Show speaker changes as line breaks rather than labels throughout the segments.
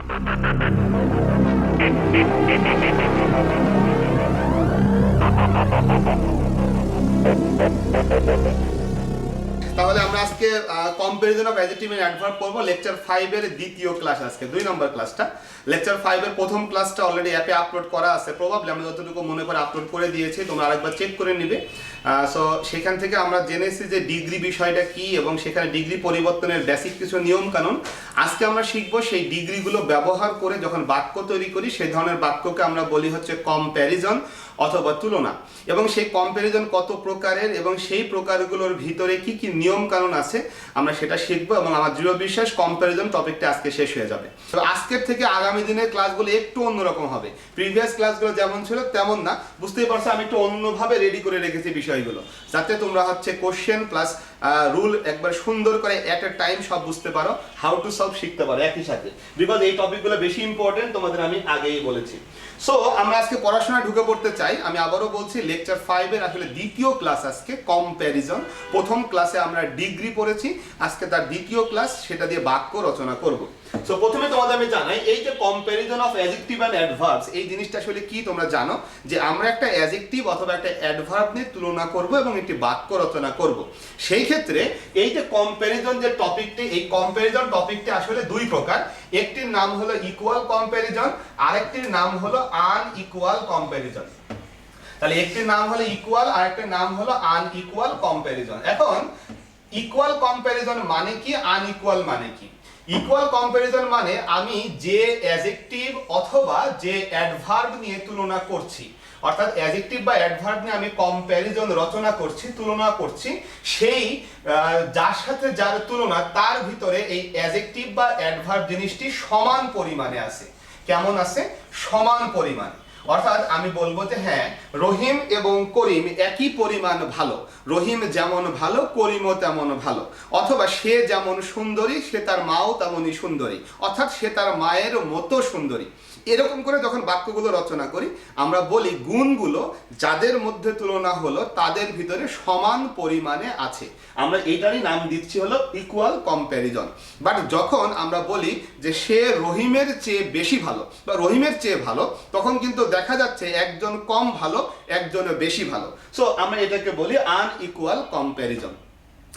তাহলে আমরা আজকে comparison of adjective and adverb পড়ব লেকচার 5 এর দ্বিতীয় ক্লাস, আজকে 2 নম্বর ক্লাসটা। লেকচার 5 এর প্রথম ক্লাসটা অলরেডি অ্যাপে আপলোড করা আছে, প্রবাবলি আমি যতটুকু মনে করে আপলোড করে দিয়েছি, তোমরা আরেকবার চেক করে নিবে। সো সেখান থেকে আমরা জেনেছি যে ডিগ্রি বিষয়টা কি এবং সেখানে ডিগ্রি পরিবর্তনের বেসিক কিছু নিয়ম কানুন। আজকে আমরা শিখব সেই ডিগ্রিগুলো ব্যবহার করে যখন বাক্য তৈরি করি সেই ধরনের বাক্যকে আমরা বলি হচ্ছে কম্প্যারিজন অথবা তুলনা, এবং সেই কম্প্যারিজন কত প্রকারের এবং সেই প্রকারগুলোর ভিতরে কি কি নিয়ম কানুন আছে আমরা সেটা শিখবো, এবং আমার দৃঢ় বিশ্বাস কম্প্যারিজন টপিকটা আজকে শেষ হয়ে যাবে। তো আজকের থেকে আগামী দিনের ক্লাসগুলো একটু অন্যরকম হবে, প্রিভিয়াস ক্লাসগুলো যেমন ছিল তেমন না, বুঝতেই পারছো আমি একটু অন্যভাবে রেডি করে রেখেছি বিষয়গুলো, যাতে তোমরা হচ্ছে কোশ্চেন প্লাস রুল একবার সুন্দর করে এট এ টাইম সব বুঝতে পারো, হাউ টু সলভ শিখতে পারো একই সাথে, বিকজ এই টপিকগুলো বেশি ইম্পর্টেন্ট, তোমাদের আমি আগেই বলেছি। সো আমরা আজকে পড়াশোনায় ঢুকে পড়তে চাই। আমি আবারও বলছি লেকচার 5 এর আসলে দ্বিতীয় ক্লাস আজকে কম্প্যারিজন। প্রথম ক্লাসে আমরা ডিগ্রি পড়েছি, আজকে তার দ্বিতীয় ক্লাস, সেটা দিয়ে বাক্য রচনা করব। সো প্রথমে তোমাদের আমি জানাই এই যে comparison of adjective and adverbs, এই জিনিসটা আসলে কি তোমরা জানো যে আমরা একটা অ্যাডজেক্টিভ অথবা একটা অ্যাডভার্ব নিয়ে তুলনা করব এবং একটি বাক্য রচনা করব। সেই ক্ষেত্রে এই যে কম্প্যারিজন যে টপিকটি, এই কম্প্যারিজন টপিকটি আসলে দুই প্রকার। একটির নাম হলো ইকুয়াল কম্প্যারিজন, আরেকটির নাম হলো আনইকুয়াল কম্প্যারিজন। তাহলে একটির নাম হলো ইকুয়াল, আরেকটির নাম হলো আনইকুয়াল কম্প্যারিজন। এখন ইকুয়াল কম্প্যারিজন মানে কি, আনইকুয়াল মানে কি? ইকুয়াল কম্প্যারিজন মানে আমি যে অ্যাডজেক্টিভ অথবা যে অ্যাডভার্ব নিয়ে তুলনা করছি, অর্থাৎ অ্যাডজেক্টিভ বা অ্যাডভার্ব নিয়ে আমি কম্প্যারিজন রচনা করছি, তুলনা করছি, সেই যার সাথে যার তুলনা তার ভিতরে এই অ্যাডজেক্টিভ বা অ্যাডভার্ব জিনিসটি সমান পরিমাণে আছে। কেমন আছে? সমান পরিমাণে। অর্থাৎ আমি বলবো যে হ্যাঁ, রহিম এবং করিম একই পরিমাণ ভালো, রহিম যেমন ভালো করিমও তেমন ভালো, অথবা সে যেমন সুন্দরী সে তার মাও তেমনই সুন্দরী, অর্থাৎ সে তার মায়ের মতো সুন্দরী। এরকম করে যখন বাক্যগুলো রচনা করি আমরা বলি গুণগুলো যাদের মধ্যে তুলনা হলো তাদের ভিতরে সমান পরিমাণে আছে, আমরা এইটারই নাম দিচ্ছি হলো ইকুয়াল কম্প্যারিজন। বাট যখন আমরা বলি যে সে রহিমের চেয়ে বেশি ভালো বা রহিমের চেয়ে ভালো, তখন কিন্তু দেখা যাচ্ছে একজন কম ভালো একজন বেশি ভালো। সো আমরা এটাকে বলি আনইকুয়াল কম্প্যারিজন।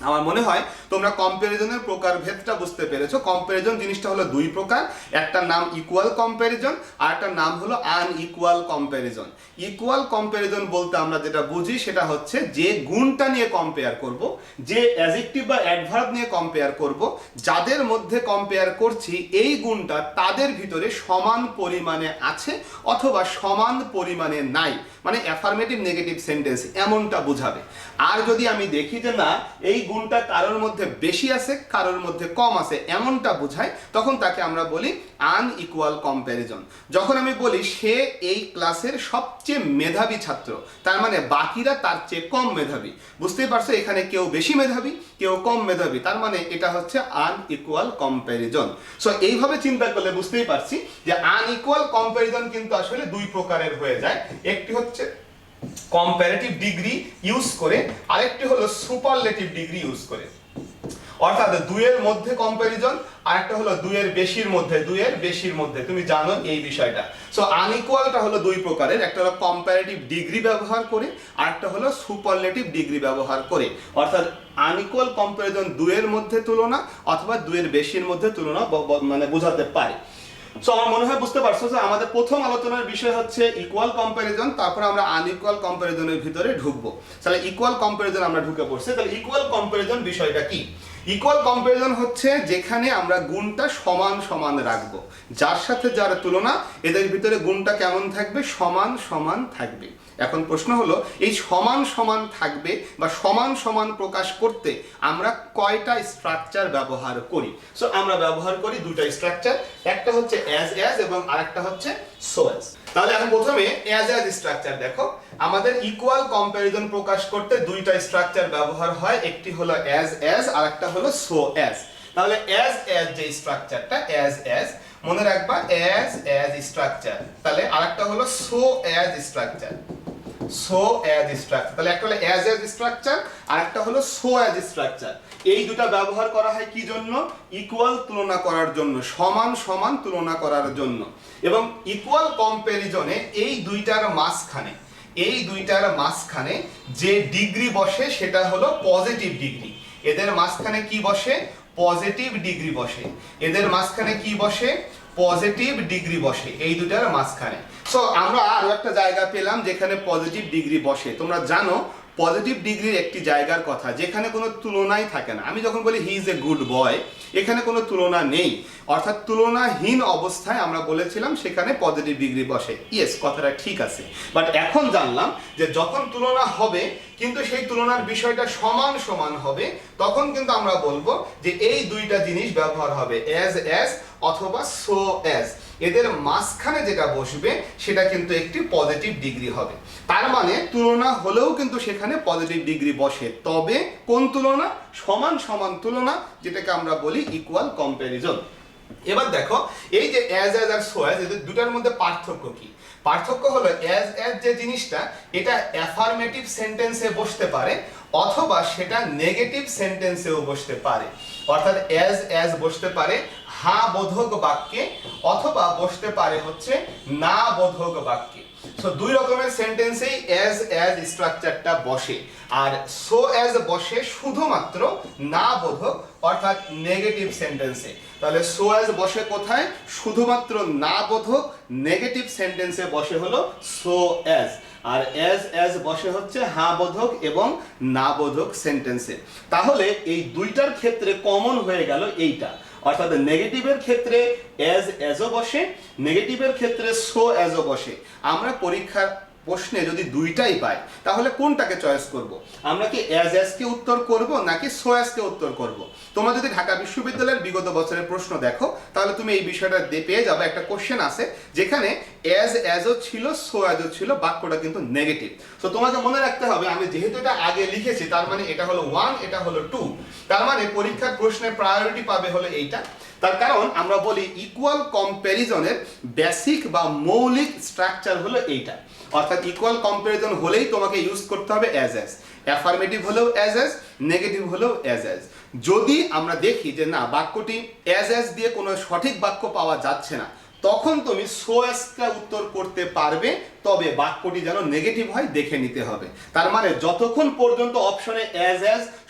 আমার মনে হয় তোমরা কম্প্যারিজনের প্রকারভেদটা বুঝতে পেরেছো। কম্প্যারিজন জিনিসটা হলো দুই প্রকার, একটার নাম ইকুয়াল কম্প্যারিজন আর একটার নাম হলো আনইকুয়াল কম্প্যারিজন। ইকুয়াল কম্প্যারিজন বলতে আমরা যেটা বুঝি সেটা হচ্ছে যে গুণটা নিয়ে কম্পেয়ার করব, যে অ্যাডজেক্টিভ বা অ্যাডভার্ব নিয়ে কম্পেয়ার করব, যাদের মধ্যে কম্পেয়ার করছি এই গুণটা তাদের ভিতরে সমান পরিমাণে আছে অথবা সমান পরিমাণে নাই, মানে অ্যাফার্মেটিভ নেগেটিভ সেন্টেন্স এমনটা বোঝাবে। আর যদি আমি দেখি যে না এই গুণটা কারোর মধ্যে বেশি আছে কারোর মধ্যে কম আছে এমনটা বোঝায়, তখন তাকে আমরা বলি আনইকুয়াল কম্প্যারিজন। যখন আমি বলি সে এই ক্লাসের সবচেয়ে মেধাবী ছাত্র, তার মানে বাকিরা তার চেয়ে কম মেধাবী, বুঝতেই পারছো এখানে কেউ বেশি মেধাবী কেউ কম মেধাবী, তার মানে এটা হচ্ছে আনইকুয়াল কম্প্যারিজন। সো এইভাবে চিন্তা করলে বুঝতেই পারছি যে আনইকুয়াল কম্প্যারিজন কিন্তু আসলে দুই প্রকারের হয়ে যায়। একটি হচ্ছে কম্পারেটিভ ডিগ্রি ইউজ করে, আরেকটি হলো সুপারলেটিভ ডিগ্রি ইউজ করে। অর্থাৎ দুইয়ের মধ্যে কম্প্যারিজন, আরেকটা হলো দুইয়ের বেশির মধ্যে, দুইয়ের বেশির মধ্যে, তুমি জানো এই বিষয়টা। সো আনইকুয়ালটা হলো দুই প্রকারের, একটা হলো কম্পারেটিভ ডিগ্রি ব্যবহার করে, আরেকটা হলো সুপারলেটিভ ডিগ্রি ব্যবহার করে। অর্থাৎ আনইকুয়াল কম্প্যারিজন দুইয়ের মধ্যে তুলনা অথবা দুইয়ের বেশির মধ্যে তুলনা মানে বোঝাতে পারে। সো আমার মনে হয় বুঝতে পারছো যে আমাদের প্রথম আলোচনার বিষয় হচ্ছে ইকুয়াল কম্প্যারিজন, তারপর আমরা আনইকুয়াল কম্প্যারিজনের ভিতরে ঢুকবো। তাহলে ইকুয়াল কম্প্যারিজন আমরা ঢুকে পড়ছি। তাহলে ইকুয়াল কম্প্যারিজন বিষয়টা কি? ইকুয়াল কম্প্যারিজন হচ্ছে যেখানে আমরা গুণটা সমান সমান রাখবো, যার সাথে যার তুলনা এদের ভিতরে গুণটা কেমন থাকবে? সমান সমান থাকবে। এখন প্রশ্ন হলো এই সমান সমান থাকবে বা সমান সমান প্রকাশ করতে আমরা কয়টা স্ট্রাকচার ব্যবহার করি? সো আমরা ব্যবহার করি দুইটা স্ট্রাকচার, একটা হচ্ছে অ্যাজ অ্যাজ এবং আরেকটা হচ্ছে সো অ্যাজ। তাহলে এখন প্রথমে অ্যাজ অ্যাজ স্ট্রাকচার দেখো, আমাদের ইকুয়াল কম্প্যারিজন প্রকাশ করতে দুইটা স্ট্রাকচার ব্যবহার হয়, একটি হলো অ্যাজ অ্যাজ আর একটা হলো সো অ্যাজ। তাহলে অ্যাজ অ্যাজ যে স্ট্রাকচারটা অ্যাজ অ্যাজ মনে রাখবা, অ্যাজ অ্যাজ স্ট্রাকচার। তাহলে আরেকটা হলো so as structure. So as structure. তাহলে একটা হলো অ্যাজ স্ট্রাকচার আর একটা হলো সো অ্যাজ স্ট্রাকচার। এই দুটো ব্যবহার করা হয় কি জন্য? ইকুয়াল তুলনা করার জন্য, সমান সমান তুলনা করার জন্য। এবং ইকুয়াল কম্প্যারিজনে এই দুইটার মাঝখানে যে ডিগ্রি বসে সেটা হলো পজিটিভ ডিগ্রি। এদের মাঝখানে কি বসে? পজিটিভ ডিগ্রি বসে। এদের মাঝখানে কি বসে? পজিটিভ ডিগ্রি বসে এই দুটার মাঝখানে। সো আমরা আরো একটা জায়গা পেলাম যেখানে পজিটিভ ডিগ্রি বসে। তোমরা জানো পজিটিভ ডিগ্রির একটি জায়গার কথা যেখানে কোনো তুলনাই থাকে না। আমি যখন বলি he is a good boy, এখানে কোনো তুলনা নেই, অর্থাৎ তুলনাহীন অবস্থায় আমরা বলেছিলাম সেখানে পজিটিভ ডিগ্রি বসে। ইয়েস, কথাটা ঠিক আছে। বাট এখন জানলাম যে যখন তুলনা হবে কিন্তু সেই তুলনার বিষয়টা সমান সমান হবে, তখন কিন্তু আমরা বলবো যে এই দুইটা জিনিস ব্যবহার হবে, অ্যাজ অথবা সো অ্যাজ। এদের মাঝখানে যেটা বসবে সেটা কিন্তু একটি পজিটিভ ডিগ্রি হবে। তার মানে তুলনা হলেও কিন্তু সেখানে পজিটিভ ডিগ্রি বসে, তবে কোন তুলনা? সমান সমান তুলনা, যেটাকে আমরা বলি ইকুয়াল কম্প্যারিজন। এবার দেখো এই যে অ্যাজ আর সো অ্যাজ, এদের দুটার মধ্যে পার্থক্য কি? পার্থক্য হলো অ্যাজ যে জিনিসটা এটা অ্যাফার্মেটিভ সেন্টেন্সে বসতে পারে অথবা সেটা নেগেটিভ সেন্টেন্সেও বসতে পারে। অর্থাৎ অ্যাজ বসতে পারে হ্যাঁ বোধক বাক্যে অথবা বসতে পারে হচ্ছে না বোধক বাক্যে। সো দুই রকমের সেন্টেন্সেই অ্যাজ স্ট্রাকচারটা বসে। আর সো অ্যাজ বসে শুধুমাত্র না বোধক অর্থাৎ নেগেটিভ সেন্টেন্সে। তাহলে সো অ্যাজ বসে কোথায়? শুধুমাত্র না বোধক নেগেটিভ সেন্টেন্সে বসে হলো সো অ্যাজ। আর অ্যাজ বসে হচ্ছে হ্যাঁ বোধক এবং না বোধক সেন্টেন্সে। তাহলে এই দুইটার ক্ষেত্রে কমন হয়ে গেল এইটা, অর্থাৎ নেগেটিভের ক্ষেত্রে অ্যাজও বসে, নেগেটিভের ক্ষেত্রে সো অ্যাজও বসে। আমরা পরীক্ষার প্রশ্নে যদি দুইটাই পাই তাহলে কোনটাকে চয়েস করব? আমরা কি অ্যাজকে উত্তর করব নাকি সো অ্যাজকে উত্তর করব? তোমরা যদি ঢাকা বিশ্ববিদ্যালয়ের বিগত বছরের প্রশ্ন দেখো তাহলে তুমি এই বিষয়টা পেয়ে যাবে। একটা কোশ্চেন আছে যেখানে অ্যাজও ছিল সো অ্যাজও ছিল, বাক্যটা কিন্তু নেগেটিভ। সো তোমাকে মনে রাখতে হবে আমি যেহেতু এটা আগে লিখেছি তার মানে এটা হলো 1, এটা হলো 2, তার মানে পরীক্ষার প্রশ্নের প্রায়োরিটি পাবে হলো এইটা। তার কারণ আমরা বলি ইকুয়াল কম্প্যারিজনের বেসিক বা মৌলিক স্ট্রাকচার হলো এইটা। অর্থাৎ ইকুয়াল কম্প্যারিজন হলেই তোমাকে ইউজ করতে হবে অ্যাজ, অ্যাফার্মেটিভ হলেও অ্যাজ, নেগেটিভ হলেও অ্যাজ। যদি আমরা দেখি যে না বাক্যটি অ্যাজ দিয়ে কোনো সঠিক বাক্য পাওয়া যাচ্ছে না, তখন তুমি সো অ্যাজকে উত্তর করতে পারবে, তবে বাক্যটি যেন নেগেটিভ হয় দেখে নিতে হবে। তার মানে যতক্ষণ পর্যন্ত অপশনে অ্যাজ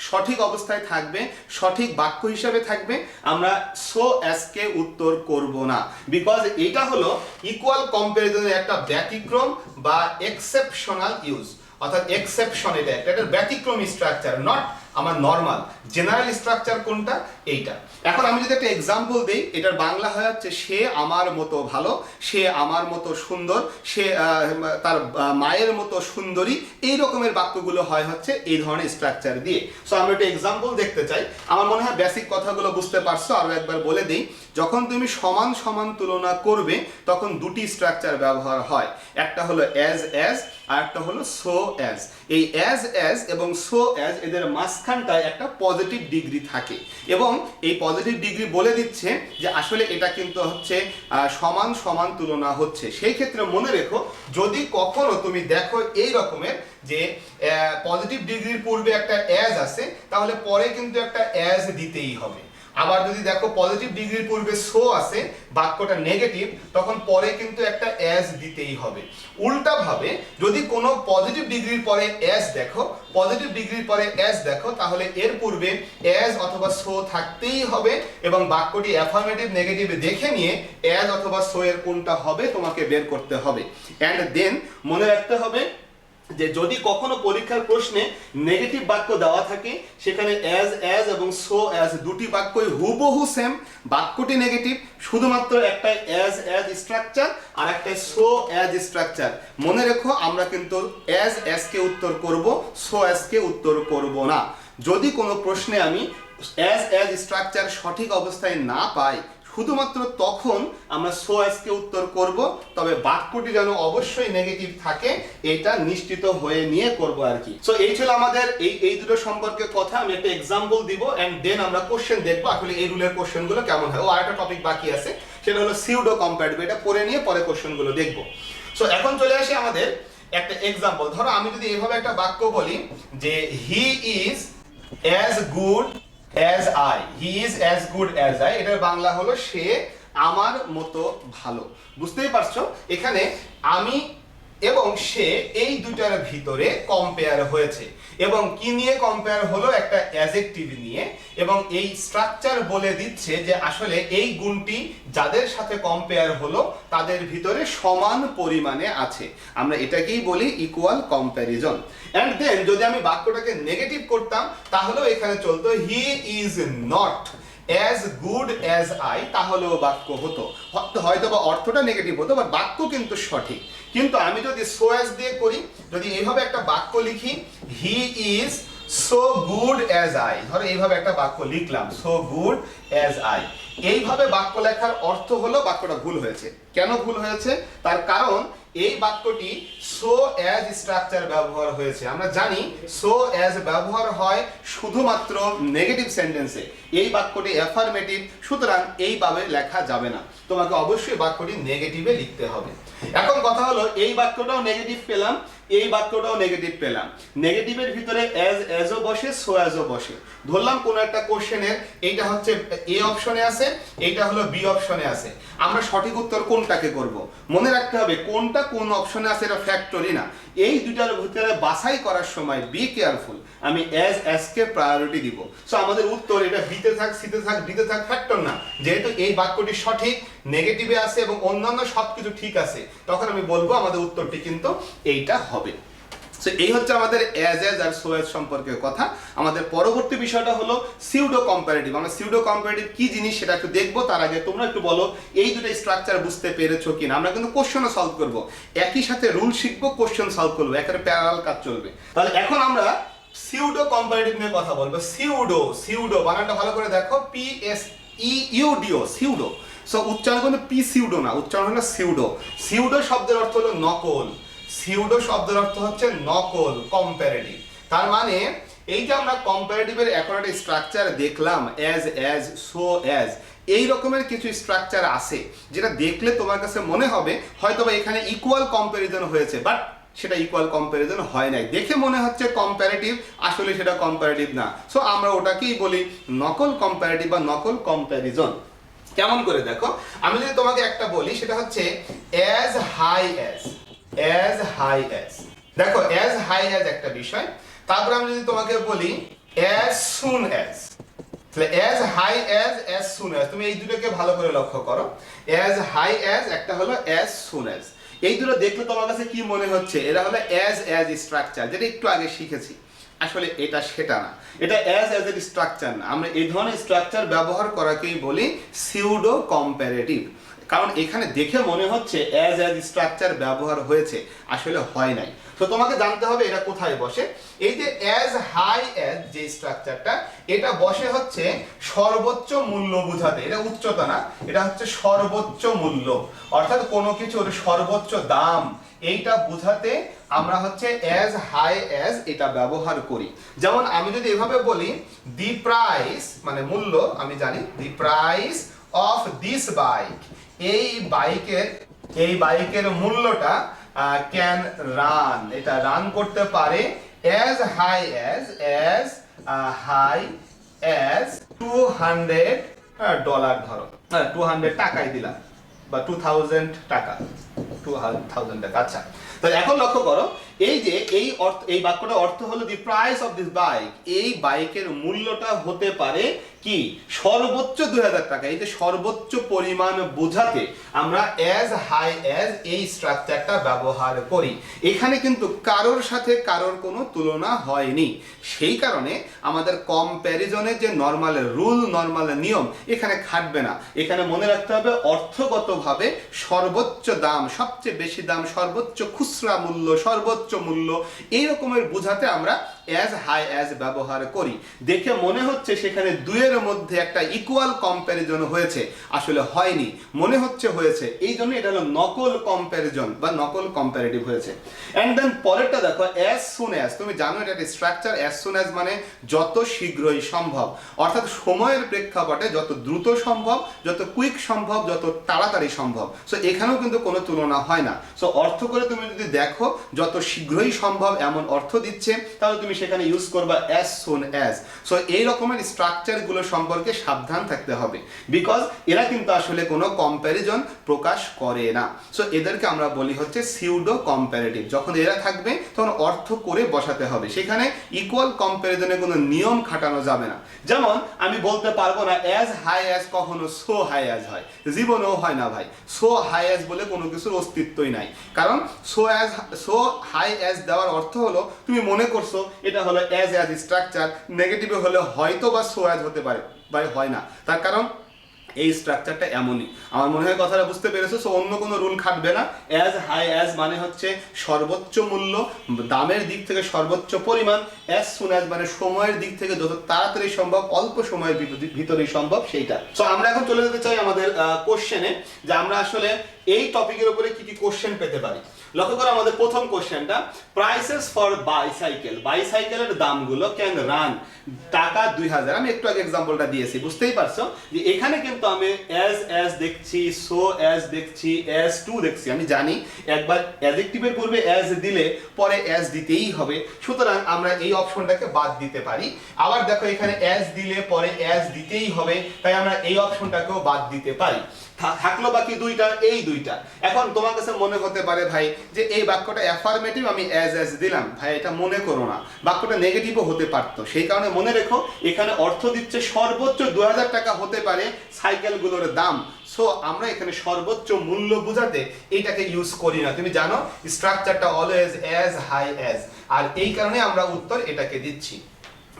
সঠিক অবস্থায় থাকবে, সঠিক বাক্য হিসাবে থাকবে, আমরা সো অ্যাজকে উত্তর করব না। বিকজ এটা হলো ইকুয়াল কম্প্যারিজনের একটা ব্যতিক্রম বা এক্সেপশনাল ইউজ। অর্থাৎ এক্সেপশন এটা একটা ব্যতিক্রমী স্ট্রাকচার, নট আমার নর্মাল জেনারেল স্ট্রাকচার কোনটা? এইটা। এখন আমি যদি একটা এক্সাম্পল দিই, এটার বাংলা হয়ে যাচ্ছে সে আমার মতো ভালো, সে আমার মতো সুন্দর, সে তার মায়ের মতো সুন্দরী, এই রকমের বাক্যগুলো হয় হচ্ছে এই ধরনের স্ট্রাকচার দিয়ে। সো আমরা একটা এক্সাম্পল দেখতে চাই। আমার মনে হয় বেসিক কথাগুলো বুঝতে পারছো। আরো একবার বলে দিই, যখন তুমি সমান সমান তুলনা করবে তখন দুটি স্ট্রাকচার ব্যবহার হয়, একটা হলো অ্যাজ আর একটা হলো সো অ্যাজ। এই অ্যাজ এবং সো অ্যাজ এদের মাঝখানটায় একটা পজিটিভ ডিগ্রি থাকে এবং এই পজিটিভ ডিগ্রি বলে দিচ্ছে যে আসলে এটা কিন্তু হচ্ছে সমান সমান তুলনা হচ্ছে। সেই ক্ষেত্রে মনে রেখো, যদি কখনো তুমি দেখো এই রকমের যে পজিটিভ ডিগ্রির পূর্বে একটা অ্যাজ আছে, তাহলে পরে কিন্তু একটা অ্যাজ দিতেই হবে। আবার যদি দেখো পজিটিভ ডিগ্রির পূর্বে সো আছে, বাক্যটা নেগেটিভ, তখন পরে কিন্তু একটা অ্যাজ দিতেই হবে। উল্টা ভাবে যদি কোনো পজিটিভ ডিগ্রির পরে অ্যাজ দেখো, পজিটিভ ডিগ্রির পরে অ্যাজ দেখো, তাহলে এর পূর্বে অ্যাজ অথবা সো থাকতেই হবে এবং বাক্যটি অ্যাফার্মেটিভ নেগেটিভ দেখে নিয়ে অ্যাজ অথবা সো এর কোনটা হবে তোমাকে বের করতে হবে। অ্যান্ড দেন মনে রাখতে হবে যে যদি কখনো পরীক্ষার প্রশ্নে নেগেটিভ বাক্য দেওয়া থাকে, সেখানে অ্যাজ এবং সো অ্যাজ দুটি বাক্যই হুবহু সেম, বাক্যটি নেগেটিভ, শুধুমাত্র একটা অ্যাজ স্ট্রাকচার আর একটা সো অ্যাজ স্ট্রাকচার। মনে রেখো আমরা কিন্তু অ্যাজকে উত্তর করব, সো অ্যাজকে উত্তর করব না। যদি কোনো প্রশ্নে আমি অ্যাজ স্ট্রাকচার সঠিক অবস্থায় না পাই, শুধুমাত্র তখন আমরা সো অ্যাজকে উত্তর করব, তবে বাক্যটি যেন অবশ্যই নেগেটিভ থাকে এটা নিশ্চিত হয়ে নিয়ে করব আর কি। সো এই ছিল আমাদের এই দুটো সম্পর্কে কথা। আমি একটা এক্সাম্পল দিব এন্ড দেন আমরা কোশ্চেন দেখবো আসলে এই রুলের কোশ্চেনগুলো কেমন হয়। ও আরেকটা টপিক বাকি আছে, সেটা হলো সিউডো কম্প্যারেটিভ, এটা পড়ে নিয়ে পরে কোশ্চেনগুলো দেখবো। সো এখন চলে আসি আমাদের একটা এক্সাম্পল, ধরো আমি যদি এভাবে একটা বাক্য বলি যে হি is as good as I, he is as good as I, এটার বাংলা হলো সে আমার মতো ভালো। বুঝতেই পারছো এখানে আমি এবং সে এই দুটার ভিতরে কম্পেয়ার হয়েছে, এবং কি নিয়ে কম্পেয়ার হলো, একটা অ্যাডজেক্টিভ নিয়ে, এবং এই স্ট্রাকচার বলে দিচ্ছে যে আসলে এই গুণটি যাদের সাথে কম্পেয়ার হলো তাদের ভিতরে সমান পরিমাণে আছে। আমরা এটাকেই বলি ইকুয়াল কম্প্যারিজন। এন্ড দেন যদি আমি বাক্যটাকে নেগেটিভ করতাম তাহলেও এখানে চলতো he is not as good as I, তাহলেও বাক্য হতো, হয়তো বা অর্থটা নেগেটিভ হতো বা বাক্য কিন্তু সঠিক। কিন্তু আমি যদি সো অ্যাজ দিয়ে করি, যদি এইভাবে একটা বাক্য লিখি he is so good as I, ধরো এইভাবে একটা বাক্য লিখলাম সো গুড অ্যাজ আই, এইভাবে বাক্য লেখার অর্থ হলো বাক্যটা ভুল হয়েছে। কেন ভুল হয়েছে? তার কারণ এই বাক্যটি সো অ্যাজ স্ট্রাকচার ব্যবহার হয়েছে। আমরা জানি সো অ্যাজ ব্যবহার হয় শুধুমাত্র নেগেটিভ সেন্টেন্সে, এই বাক্যটি অ্যাফার্মেটিভ, সুতরাং এইভাবে লেখা যাবে না, তোমাকে অবশ্যই বাক্যটি নেগেটিভে লিখতে হবে। এখন কথা হলো এই বাক্যটাও নেগেটিভ পেলাম, এই বাক্যটাও নেগেটিভ পেলাম, নেগেটিভের ভিতরে অ্যাজও বসে সো অ্যাজও বসে। ধরলাম কোন একটা কোশ্চেনের এইটা হচ্ছে এ অপশনে আছে, এইটা হলো বি অপশনে আছে, আমরা সঠিক উত্তর কোনটাকে করব? মনে রাখতে হবে কোনটা কোন অপশনে আছে এটা ফ্যাক্টরি না, এই দুটার ভিতরে বাছাই করার সময় বি কেয়ারফুল, আমি অ্যাজ কে প্রায়োরিটি দিব। সো আমাদের উত্তর এটা বিতে থাক সিতে থাক ডিতে থাক ফ্যাক্টর না, যেহেতু এই বাক্যটি সঠিক নেগেটিভে আছে এবং অন্যান্য সবকিছু ঠিক আছে, তখন আমি বলবো আমাদের উত্তরটি কিন্তু এইটা হবে। সো এই হচ্ছে আমাদের অ্যাজ আর সো অ্যাজ সম্পর্কে কথা। আমাদের পরবর্তী বিষয়টা হলো সিউডো কম্পারেটিভ। আমরা সিউডো কম্পারেটিভ কি জিনিস সেটা একটু দেখবো, তার আগে তোমরা একটু বলো এই দুটো স্ট্রাকচার বুঝতে পেরেছো কিনা। আমরা কিন্তু কোশ্চেনও সলভ করব, একই সাথে রুল শিখবো, কোশ্চেন সলভ করবো, একেবারে প্যারালাল কাজ চলবে। তাহলে এখন আমরা সিউডো কম্পারেটিভ নিয়ে কথা বলবো। সিউডো বানানটা ভালো করে দেখো, P S E U D O, pseudo. So উচ্চারণ কিন্তু পি সিউডো না, উচ্চারণ হলো সিউডো। সিউডো শব্দের অর্থ হলো নকল, সিউডো শব্দের অর্থ হচ্ছে নকল, কম্পারেটিভ। তার মানে এই যে আমরা কম্পারেটিভের এখন একটা স্ট্রাকচার দেখলাম অ্যাজ সো অ্যাজ, এই রকমের কিছু স্ট্রাকচার আছে যেটা দেখলে তোমার কাছে মনে হবে হয়তো বা এখানে ইকুয়াল কম্পারিজন হয়েছে, বাট সেটা ইকুয়াল কম্পারিজন হয় নাই, দেখে মনে হচ্ছে কম্পারেটিভ, আসলে সেটা কম্পারেটিভ না। সো আমরা ওটাকেই বলি নকল কম্পারেটিভ বা নকল কম্পারিজন। কেমন করে দেখো, আমি যদি তোমাকে একটা বলি সেটা হচ্ছে অ্যাজ হাই অ্যাজ, দেখো অ্যাজ হাই অ্যাজ একটা বিষয়, তারপর আমি যদি তোমাকে বলি অ্যাজ সুন অ্যাজ, তাহলে as high as soon as, তুমি এই দুটোকে ভালো করে লক্ষ্য করো, অ্যাজ হাই অ্যাজ একটা হলো অ্যাজ সুন অ্যাজ। এই দুটো দেখলে তোমার কাছে কি মনে হচ্ছে? এরা হলো অ্যাজ স্ট্রাকচার, যেটা একটু আগে শিখেছি। আসলে এটা সেটা না, এটা অ্যাজ এর স্ট্রাকচার না। আমরা এই ধরনের স্ট্রাকচার ব্যবহার করাকেই বলি সিউডো কম্পারেটিভ, কারণ এখানে দেখে মনে হচ্ছে অ্যাজ স্ট্রাকচার ব্যবহার হয়েছে, আসলে হয় নাই। তো তোমাকে জানতে হবে এটা কোথায় বসে। এই যে অ্যাজ হাই অ্যাজ যে স্ট্রাকচারটা, এটা বসে হচ্ছে সর্বোচ্চ মূল্য বোঝাতে, এটা উচ্চতা না, এটা হচ্ছে সর্বোচ্চ মূল্য, অর্থাৎ কোনো কিছুর সর্বোচ্চ দাম এইটা বোঝাতে আমরা হচ্ছে অ্যাজ হাই অ্যাজ এটা ব্যবহার করি। যেমন আমি যদি এভাবে বলি দি প্রাইস মানে মূল্য, আমি জানি দি প্রাইস অফ দিস বাইক, এই বাইকের মূল্যটা ক্যান রান, এটা রান করতে পারে অ্যাজ হাই অ্যাজ $200, ধরো 200 টাকাই দিলাম, বা 2000 টাকা, 2000 টাকা। আচ্ছা, তাহলে এখন লক্ষ্য করো এই যে এই বাক্যটার অর্থ হলো দি প্রাইস অফ দিস বাইক, এই বাইকের মূল্যটা হতে পারে কি সর্বোচ্চ 2000 টাকা। এই যে সর্বোচ্চ পরিমাণ বোঝাতে আমরা অ্যাজ হাই অ্যাজ এই স্ট্রাকচারটা ব্যবহার করি। এখানে কিন্তু কারোর সাথে কারোর কোনো তুলনা হয়নি, সেই কারণে আমাদের কম্প্যারিজনের যে নরমাল রুল, নরমাল নিয়ম এখানে খাটবে না। এখানে মনে রাখতে হবে অর্থগতভাবে সর্বোচ্চ দাম, সবচেয়ে বেশি দাম, সর্বোচ্চ খুচরা মূল্য, সর্বোচ্চ মূল্য, এই রকমের বোঝাতে আমরা অ্যাজ হাই অ্যাজ ব্যবহার করি, দেখে মনে হচ্ছে সেখানে দুইয়ের মধ্যে একটা ইকুয়াল কম্প্যারিজন হয়েছে, আসলে হয়নি, মনে হচ্ছে হয়েছে, এই জন্য এটা হলো নকল কম্প্যারিজন বা নকল কম্প্যারেটিভ হয়েছে। এন্ড দেন পরেরটা দেখো অ্যাজ সুন অ্যাজ, তুমি জানো এটা একটা স্ট্রাকচার, অ্যাজ সুন অ্যাজ মানে যত শীঘ্রই সম্ভব, অর্থাৎ সময়ের প্রেক্ষাপটে যত দ্রুত সম্ভব, যত কুইক সম্ভব, যত তাড়াতাড়ি সম্ভব। সো এখানেও কিন্তু কোনো তুলনা হয় না। সো অর্থ করে তুমি যদি দেখো যত শীঘ্রই সম্ভব এমন অর্থ দিচ্ছে, তাহলে তুমি সেখানে ইউজ করবা অ্যাজ সুন অ্যাজ। সো এই রকমের স্ট্রাকচারগুলো সম্পর্কে সাবধান থাকতে হবে, বিকজ এরা কিন্তু আসলে কোনো কম্প্যারিজন প্রকাশ করে না। সো এদেরকে আমরা বলি হচ্ছে সিউডো কম্প্যারেটিভ। যখন এরা থাকবে তখন অর্থ করে বসাতে হবে, সেখানে ইকুয়াল কম্প্যারিজনের কোনো নিয়ম খাটানো যাবে না। যেমন আমি বলতে পারবো না অ্যাজ হাই অ্যাজ কখনো সো হাই অ্যাজ হয়, জীবনেও হয় না ভাই। সো হাই অ্যাজ বলে কোনো কিছুর অস্তিত্বই নাই, কারণ সো হাই অ্যাজ দেওয়ার অর্থ হলো তুমি মনে করছো এটা হলো অ্যাজ স্ট্রাকচার, নেগেটিভে হলে হয়তো বা সো অ্যাজ হতে পারে, ভাই হয় না। তার কারণ এই স্ট্রাকচারটা এমনই। আমার মনে হয় কথাটা বুঝতে পেরেছো। সো অন্য কোনো রুল খাটবে না। অ্যাজ হাই অ্যাজ মানে হচ্ছে সর্বোচ্চ মূল্য, দামের দিক থেকে সর্বোচ্চ পরিমাণ। অ্যাজ সুন অ্যাজ মানে সময়ের দিক থেকে যত তাড়াতাড়ি সম্ভব, অল্প সময়ের ভিতরেই সম্ভব, সেইটা। সো আমরা এখন চলে যেতে চাই আমাদের কোশ্চেনে, যে আমরা আসলে এই টপিকের উপরে কি কি কোশ্চেন পেতে পারি। লক্ষ্য করো আমাদের প্রথম কোশ্চেনটা, প্রাইসেস ফর বাইসাইকেল, বাইসাইকেলের দামগুলো ক্যান রান টাকা 2000। আমি একটু আগে এক্সাম্পলটা দিয়েছি, বুঝতেই পারছো যে এখানে কিন্তু আমি অ্যাজ দেখছি, সো অ্যাজ দেখছি, অ্যাজ টু দেখছি। আমি জানি একবার অ্যাডজেক্টিভের পূর্বে অ্যাজ দিলে পরে অ্যাজ দিতেই হবে, সুতরাং আমরা এই অপশনটাকে বাদ দিতে পারি। আবার দেখো এখানে অ্যাজ দিলে পরে অ্যাজ দিতেই হবে, তাই আমরা এই অপশনটাকেও বাদ দিতে পারি। থাকলো বাকি দুইটা, এই দুইটা। এখন তোমার কাছে মনে হতে পারে ভাই যে এই বাক্যটা অ্যাফার্মেটিভ, আমি অ্যাজ দিলাম। ভাই এটা মনে করো না, বাক্যটা নেগেটিভও হতে পারতো। সেই কারণে মনে রেখো এখানে অর্থ দিচ্ছে সর্বোচ্চ 2000 টাকা হতে পারে সাইকেলগুলোর দাম। সো আমরা এখানে সর্বোচ্চ মূল্য বোঝাতে এটাকে ইউজ করি না। তুমি জানো স্ট্রাকচারটা অলওয়েজ অ্যাজ হাই অ্যাজ, আর এই কারণে আমরা উত্তর এটাকে দিচ্ছি।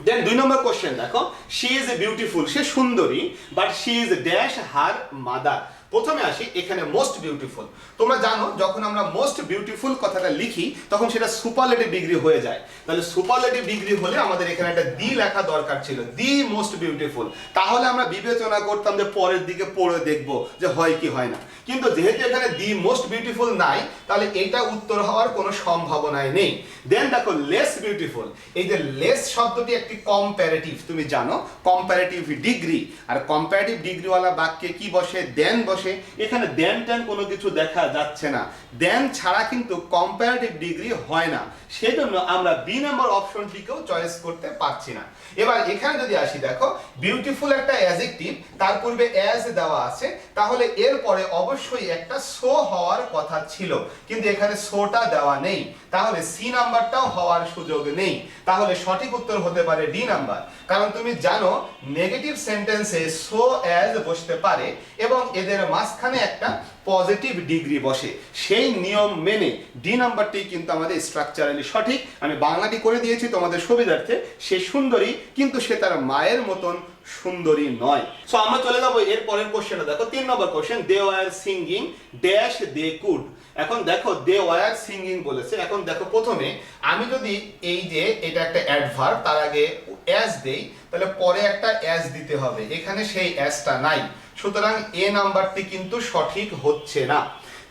দেন 2 নম্বর কোশ্চেন দেখো, শি ইজ বিউটিফুল, সে সুন্দরী, but she is dash her mother. প্রথমে আসি এখানে মোস্ট বিউটিফুল। তোমরা জানো যখন আমরা মোস্ট বিউটিফুল কথাটা লিখি তখন সেটা সুপারলেটিভ ডিগ্রি হয়ে যায়। তাহলে সুপারলেটিভ ডিগ্রি হলে আমাদের এখানে একটা দি লেখা দরকার ছিল, দি মোস্ট বিউটিফুল। তাহলে আমরা বিবেচনা করতাম যে পরের দিকে পড়ে দেখব যে হয় কি হয় না। কিন্তু যেহেতু এখানে দি মোস্ট বিউটিফুল নাই, তাহলে এটা উত্তর হওয়ার কোনো সম্ভাবনাই নেই। দেন দেখো লেস বিউটিফুল, এই যে লেস শব্দটি একটি কম্প্যারেটিভ, তুমি জানো কম্প্যারেটিভ ডিগ্রি, আর কম্প্যারেটিভ ডিগ্রিওয়ালা বাক্যে কি বসে, দেন বসে। এখানে দেন টেন কোনো কিছু দেখা যাচ্ছে না, দেন ছাড়া কিন্তু কম্প্যারেটিভ ডিগ্রি হয় না। সেজন্য আমরা বি নম্বর অপশনটিকেও চয়েস করতে পারছি না। এবার এখানে যদি আসি, দেখো বিউটিফুল একটা অ্যাডজেক্টিভ, তার পূর্বে অ্যাজ দেওয়া আছে, তাহলে এর পরে অবশ্যই একটা সো হওয়ার কথা ছিল, কিন্তু এখানে সোটা দেওয়া নেই, তাহলে সি নাম্বারটাও হওয়ার সুযোগ নেই। তাহলে সঠিক উত্তর হতে পারে ডি নাম্বার। কারণ তুমি জানো নেগেটিভ সেন্টেন্সে সো অ্যাজ বসতে পারে এবং এদের মাঝখানে একটা পজিটিভ ডিগ্রি বসে। সেই নিয়ম মেনে ডি নাম্বারটি কিন্তু আমাদের স্ট্রাকচারালি সঠিক। আমি বাংলাটি করে দিয়েছি তোমাদের সুবিধার্থে। সে সুন্দরী, কিন্তু সে তার মায়ের মতন সুন্দরী নয়। সো আমরা চলে যাবো এর পরের কোশ্চেনে। দেখো 3 নম্বর question, they were singing dash they could. এখন দেখো দে ওয়্যার সিঙ্গিং বলেছে। এখন দেখো প্রথমে আমি যদি এই যে এটা একটা অ্যাডভার্ব, তার আগে অ্যাজ দেই, তাহলে পরে একটা অ্যাজ দিতে হবে। এখানে সেই অ্যাজটা নাই, সুতরাং এ নাম্বারটি কিন্তু সঠিক হচ্ছে না।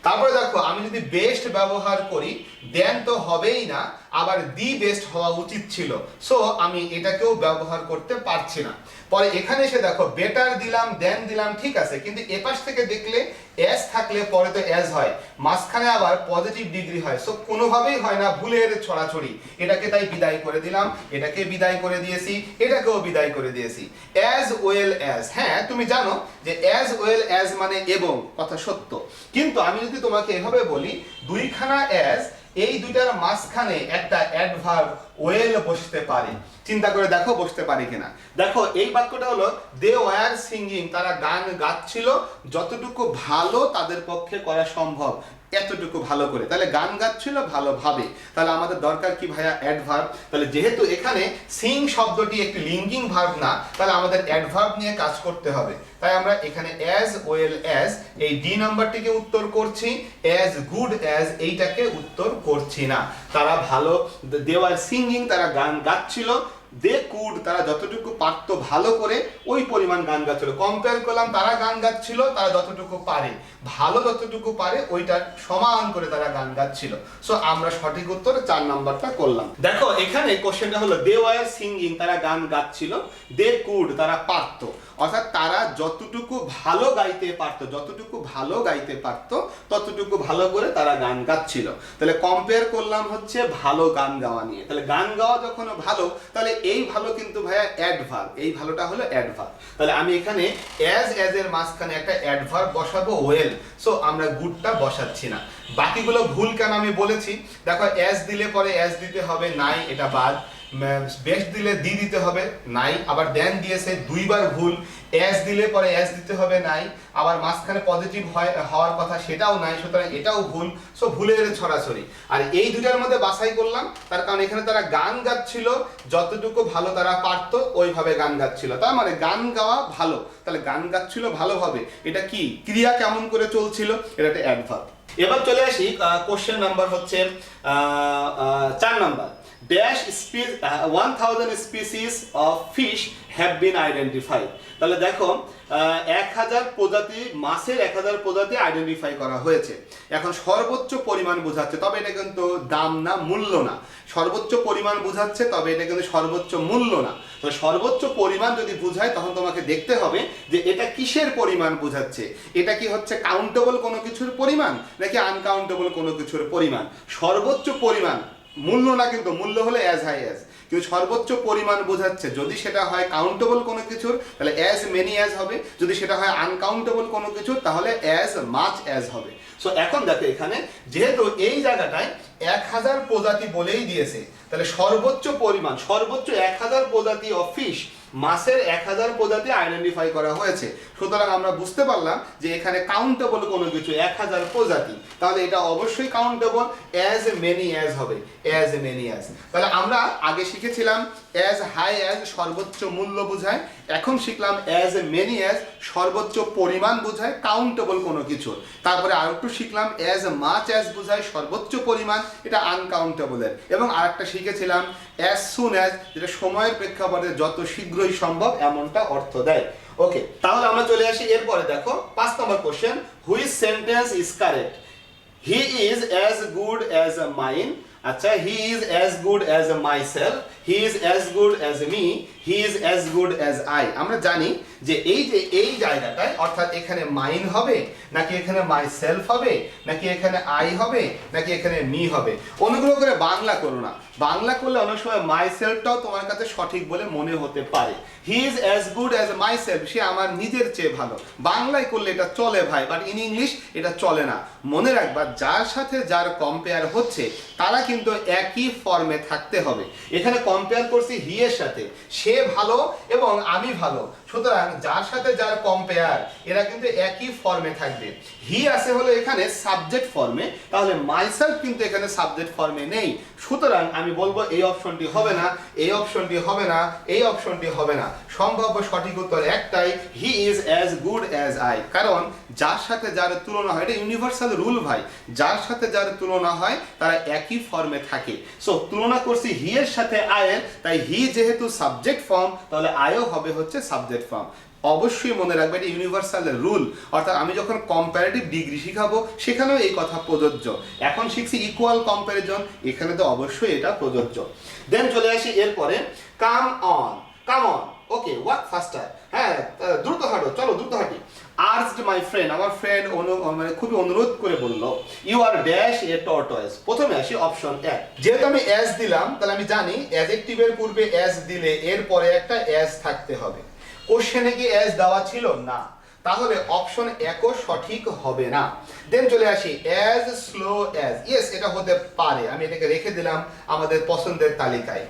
তারপরে দেখো আমি যদি বেস্ট ব্যবহার করি, দেন তো হবেই না, আবার দি বেস্ট হওয়া উচিত ছিল। সো আমি এটাকেও ব্যবহার করতে পারছি না। পরে এখানে এসে দেখো বেটার দিলাম, দেন দিলাম, ঠিক আছে, কিন্তু এপাশ থেকে দেখলে অ্যাজ থাকলে পরে তো অ্যাজ হয়, মাঝখানে আবার পজিটিভ ডিগ্রি হয়। সো কোনোভাবেই হয় না, ভুলের ছড়াছড়ি। এটাকে তাই বিদায় করে দিলাম, এটাকে বিদায় করে দিয়েছি, এটাকেও বিদায় করে দিয়েছি। অ্যাজ ওয়েল অ্যাজ, হ্যাঁ তুমি জানো যে অ্যাজ ওয়েল অ্যাজ মানে এবং, কথা সত্য। কিন্তু আমি যদি তোমাকে এভাবে বলি দুইখানা অ্যাজ, এই দুইটার মাঝখানে একটা অ্যাডভার্ব ওয়েল বসতে পারে, চিন্তা করে দেখো বসতে পারে কিনা। দেখো এই বাক্যটা হলো দে ওয়্যার সিঙ্গিং, তারা গান গাচ্ছিল যতটুকু ভালো তাদের পক্ষে করা সম্ভব, এতটুকু ভালো করে। তাহলে গান গাচ্ছিল ভালোভাবে, তাহলে আমাদের দরকার কি ভাইয়া অ্যাডভার্ব। তাহলে যেহেতু এখানে সিং শব্দটি একটি লিঙ্কিং ভার্ব না, তাহলে আমাদের অ্যাডভার্ব নিয়ে কাজ করতে হবে। তাই আমরা এখানে অ্যাজ ওয়েল অ্যাজ এই ডি নাম্বারটিকে উত্তর করছি, অ্যাজ গুড অ্যাজ এইটাকে উত্তর করছি না। তারা ভালো, দে ওয়্যার সিঙ্গিং সিঙ্গিং তারা গান গাচ্ছিল, দে কুড তারা যতটুকু পারত ভালো করে ওই পরিমাণ গান গাচ্ছিল। কম্পেয়ার করলাম তারা গান গাচ্ছিল, তারা যতটুকু পারে ভালো যতটুকু পারে ওইটা সমান করে তারা গান গাচ্ছিল। সো আমরা সঠিক উত্তর 4 নাম্বারটা করলাম। দেখো এখানে কোশ্চেনটা হলো দে ওয়ার সিঙ্গিং তারা গান গাচ্ছিল, দে কুড তারা পারত, অর্থাৎ তারা যতটুকু ভালো গাইতে পারতো ততটুকু ভালো করে তারা গান গাচ্ছিল। তাহলে কম্পেয়ার করলাম হচ্ছে ভালো গান গাওয়া নিয়ে। তাহলে গান গাওয়া যখন ভালো, তাহলে এই ভালো কিন্তু ভাইয়া অ্যাডভার্ব, এই ভালোটা হলো অ্যাডভার্ব। তাহলে আমি এখানে অ্যাজ এর মাঝখানে একটা অ্যাডভার্ব বসাবো ওয়েল, সো আমরা গুডটা বসাচ্ছি না। বাকিগুলো ভুল কেন আমি বলেছি, দেখো অ্যাজ দিলে পরে অ্যাজ দিতে হবে নাই, এটা বাদ। বেস্ট দিলে দি দিতে হবে নাই, আবার দেন দিয়েছে দুইবার ভুল। অ্যাজ দিলে পরে অ্যাজ দিতে হবে নাই, আবার মাঝখানে পজিটিভ হওয়ার কথা সেটাও নাই, সুতরাং এটাও ভুল। সো ভুলের ছড়াছড়ি। আর এই দুটার মধ্যে বাছাই করলাম, তার কারণ এখানে তারা গান গাচ্ছিল, যতটুকু ভালো তারা পারতো ওইভাবে গান গাচ্ছিল। তার মানে গান গাওয়া ভালো, তাহলে গান গাচ্ছিল ভালোভাবে, এটা কি ক্রিয়া কেমন করে চলছিল, এটা একটা অ্যাডভার্ব। এবার চলে আসি কোশ্চেন নাম্বার হচ্ছে 4 number. Dash 1000 species of fish have been identified. তাহলে দেখো 1000 প্রজাতি মাছের 1000 প্রজাতি আইডেন্টিফাই করা হয়েছে। এখন সর্বোচ্চ পরিমাণ বোঝাচ্ছে, তবে এটা কিন্তু দাম না, মূল্য না। সর্বোচ্চ পরিমাণ বোঝাচ্ছে, তবে এটা কিন্তু সর্বোচ্চ মূল্য না। তো সর্বোচ্চ পরিমাণ যদি বোঝায় তখন তোমাকে দেখতে হবে যে এটা কিসের পরিমাণ বোঝাচ্ছে। এটা কি হচ্ছে কাউন্টেবল কোনো কিছুর পরিমাণ নাকি আনকাউন্টেবল কোনো কিছুর পরিমাণ। সর্বোচ্চ পরিমাণ, মূল্য না, কিন্তু মূল্য হলে অ্যাজ হাই অ্যাজ, কিন্তু সর্বোচ্চ পরিমাণ বোঝাচ্ছে। যদি সেটা হয় কাউন্টেবল কোনো কিছুর তাহলে অ্যাজ মেনি অ্যাজ হবে, যদি সেটা হয় আনকাউন্টেবল কোনো কিছুর তাহলে অ্যাজ মাচ অ্যাজ হবে। সো এখন দেখো এখানে যেহেতু এই জায়গাটায় 1000 প্রজাতি বলেই দিয়েছে, তাহলে সর্বোচ্চ পরিমাণ, সর্বোচ্চ 1000 প্রজাতি অফ ফিশ, মাছের 1000 প্রজাতি আইডেন্টিফাই করা হয়েছে। সুতরাং আমরা বুঝতে পারলাম যে এখানে কাউন্টেবল কোনো কিছু 1000 প্রজাতি, তাহলে এটা অবশ্যই কাউন্টেবল, অ্যাজ মেনি অ্যাজ হবে, অ্যাজ মেনি অ্যাজ। তাহলে আমরা আগে শিখেছিলাম অ্যাজ হাই অ্যাজ সর্বোচ্চ মূল্য বোঝায়, এখন শিখলাম অ্যাজ মেনি অ্যাজ সর্বোচ্চ পরিমাণ বোঝায় কাউন্টেবল কোনো কিছু। তারপরে আরেকটু শিখলাম অ্যাজ মাচ অ্যাজ বোঝায় সর্বোচ্চ পরিমাণ, এটা আনকাউন্টেবলের। এবং আরেকটা শিখেছিলাম অ্যাজ সুন অ্যাজ, যেটা সময়ের প্রেক্ষাপটে যত শীঘ্রই সম্ভব এমনটা অর্থ দেয়। ওকে, তাহলে আমরা চলে আসি এরপরে। দেখো 5 number question, which sentence is correct? He is as good as mine. আচ্ছা, he is as good as myself, he is as good as me, he is as good as I. আমরা জানি যে এই জায়গাটায় অর্থাৎ এখানে মাইন হবে নাকি এখানে মাইসেলফ হবে নাকি এখানে আই হবে নাকি এখানে মি হবে। অনুগ্রহ করে বাংলা করো না, বাংলা করলে অনেক সময় মাইসেলফটাও তোমার কাছে সঠিক বলে মনে হতে পারে। He is as good as myself, সে আমার নিজের চেয়ে ভালো। বাংলায় করলে এটা চলে ভাই, বাট ইন ইংলিশ এটা চলে না। মনে রাখবা যার সাথে যার কম্পেয়ার হচ্ছে তারা কিন্তু একই ফর্মে থাকতে হবে। এখানে কম্পেয়ার করছি হি এর সাথে, সে ভালো এবং আমি ভালো, সুতরাং যার সাথে যার কম্পেয়ার এরা কিন্তু একই ফর্মে থাকবে। হি আছে হলো এখানে সাবজেক্ট ফর্মে, তাহলে মাইসেলফ কিন্তু এখানে সাবজেক্ট ফর্মে নেই। সুতরাং আমি বলবো এই অপশনটি হবে না, এই অপশনটি হবে না, এই অপশনটি হবে না। সম্ভাব্য সঠিক উত্তর একটাই, হি is as good as I. কারণ যার সাথে যার তুলনা হয়, এটা ইউনিভার্সাল রুল ভাই, যার সাথে যার তুলনা হয় তারা একই ফর্মে থাকে। সো তুলনা করছি হি এর সাথে আয়ের, তাই হি যেহেতু সাবজেক্ট ফর্ম তাহলে আয়ও হবে হচ্ছে সাবজেক্ট ফর্ম। অবশ্যই মনে রাখবে এটা ইউনিভার্সাল রুল, অর্থাৎ আমি যখন কম্পারেটিভ ডিগ্রি শিখাবো সেখানেও এই কথা প্রযোজ্য। এখন শিখছি ইকুয়াল কম্প্যারিজন, এখানে তো অবশ্যই এটা প্রযোজ্য। দেন চলে আসি এরপরে, come on, come on, okay walk faster, হ্যাঁ দ্রুত হাঁটো, চলো দ্রুত হাঁটি। আর্জড মাই ফ্রেন্ড, আমার ফ্রেন্ড মানে খুবই অনুরোধ করে বললো, you are dash a tortoise. প্রথমে আসি অপশন 1, যেহেতু আমি অ্যাজ দিলাম তাহলে আমি জানি অ্যাডজেক্টিভের পূর্বে অ্যাজ দিলে এরপরে একটা অ্যাজ থাকতে হবে। কোশ্চেনে কি অ্যাজ দেওয়া ছিল না, তাহলে অপশন 1ও সঠিক হবে না। দেন চলে আসি অ্যাজ স্লো অ্যাজ, ইয়েস এটা হতে পারে, আমি এটাকে রেখে দিলাম আমাদের পছন্দের তালিকায়।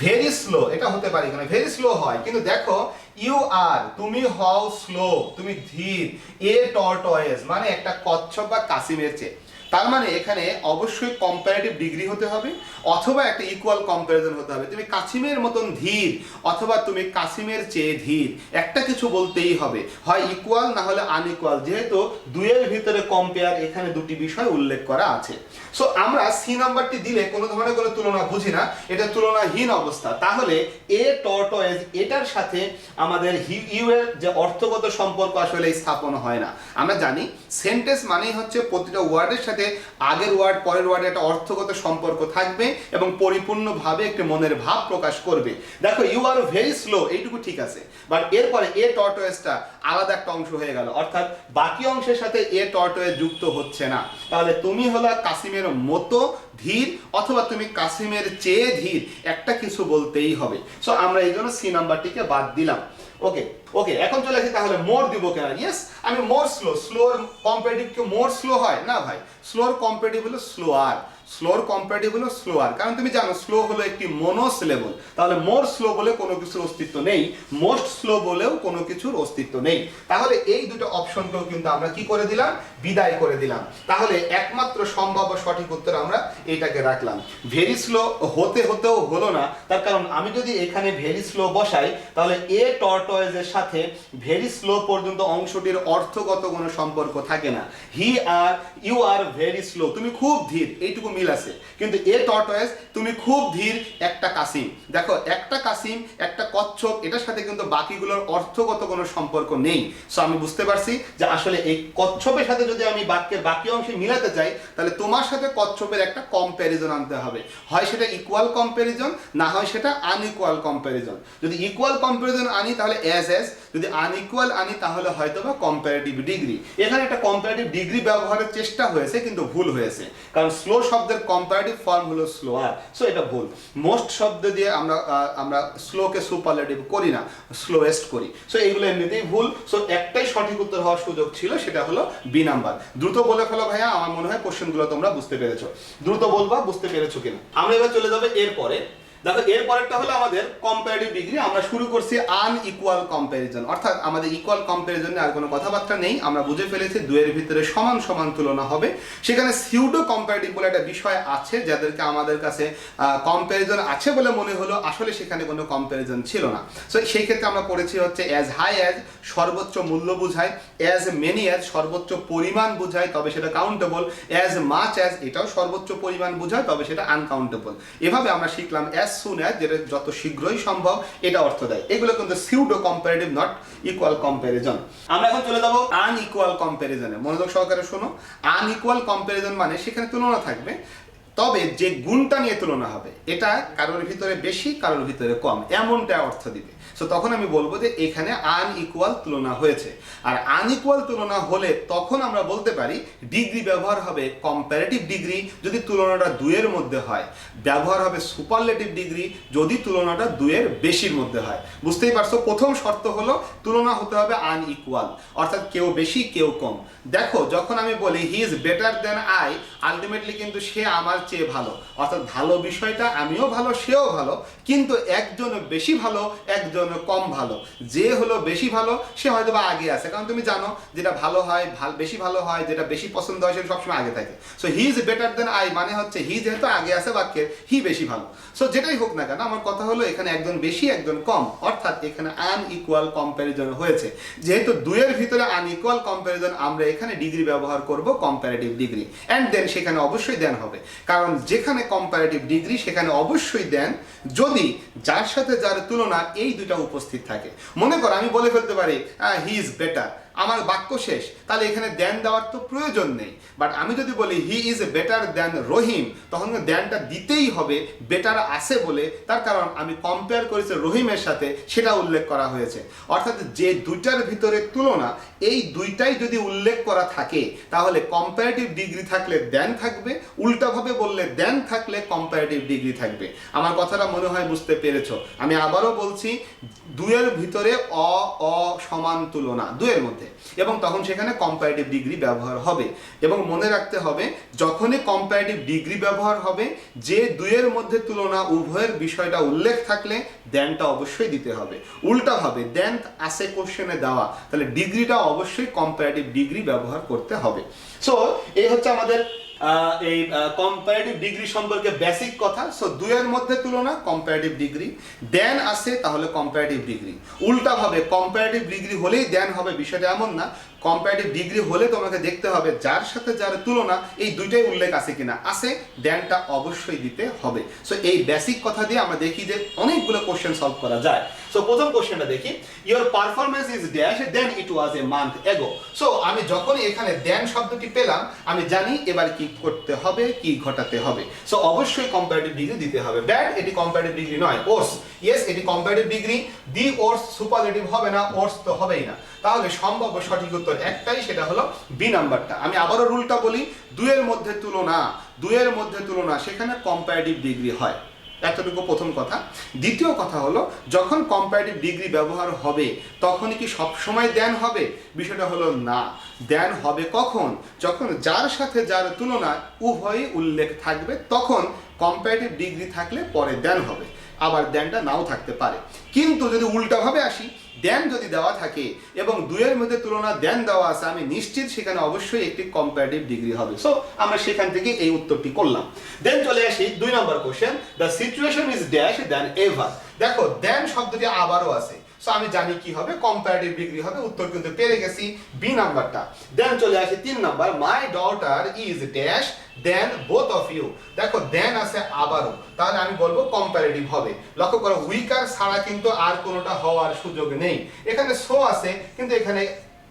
ভেরি স্লো, এটা হতে পারে, কারণ ভেরি স্লো হয়, কিন্তু দেখো ইউ আর, তুমি হও স্লো, তুমি ধীর। এ টর্টয়েস মানে একটা কচ্ছপ বা কাসিমের চেয়ে, তার মানে এখানে অবশ্যই কম্পারেটিভ ডিগ্রি হতে হবে অথবা একটা ইকুয়াল কম্পারিজন হতে হবে। তুমি কাসিমের মতন ধীর অথবা তুমি কাসিমের চেয়ে ধীর, একটা কিছু বলতেই হবে, হয় ইকুয়াল না হলে আনইকুয়াল। যেহেতু দুইয়ের ভিতরে কম্পেয়ার আর এখানে দুটি বিষয় উল্লেখ করা আছে। সো আমরা সি নাম্বারটি দিলে কোনো ধরনের কোনো তুলনা বুঝি না, এটা তুলনাহীন অবস্থা। তাহলে এ টর্টয়েজ এটার সাথে আমাদের ইউ এর যে অর্থগত সম্পর্ক আসলে স্থাপন হয় না। আমরা জানি সেন্টেন্স মানেই হচ্ছে প্রতিটা ওয়ার্ডের সাথে আগের ওয়ার্ড পরের ওয়ার্ডে একটা অর্থগত সম্পর্ক থাকবে এবং পরিপূর্ণভাবে একটি মনের ভাব প্রকাশ করবে। দেখো ইউ আর ভেরি স্লো, এইটুকু ঠিক আছে, বাট এরপরে এ টর্টয়েজটা আলাদা একটা অংশ হয়ে গেল, অর্থাৎ বাকি অংশের সাথে এ টর্টয়েজ যুক্ত হচ্ছে না। তাহলে তুমি হলো কাসিমের মতো ধীর অথবা তুমি কাসিমের চেয়ে ধীর, একটা কিছু বলতেই হবে। সো আমরা এই জন্য সি নাম্বারটিকে বাদ দিলাম। ওকে ওকে, এখন চলে আসি তাহলে মোর দিব কেন? ইয়েস, আমি মোর স্লো, স্লোর কম্পারেটিভ কি মোর স্লো হয় না ভাই? স্লোর কম্পারেটিভ হলো স্লোয়ার, স্লোর কম্পারেটিভ হলো স্লোয়ার, কারণ তুমি জানো স্লো হলো একটি মনোসিলেবল। তাহলে মোর স্লো বলে কোনো কিছুর অস্তিত্ব নেই, মোস্ট স্লো বলেও কোনো কিছুর অস্তিত্ব নেই। তাহলে এই দুটো অপশনকেও কিন্তু আমরা কি করে দিলাম? বিদায় করে দিলাম। তাহলে একমাত্র সম্ভাব্য সঠিক উত্তর আমরা এইটাকে রাখলাম। ভেরি স্লো হতে হতেও হলো না, তার কারণ আমি যদি এখানে ভেরি স্লো বসাই তাহলে এ টর্টয়েজের সাথে ভেরি স্লো পর্যন্ত অংশটির অর্থগত কোনো সম্পর্ক থাকে না। হি আর ইউ আর ভেরি স্লো, তুমি খুব ধীর, এইটুকু মিল আছে। কিন্তু এ টর্টয়েজ তুমি খুব ধীর একটা কাসিম, দেখো একটা কাসিম একটা কচ্ছপ, এটার সাথে কিন্তু বাকিগুলোর অর্থগত কোনো সম্পর্ক নেই। সো আমি বুঝতে পারছি যে আসলে এই কচ্ছপের সাথে যদি আমি বাক্যের বাকি অংশে মিলাতে চাই তাহলে তোমার সাথে কচ্ছপের একটা কম্প্যারিজন আনতে হবে, হয় সেটা ইকুয়াল কম্প্যারিজন, না হয় সেটা আনইকুয়াল কম্প্যারিজন। যদি ইকুয়াল কম্প্যারিজন আনি তাহলে অ্যাজ, যদি আনইকুয়াল আনি তাহলে হয়তো বা কম্পারেটিভ ডিগ্রি। এখানে একটা কম্পারেটিভ ডিগ্রি ব্যবহারের চেষ্টা হয়েছে কিন্তু ভুল হয়েছে, কারণ স্লো শব্দের কম্পারেটিভ ফর্ম হলো স্লোয়ার। সো এটা ভুল। মোস্ট শব্দ দিয়ে আমরা স্লোকে সুপারলেটিভ করি না, স্লোয়েস্ট করি। সো এইগুলো এমনিতেই ভুল। সো একটাই সঠিক উত্তর হওয়ার সুযোগ ছিল, সেটা হলো বি নাম্বার। দ্রুত বলে ফেলো ভাইয়া, আমার মনে হয় কোশ্চেনগুলো তোমরা বুঝতে পেরেছো। দ্রুত বলবা বুঝতে পেরেছো কিনা। আমরা এবার চলে যাবে এরপরে। দেখো এর পরেরটা হলো আমাদের কম্পারেটিভ ডিগ্রি। আমরা শুরু করছি আনইকুয়াল কম্প্যারিজন, অর্থাৎ আমাদের ইকুয়াল কম্প্যারিজনে আর কোনো কথাবার্তা নেই, আমরা বুঝে ফেলেছি দুয়ের ভিতরে সমান সমান তুলনা হবে। সেখানে সিউডো কম্পারেটিভ বলে একটা বিষয় আছে, যাদেরকে আমাদের কাছে কম্প্যারিজন আছে বলে মনে হলো, আসলে সেখানে কোনো কম্প্যারিজন ছিল না। সো সেই ক্ষেত্রে আমরা পড়েছি হচ্ছে অ্যাজ হাই অ্যাজ সর্বোচ্চ মূল্য বোঝায়, অ্যাজ মেনি অ্যাজ সর্বোচ্চ পরিমাণ বোঝায় তবে সেটা কাউন্টেবল, অ্যাজ মাচ অ্যাজ এটাও সর্বোচ্চ পরিমাণ বোঝায় তবে সেটা আনকাউন্টেবল। এভাবে আমরা শিখলাম অ্যাজ সুন অ্যাজ, যেটা যত শীঘ্রই সম্ভব এটা অর্থ দেয়। এগুলো কিন্তু pseudo comparative, not equal comparison. আমরা এখন চলে যাব আনইকুয়াল কম্প্যারিজনে। মনোযোগ সহকারে শোনো। আনইকুয়াল কম্প্যারিজন মানে সেখানে তুলনা থাকবে, তবে যে গুণটা নিয়ে তুলনা হবে এটা কারোর ভিতরে বেশি কারোর ভিতরে কম, এমনটা অর্থ দিবে। সো তখন আমি বলবো যে এখানে আনইকুয়াল তুলনা হয়েছে। আর আনইকুয়াল তুলনা হলে তখন আমরা বলতে পারি ডিগ্রি ব্যবহার হবে কম্পারেটিভ ডিগ্রি যদি তুলনাটা দুয়ের মধ্যে হয়, ব্যবহার হবে সুপারলেটিভ ডিগ্রি যদি তুলনাটা দুয়ের বেশির মধ্যে হয়। বুঝতেই পারছো, প্রথম শর্ত হলো তুলনা হতে হবে আনইকুয়াল, অর্থাৎ কেউ বেশি কেউ কম। দেখো যখন আমি বলি he is better than I, ultimately কিন্তু সে আমার চেয়ে ভালো, অর্থাৎ ভালো বিষয়টা আমিও ভালো সেও ভালো, কিন্তু একজন বেশি ভালো একজন কম ভালো। যে হলো বেশি ভালো সে হয়তো বা আগে আছে, কারণ তুমি জানো যেটা ভালো হয় বেশি ভালো হয়, যেটা বেশি পছন্দ হয় সেটা সবসময় আগে থাকে। So he is better than I মানে হচ্ছে হি যেহেতু আগে আছে বাক্যের, হি বেশি ভালো। সো যেটাই হোক না কেন আমার কথা হলো এখানে একজন বেশি একজন কম, অর্থাৎ এখানে আনইকুয়াল কম্প্যারিজন হয়েছে। যেহেতু দুইয়ের ভিতরে আনইকুয়াল কম্প্যারিজন আমরা এখানে ডিগ্রি ব্যবহার করব কম্প্যারেটিভ ডিগ্রি, অ্যান্ড দেন সেখানে অবশ্যই দেন হবে, কারণ যেখানে কম্প্যারেটিভ ডিগ্রি সেখানে অবশ্যই দেন যদি যার সাথে যার তুলনা এই দুটা উপস্থিত থাকে। মনে করো আমি বলে ফেলতে পারি হি ইজ বেটার, আমার বাক্য শেষ, তাহলে এখানে দেন দেওয়ার তো প্রয়োজন নেই। বাট আমি যদি বলি হি ইজ বেটার দ্যান রহিম, তখন দেনটা দিতেই হবে বেটার আছে বলে, তার কারণ আমি কম্পেয়ার করেছি রহিমের সাথে, সেটা উল্লেখ করা হয়েছে। অর্থাৎ যে দুইটার ভিতরে তুলনা এই দুইটাই যদি উল্লেখ করা থাকে তাহলে কম্পারেটিভ ডিগ্রি থাকলে দেন থাকবে, উল্টাভাবে বললে দেন থাকলে কম্পারেটিভ ডিগ্রি থাকবে। আমার কথাটা মনে হয় বুঝতে পেরেছো। আমি আবারও বলছি দুয়ের ভিতরে অসমান তুলনা দুয়ের মধ্যে, এবং তখন সেখানে কম্পারেটিভ ডিগ্রি ব্যবহার হবে। এবং মনে রাখতে হবে যখনই কম্পারেটিভ ডিগ্রি ব্যবহার হবে যে দুয়ের মধ্যে তুলনা উভয়ের বিষয়টা উল্লেখ থাকলে দেনটা অবশ্যই দিতে হবে। উল্টাভাবে দেন আসে কোশ্চেনে দেওয়া, তাহলে ডিগ্রিটা অবশ্যই কম্পারেটিভ ডিগ্রি ব্যবহার করতে হবে। সো এই হচ্ছে আমাদের এই কম্পারেটিভ ডিগ্রি সম্পর্কে বেসিক কথা। সো দুয়ের মধ্যে তুলনা কম্পারেটিভ ডিগ্রি, দেন আসে তাহলে কম্পারেটিভ ডিগ্রি। উল্টাভাবে কম্পারেটিভ ডিগ্রি হলেই দেন হবে বিষয়টা এমন না, কম্পারেটিভ ডিগ্রি হলে তোমাকে দেখতে হবে যার সাথে যার তুলনা এই দুইটাই উল্লেখ আছে কিনা, আছে দেনটা অবশ্যই দিতে হবে। সো এই বেসিক কথা দিয়ে আমরা দেখি যে অনেকগুলো কোশ্চেন সলভ করা যায়। সো প্রথম কোশ্চেনটা দেখি, your performance is dash than it was a month ago. So আমি যখনই এখানে দেন শব্দটি পেলাম আমি জানি এবার কি করতে হবে, কি ঘটাতে হবে। সো অবশ্যই কম্পারেটিভ ডিগ্রি দিতে হবে। ব্যাড এটি কম্পারেটিভ ডিগ্রি নয়, ওর্স ইয়েস এটি কম্পারেটিভ ডিগ্রি। দি ওর্স সুপারলেটিভ হবে না, ওর্স তো হবেই না। তাহলে সম্ভাব্য সঠিক উত্তর একটাই, সেটা হলো বি নাম্বারটা। আমি আবারও রুলটা বলি, দুইয়ের মধ্যে তুলনা সেখানে কম্পারেটিভ ডিগ্রি হয়, এতটুকু প্রথম কথা। দ্বিতীয় কথা হলো যখন কম্পারেটিভ ডিগ্রি ব্যবহার হবে তখনই কি সবসময় দেন হবে, বিষয়টা হলো না। দেন হবে কখন, যখন যার সাথে যার তুলনা উভয়ই উল্লেখ থাকবে, তখন কম্পারেটিভ ডিগ্রি থাকলে পরে দেন হবে, আবার দেনটা নাও থাকতে পারে। কিন্তু যদি উল্টাভাবে আসি, দেন যদি দেওয়া থাকে এবং দুইয়ের মধ্যে তুলনা দেন দেওয়া আছে, আমি নিশ্চিত সেখানে অবশ্যই একটি কম্পারেটিভ ডিগ্রি হবে। সো আমরা সেখান থেকে এই উত্তরটি করলাম। দেন চলে আসি 2 number question, the situation is dash than ever. দেখো দেন শব্দটি আবারও আছে, সো আমি জানি কি হবে, কম্পারেটিভ ডিগ্রি হবে। উত্তর কিন্তু পেরে গেছি, বি নাম্বারটা। দেন চলে আসি 3 নাম্বার, my daughter is dash than both of you. দেখো দেন আছে আবারও, তাহলে আমি বলবো কম্পারেটিভ হবে। লক্ষ্য করো উইকার ছাড়া কিন্তু আর কোনোটা হওয়ার সুযোগ নেই। এখানে সো আছে কিন্তু এখানে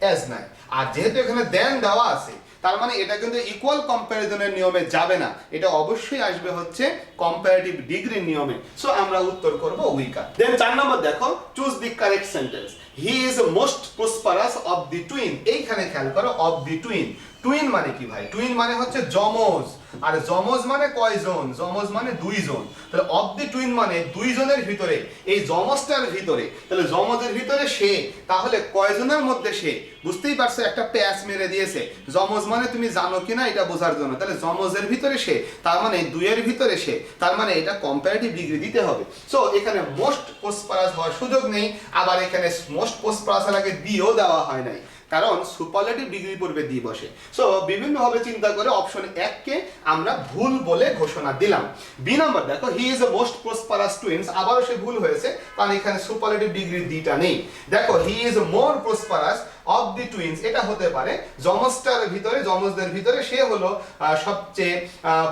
অ্যাজ নাই, আর যেহেতু এখানে দেন দেওয়া আছে তার মানে এটা কিন্তু ইকুয়াল কম্প্যারিজনের নিয়মে যাবে না, এটা অবশ্যই আসবে হচ্ছে কম্পারেটিভ ডিগ্রির নিয়মে। সো আমরা উত্তর করব উইকার। দেন 4 নম্বর দেখো, choose the correct sentence. He is most prosperous of the twin. এইখানে খেয়াল করো, অফ দি টুইন। টুইন মানে কি ভাই? টুইন মানে হচ্ছে যমজ, আর যমজ মানে কয়জন? যমজ মানে দুইজন। তাহলে অফ দি টুইন মানে দুইজনের ভিতরে, এই যমজটার ভিতরে, তাহলে যমজের ভিতরে সে, তাহলে কয়জনের মধ্যে সে? বুঝতেই পারছো, একটা প্যাচ মেরে দিয়েছে। যমজ মানে তুমি জানো কিনা এটা বোঝার জন্য, তাহলে যমজের ভিতরে সে, তার মানে দুইয়ের ভিতরে সে, তার মানে এটা কম্পারেটিভ ডিগ্রি দিতে হবে। সো এখানে মোস্ট প্রসপারাস হওয়ার সুযোগ নেই, আবার এখানে মোস্ট প্রসপারাস আগে দিও দেওয়া হয় নাই, কারণ সুপারলেটিভ ডিগ্রি পড়বে দি বসে। সো বিভিন্নভাবে চিন্তা করে অপশন 1 কে আমরা ভুল বলে ঘোষণা দিলাম। বি নাম্বার দেখো, he is a most prosperous twins, আবারও সে ভুল হয়েছে কারণ এখানে সুপারলেটিভ ডিগ্রি দিটা নেই। দেখো he is more prosperous of the twins, এটা হতে পারে যমজটার ভিতরে, যমজদের ভিতরে সে হলো সবচেয়ে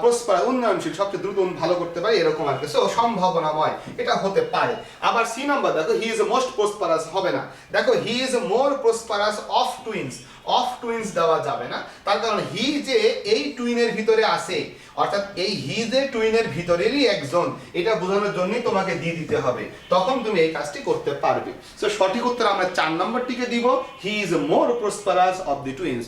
প্রসপারাস, উন্নয়নশীল, সবচেয়ে দ্রুত ভালো করতে পারে, এরকম আর কি। সো সম্ভাবনাময় এটা হতে পারে। আবার সি নাম্বার দেখো, হি ইজ মোস্ট প্রসপারাস হবে না। দেখো he is more prosperous of twins, of twins দেওয়া যাবে না, তার কারণ হি যে এই টুইনের ভিতরে আছে, অর্থাৎ এই হি যে টুইনের ভিতরেরই একজন, এটা বোঝানোর জন্যই তোমাকে দিয়ে দিতে হবে, তখন তুমি এই কাজটি করতে পারবে। সো সঠিক উত্তর আমরা 4 নম্বরটিকে দিব, he is more prosperous of the twins.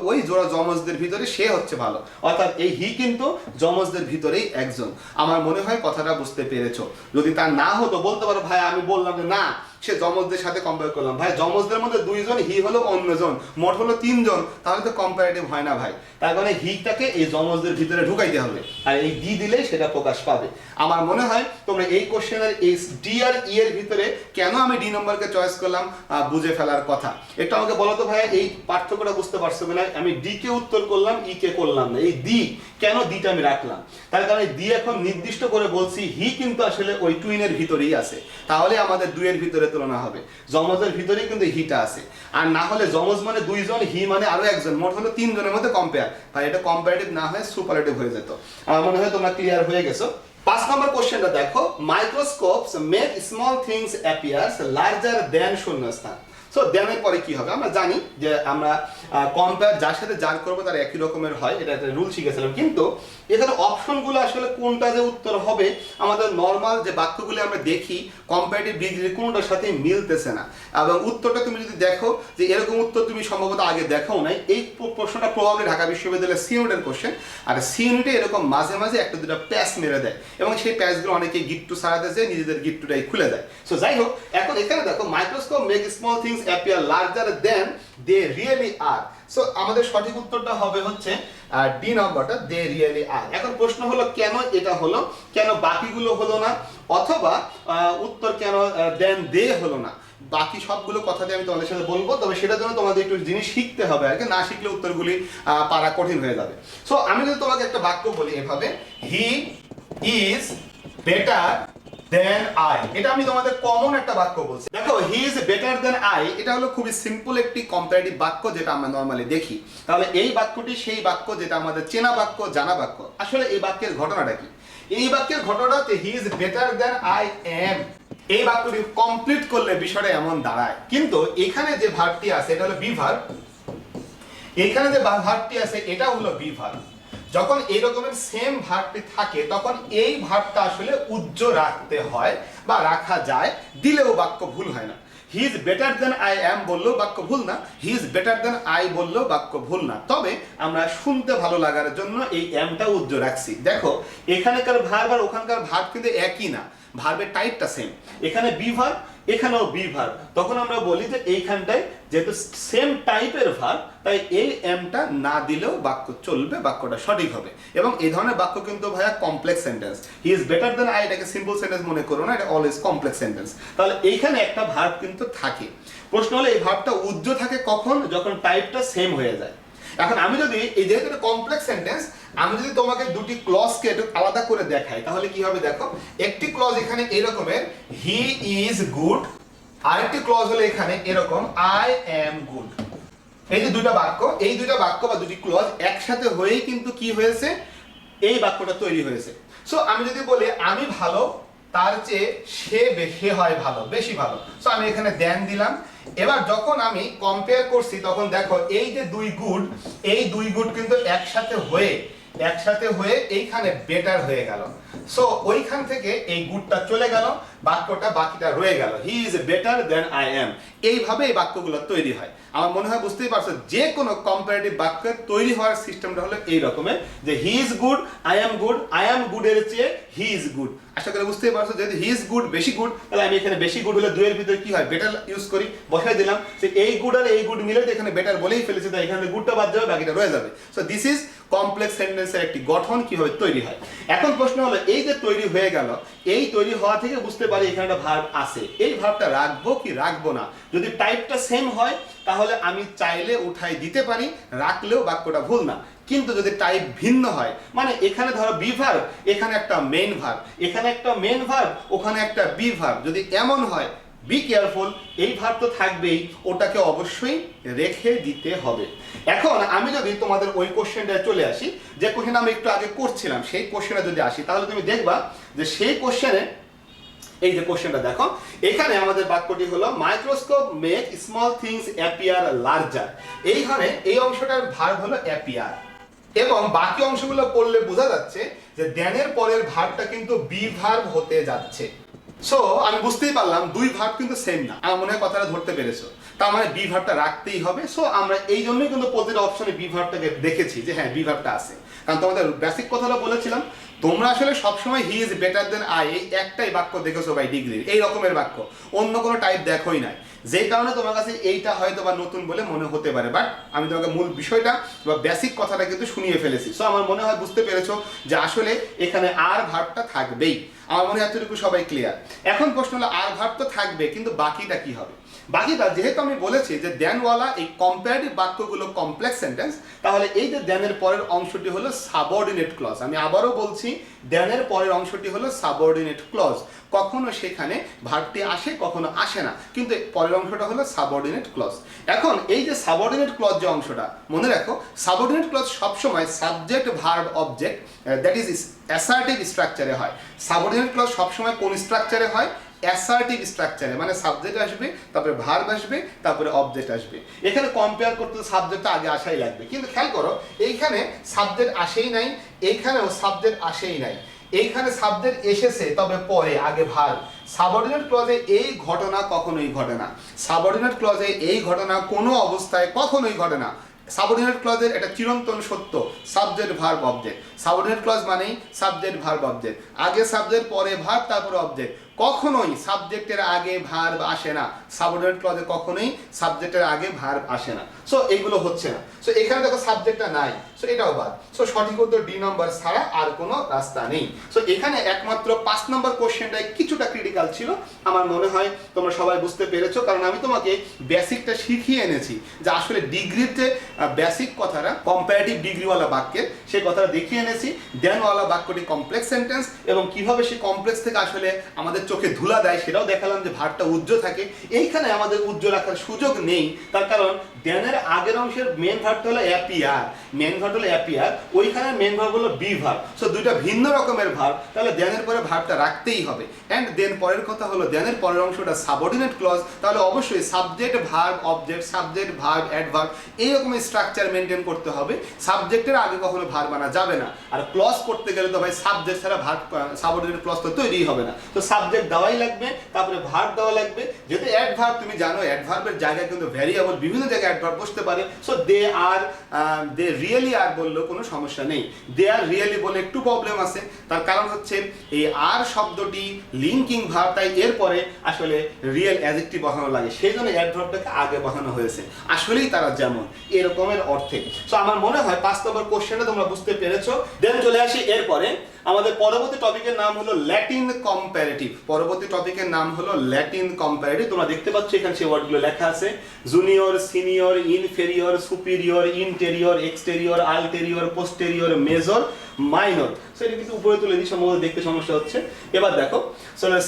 ওই জোড়া যমজদের ভিতরে সে হচ্ছে ভালো, অর্থাৎ এই হি কিন্তু যমজদের ভিতরেই একজন। আমার মনে হয় কথাটা বুঝতে পেরেছো। যদি তা না হতো বলতে পারো ভাই আমি বললাম যে না, সে যমজদের সাথে কম্পেয়ার করলাম। ভাই যমজদের মধ্যে 2 জন, হি হলো অন্যজন, মোট হলো 3 জন, তাহলে তো কম্পারেটিভ হয় না ভাই। তার কারণে হিটাকে এই যমজদের ভিতরে ঢুকাইতে হবে, আর এই ডি দিলেই সেটা প্রকাশ পাবে। আমার মনে হয় তোমরা এই কোশ্চেনের এই ডি আর ই এর ভিতরে কেন আমি ডি নম্বরকে চয়েস করলাম বুঝে ফেলার কথা। একটু আমাকে বলো তো ভাই, এই পার্থক্যটা বুঝতে পারছো কিনা? আমি ডি কে উত্তর করলাম, ই কে করলাম না। এই ডি কেন ডিটা আমি রাখলাম, তার কারণে ডি এখন নির্দিষ্ট করে বলছি হি কিন্তু আসলে ওই টুইনের ভিতরেই আছে, তাহলে আমাদের 2 এর ভিতরে তুলনা হবে। যমজের ভিতরেই কিন্তু হিটা আছে, আর না হলে যমজ মানে 2 জন, হি মানে আরো একজন, মোট হলো 3 জনের মধ্যে কম্পেয়ার। ভাই এটা কম্পারেটিভ না হয়ে সুপারলেটিভ হয়ে যেত। আমার মনে হয় তোমরা ক্লিয়ার হয়ে গেছো। 5 নম্বর কোশ্চেনটা দেখো, microscopes make small things appears larger than শূন্যস্থান। সো দেনের পরে কি হবে? আমরা জানি যে আমরা কম্পেয়ার যার সাথে যার করবো তার একই রকমের হয়, এটা একটা রুল শিখেছিলাম। কিন্তু এখানে অপশনগুলো আসলে কোনটা যে উত্তর হবে, আমাদের নর্মাল যে বাক্যগুলি আমরা দেখি কম্পারেটিভ ডিগ্রি কোনটার সাথে মিলতেছে না। এবং উত্তরটা তুমি যদি দেখো যে এরকম উত্তর তুমি সম্ভবত আগে দেখাও নাই, এই প্রশ্নটা প্রভাবে ঢাকা বিশ্ববিদ্যালয়ের সি ইউনিটের কোশ্চেন। আর সি ইউনিটে এরকম মাঝে মাঝে একটা দুটা প্যাচ মেরে দেয়, এবং সেই প্যাচগুলো অনেকে গিট্টু ছাড়াতে যায়, নিজেদের গিট্টুটাই খুলে দেয়। সো যাই হোক, এখন এখানে দেখো microscope make small things appear larger than they really are. So আমাদের সঠিক উত্তরটা হবে হচ্ছে ডি নাম্বারটা, দে রিয়েলি আর। এখন প্রশ্ন হলো কেন এটা হলো, কেন বাকিগুলো হলো না, অথবা উত্তর কেন দেন দে হলো না। বাকি সবগুলো কথাতে আমি তোমাদের সাথে বলবো, তবে সেটার জন্য তোমাদের একটু জিনিস শিখতে হবে আর কি, না শিখলে উত্তরগুলি পারা কঠিন হয়ে যাবে। সো আমি যদি তোমাকে একটা বাক্য বলি এভাবে, he is better than I, এটা আমি তোমাদের কমন একটা বাক্য বলছি। দেখো he is better than I, এটা হলো খুবই সিম্পল একটি কম্পারেটিভ বাক্য যেটা আমরা নরমালি দেখি। তাহলে এই বাক্যটি সেই বাক্য যেটা আমাদের চেনা বাক্য, জানা বাক্য। আসলে এই বাক্যের ঘটনাটা কি? এই বাক্যের ঘটনাতে he is better than I am, এই বাক্যটি কমপ্লিট করলে বিষয়টা এমন দাঁড়ায়। কিন্তু এখানে যে ভার্বটি আছে এটা হলো বি ভার্ব, এখানে যে ভার্বটি আছে এটা হলো বি ভার্ব। যখন এই রকমের সেম ভার্বটি থাকে তখন এই ভার্বটা আসলে উজ্জ রাখতে হয় বা রাখা যায়, দিলেও বাক্য ভুল হয় না। He is better than I am বললেও বাক্য ভুল না, he is better than I বললেও বাক্য ভুল না। তবে আমরা শুনতে ভালো লাগার জন্য এই অ্যামটা উজ্জ রাখছি। দেখো এখানকার ভার্ব আর ওখানকার ভার্ব কিন্তু একই না, ভার্বের টাইপটা সেম। এখানে বি ভার্ব, এখানেও বি ভার্ব। তখন আমরা বলি যে এইখানটায় যেহেতু সেম টাইপের ভার্ব তাই এই এমটা না দিলেও বাক্য চলবে, বাক্যটা সঠিক হবে। এবং এই ধরনের বাক্য কিন্তু ভাইয়া complex sentence. He is better than I এটাকে সিম্পল সেন্টেন্স মনে করো না, এটা অলওয়েজ কমপ্লেক্স সেন্টেন্স। তাহলে এইখানে একটা ভার্ব কিন্তু থাকে। প্রশ্ন হলো এই ভার্বটা উজ্জ থাকে কখন? যখন টাইপটা সেম হয়ে যায়। এখন আমি যদি এই যেহেতু এটা কমপ্লেক্স সেন্টেন্স, আমি যদি তোমাকে দুটি ক্লজকে একটু আলাদা করে দেখাই তাহলে কি হবে দেখো। একটি ক্লজ এখানে এরকমের হি ইজ গুড, আরেকটি ক্লজ হলো এখানে এরকম আই অ্যাম গুড। এই যে দুটো বাক্য, এই দুটো বাক্য বা দুটি ক্লজ একসাথে হয়েই কিন্তু কি হয়েছে, এই বাক্যটা তৈরি হয়েছে। সো আমি যদি বলি আমি ভালো, তার চেয়ে সে হয় ভালো, বেশি ভালো। সো আমি এখানে দেন দিলাম। এবার যখন আমি কম্পেয়ার করছি তখন দেখো এই যে দুই গুড, এই দুই গুড কিন্তু একসাথে হয়ে এইখানে বেটার হয়ে গেল। সো ওইখান থেকে এই গুডটা চলে গেল, বাক্যটা বাকিটা রয়ে গেল, he is better than I am. এইভাবে এই বাক্যগুলো তৈরি হয়। আমার মনে হয় বুঝতেই পারছো যে কোনো কম্পারেটিভ বাক্যের তৈরি হওয়ার সিস্টেমটা হলো এই রকমের যে he is good, I am good এর চেয়ে হি ইজ গুড। আশা করি বুঝতেই পারছো যেহেতু হি ইজ গুড বেশি গুড, তাহলে আমি এখানে বেশি গুড হলে দুইয়ের ভিতরে কি হয়, বেটার ইউজ করি, বসাই দিলাম। যে এই গুড আর এই গুড মিলে এখানে বেটার বলেই ফেলেছি, তাই এখানে গুডটা বাদ যাবে, বাকিটা রয়ে যাবে। সো দিস ইজ কমপ্লেক্স সেন্টেন্সের একটি গঠন কিভাবে তৈরি হয়। এখন প্রশ্ন হলো এই যে তৈরি হয়ে গেল, এই তৈরি হওয়া থেকে বুঝতে পারি এখানে একটা ভার্ব আছে, এই ভার্বটা রাখবো কি রাখবো না। যদি টাইপটা সেম হয় তাহলে আমি চাইলে উঠাই দিতে পারি, রাখলেও বাক্যটা ভুল না। কিন্তু যদি টাইপ ভিন্ন হয়, মানে এখানে ধরো বি ভার্ব, এখানে একটা মেইন ভার্ব, এখানে একটা মেইন ভার্ব, ওখানে একটা বি ভার্ব, যদি এমন হয় বি কেয়ারফুল, এই ভার্ব তো থাকবেই, ওটাকে অবশ্যই রেখে দিতে হবে। এখন আমি যদি তোমাদের ওই কোশ্চেনটায় চলে আসি, যে কোশ্চেন আমি একটু আগে করছিলাম, সেই কোশ্চেনে যদি আসি তাহলে তুমি দেখবা যে সেই কোশ্চেনে এই যে কোশ্চেনটা দেখো, এখানে আমাদের বাক্যটি হলো microscope make small things appear larger. এইখানে এই অংশটার ভার্ব হলো অ্যাপিয়ার, এবং বাকি অংশগুলো পড়লে বোঝা যাচ্ছে যে দেনের পরের ভার্বটা কিন্তু বি ভার্ব হতে যাচ্ছে। সো আমি বুঝতেই পারলাম দুই ভার্ব কিন্তু সেম না। আমার মনে হয় কথাটা ধরতে পেরেছো। তার মানে বি ভার্বটা রাখতেই হবে। সো আমরা এই জন্যই কিন্তু প্রতিটা অপশনে বি ভার্বটাকে দেখেছি যে হ্যাঁ বি ভার্বটা আছে। কারণ তোমাদের বেসিক কথাটা বলেছিলাম, তোমরা আসলে সবসময় he is better than I এই একটাই বাক্য দেখেছো বাই ডিগ্রির, এই রকমের বাক্য, অন্য কোনো টাইপ দেখোই নাই। যে কারণে তোমার কাছে এইটা হয়তো বা নতুন বলে মনে হতে পারে, বাট আমি তোমাকে মূল বিষয়টা বা বেসিক কথাটা কিন্তু শুনিয়ে ফেলেছি। সো আমার মনে হয় বুঝতে পেরেছো যে আসলে এখানে আর ভার্বটা থাকবেই। আমার মনে হয় এতটুকু সবাই ক্লিয়ার। এখন প্রশ্ন হলো আর ভার্ব তো থাকবে, কিন্তু বাকিটা কি হবে? বাকিটা যেহেতু আমি বলেছি যে দেনওয়ালা এই কম্পারেটিভ বাক্যগুলো কমপ্লেক্স সেন্টেন্স, তাহলে এই যে দেনের পরের অংশটি হলো সাবঅর্ডিনেট ক্লজ। আমি আবারও বলছি দেনের পরের অংশটি হলো সাবঅর্ডিনেট ক্লজ। কখনো সেখানে ভার্বটি আসে, কখনো আসে না, কিন্তু পরের অংশটা হলো সাবঅর্ডিনেট ক্লজ। এখন এই যে সাবঅর্ডিনেট ক্লজ যে অংশটা, মনে রাখো সাবঅর্ডিনেট ক্লজ সবসময় subject verb object that is assertive স্ট্রাকচারে হয়। সাবঅর্ডিনেট ক্লজ সবসময় কোন স্ট্রাকচারে হয়? অ্যাসার্টিভ স্ট্রাকচারে, মানে সাবজেক্ট আসবে, তারপরে ভার্ব আসবে, তারপরে অবজেক্ট আসবে। এখানে কম্পেয়ার করতে সাবজেক্টটা আগে আসাই লাগবে, কিন্তু খেয়াল করো এইখানে সাবজেক্ট আসেই নাই, এইখানেও সাবজেক্ট আসেই নাই। এইখানে সাবজেক্ট এসেছে তবে পরে, আগে ভার্ব। সাবঅর্ডিনেট ক্লজে এই ঘটনা কখনোই ঘটে না। সাবঅর্ডিনেট ক্লজে এই ঘটনা কোনো অবস্থায় কখনোই ঘটে না। সাবঅর্ডিনেট ক্লজের এটা চিরন্তন সত্য, subject verb object. Subordinate clause মানেই সাবজেক্ট ভার্ব অবজেক্ট, আগে সাবজেক্ট পরে ভার্ব তারপরে অবজেক্ট। কখনোই সাবজেক্টের আগে ভার্ব আসে না। সাবঅর্ডিনেট ক্লজে কখনোই সাবজেক্টের আগে ভার্ব আসে না। সো এইগুলো হচ্ছে না। সো এখানে দেখো সাবজেক্টটা নাই, সো এটাও বাদ। সো সঠিক উত্তর ডি নাম্বার ছাড়া আর কোনো রাস্তা নেই। সো এখানে একমাত্র 5 নম্বর কোশ্চেনটাই কিছুটা ক্রিটিক্যাল ছিল, আমার মনে হয় তোমরা সবাই বুঝতে পেরেছো, কারণ আমি তোমাকে বেসিকটা শিখিয়ে এনেছি যে আসলে ডিগ্রির যে বেসিক কথাটা কম্পারেটিভ ডিগ্রিওয়ালা বাক্যের সেই কথাটা দেখিয়ে এনেছি। দেনওয়ালা বাক্যটি কমপ্লেক্স সেন্টেন্স এবং কিভাবে সেই কমপ্লেক্স থেকে আসলে আমাদের চোখে ধুলা দেয় সেটাও দেখালাম, যে ভার্বটা উজ্জ্ব থাকে। এইখানে আমাদের উজ্জ্ব রাখার সুযোগ নেই, তার কারণ দেনের আগের অংশের মেন ভার্বটা হলো অ্যাপিয়ার, মেন ভার্ব হলো অ্যাপিয়ার, ওইখানে মেন ভার্ব হলো বি ভার্ব। সো দুইটা ভিন্ন রকমের ভার্ব, তাহলে দেনের পরে ভার্বটা রাখতেই হবে। অ্যান্ড দেন পরের কথা হলো দেনের পরের অংশটা সাবঅর্ডিনেট ক্লজ, তাহলে অবশ্যই subject verb object, subject verb adverb, এইরকম স্ট্রাকচার মেনটেন করতে হবে। সাবজেক্টের আগে কখনো ভার্ব আনা যাবে না, আর ক্লজ করতে গেলে তো ভাই সাবজেক্ট ছাড়া ভার্ব সাবঅর্ডিনেট ক্লজ তো তৈরিই হবে না। তো সাবজেক্ট দেওয়াই লাগবে, তারপরে ভার্ব দেওয়া লাগবে। যেহেতু অ্যাডভার্ব তুমি জানো অ্যাডভার্বের জায়গায় কিন্তু ভ্যারিয়েবল বিভিন্ন জায়গায় অ্যাডভার্ব বসতে পারে। So they R they really আর বললেও কোনো সমস্যা নেই, দে আর রিয়েলি বলে একটু প্রবলেম আছে, তার কারণ হচ্ছে এই আর শব্দটি লিঙ্কিং ভার্ব, তাই এরপরে আসলে রিয়েল অ্যাডজেক্টিভ বসানো লাগে, সেই জন্য অ্যাডভার্বটাকে আগে বসানো হয়েছে। আসলেই তারা যেমন এরকমের অর্থে। সো আমার মনে হয় 5 নম্বর কোশ্চেনটা তোমরা বুঝতে পেরেছো। দেন চলে আসি এরপরে আমাদের পরবর্তী টপিকের নাম হলো ল্যাটিন কম্পারেটিভ। পরবর্তী টপিকের নাম হলো ল্যাটিন কম্পারেটিভ। তোমরা দেখতে পাচ্ছ এখানে সেই ওয়ার্ডগুলো লেখা আছে, junior, senior, inferior, superior, interior, exterior, ulterior, posterior, major, minor. So এটা কিন্তু উপরে তুলে দিই, সম্ভবত দেখতে সমস্যা হচ্ছে। এবার দেখো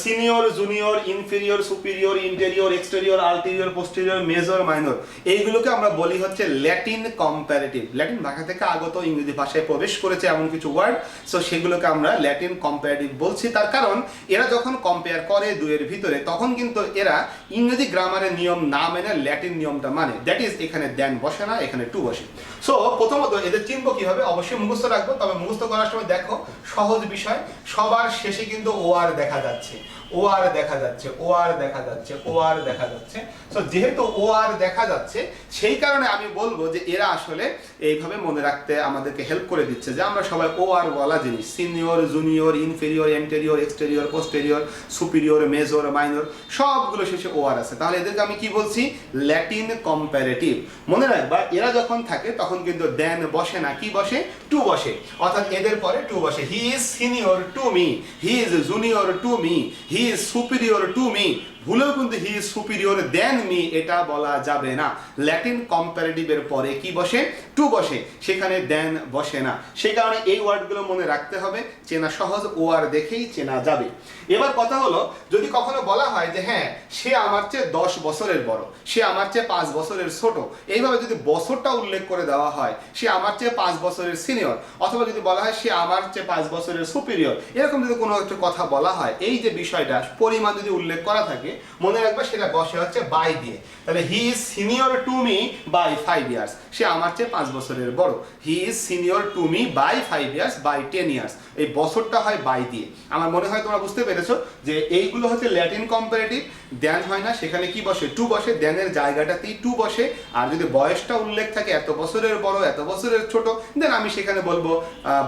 senior, junior, inferior, superior, interior, exterior, ulterior, posterior, major, minor, এইগুলোকে আমরা বলি হচ্ছে ল্যাটিন কম্পারেটিভ। ল্যাটিন ভাষা থেকে আগত ইংরেজি ভাষায় প্রবেশ করেছে এমন কিছু ওয়ার্ড, সো সেগুলোকে আমরা ল্যাটিন কম্পারেটিভ বলছি। তার কারণ এরা যখন কম্পেয়ার করে দুইয়ের ভিতরে, তখন কিন্তু এরা ইংরেজি গ্রামারের নিয়ম না মেনে ল্যাটিন নিয়মটা মানে, দ্যাট ইজ এখানে দেন বসে না, এখানে টু বসে। সো প্রথমত এদের চিনবো কিভাবে, অবশ্যই মুখস্থ রাখবো, তবে মুখস্থ করার সময় দেখো সহজ বিষয়, সবার শেষে কিন্তু ও আর দেখা যাচ্ছে, ও আর দেখা যাচ্ছে, ও আর দেখা যাচ্ছে, ও আর দেখা যাচ্ছে। সো যেহেতু ও আর দেখা যাচ্ছে, সেই কারণে আমি বলবো যে এরা আসলে এইভাবে মনে রাখতে আমাদেরকে হেল্প করে দিচ্ছে, যে আমরা সবাই ও আর বলা জিনিস, senior, junior, inferior, anterior, exterior, posterior, superior, major, minor, সবগুলো শেষে ও আর আছে। তাহলে এদেরকে আমি কি বলছি, ল্যাটিন কম্পারেটিভ। মনে রাখবা এরা যখন থাকে তখন কিন্তু দেন বসে না, কি বসে, টু বসে, অর্থাৎ এদের পরে টু বসে। He is senior to me, he is junior to me, he is superior to me, ভুলেও কিন্তু he is superior than me এটা বলা যাবে না। ল্যাটিন কম্পারেটিভের পরে কি বসে, টু বসে, সেখানে দেন বসে না। সেই কারণে এই ওয়ার্ডগুলো মনে রাখতে হবে, চেনা সহজ, ও আর দেখেই চেনা যাবে। এবার কথা হলো, যদি কখনো বলা হয় যে হ্যাঁ সে আমার চেয়ে 10 বছরের বড়, সে আমার চেয়ে 5 বছরের ছোট, এইভাবে যদি বছরটা উল্লেখ করে দেওয়া হয়, সে আমার চেয়ে 5 বছরের সিনিয়র, অথবা যদি বলা হয় সে আমার চেয়ে 5 বছরের সুপিরিয়র, এরকম যদি কোনো একটা কথা বলা হয়, এই যে বিষয়টা পরিমাণ যদি উল্লেখ করা থাকে, মনে রাখবে সেটা বসে হচ্ছে বাই দিয়ে। তাহলে he is senior to me by 5 years, সে আমার চেয়ে 5 বছরের বড়। He is senior to me by 5 years, by 10 years, এই বছরটা হয় বাই দিয়ে। আমার মনে হয় তোমরা বুঝতে পেরেছো যে এইগুলো হচ্ছে ল্যাটিন কম্পারেটিভ। দেন হয় না, সেখানে কি বসে, টু বসে, দেনের জায়গাটাতেই টু বসে। আর যদি বয়সটা উল্লেখ থাকে এত বছরের বড়, এত বছরের ছোট, দেন আমি সেখানে বলবো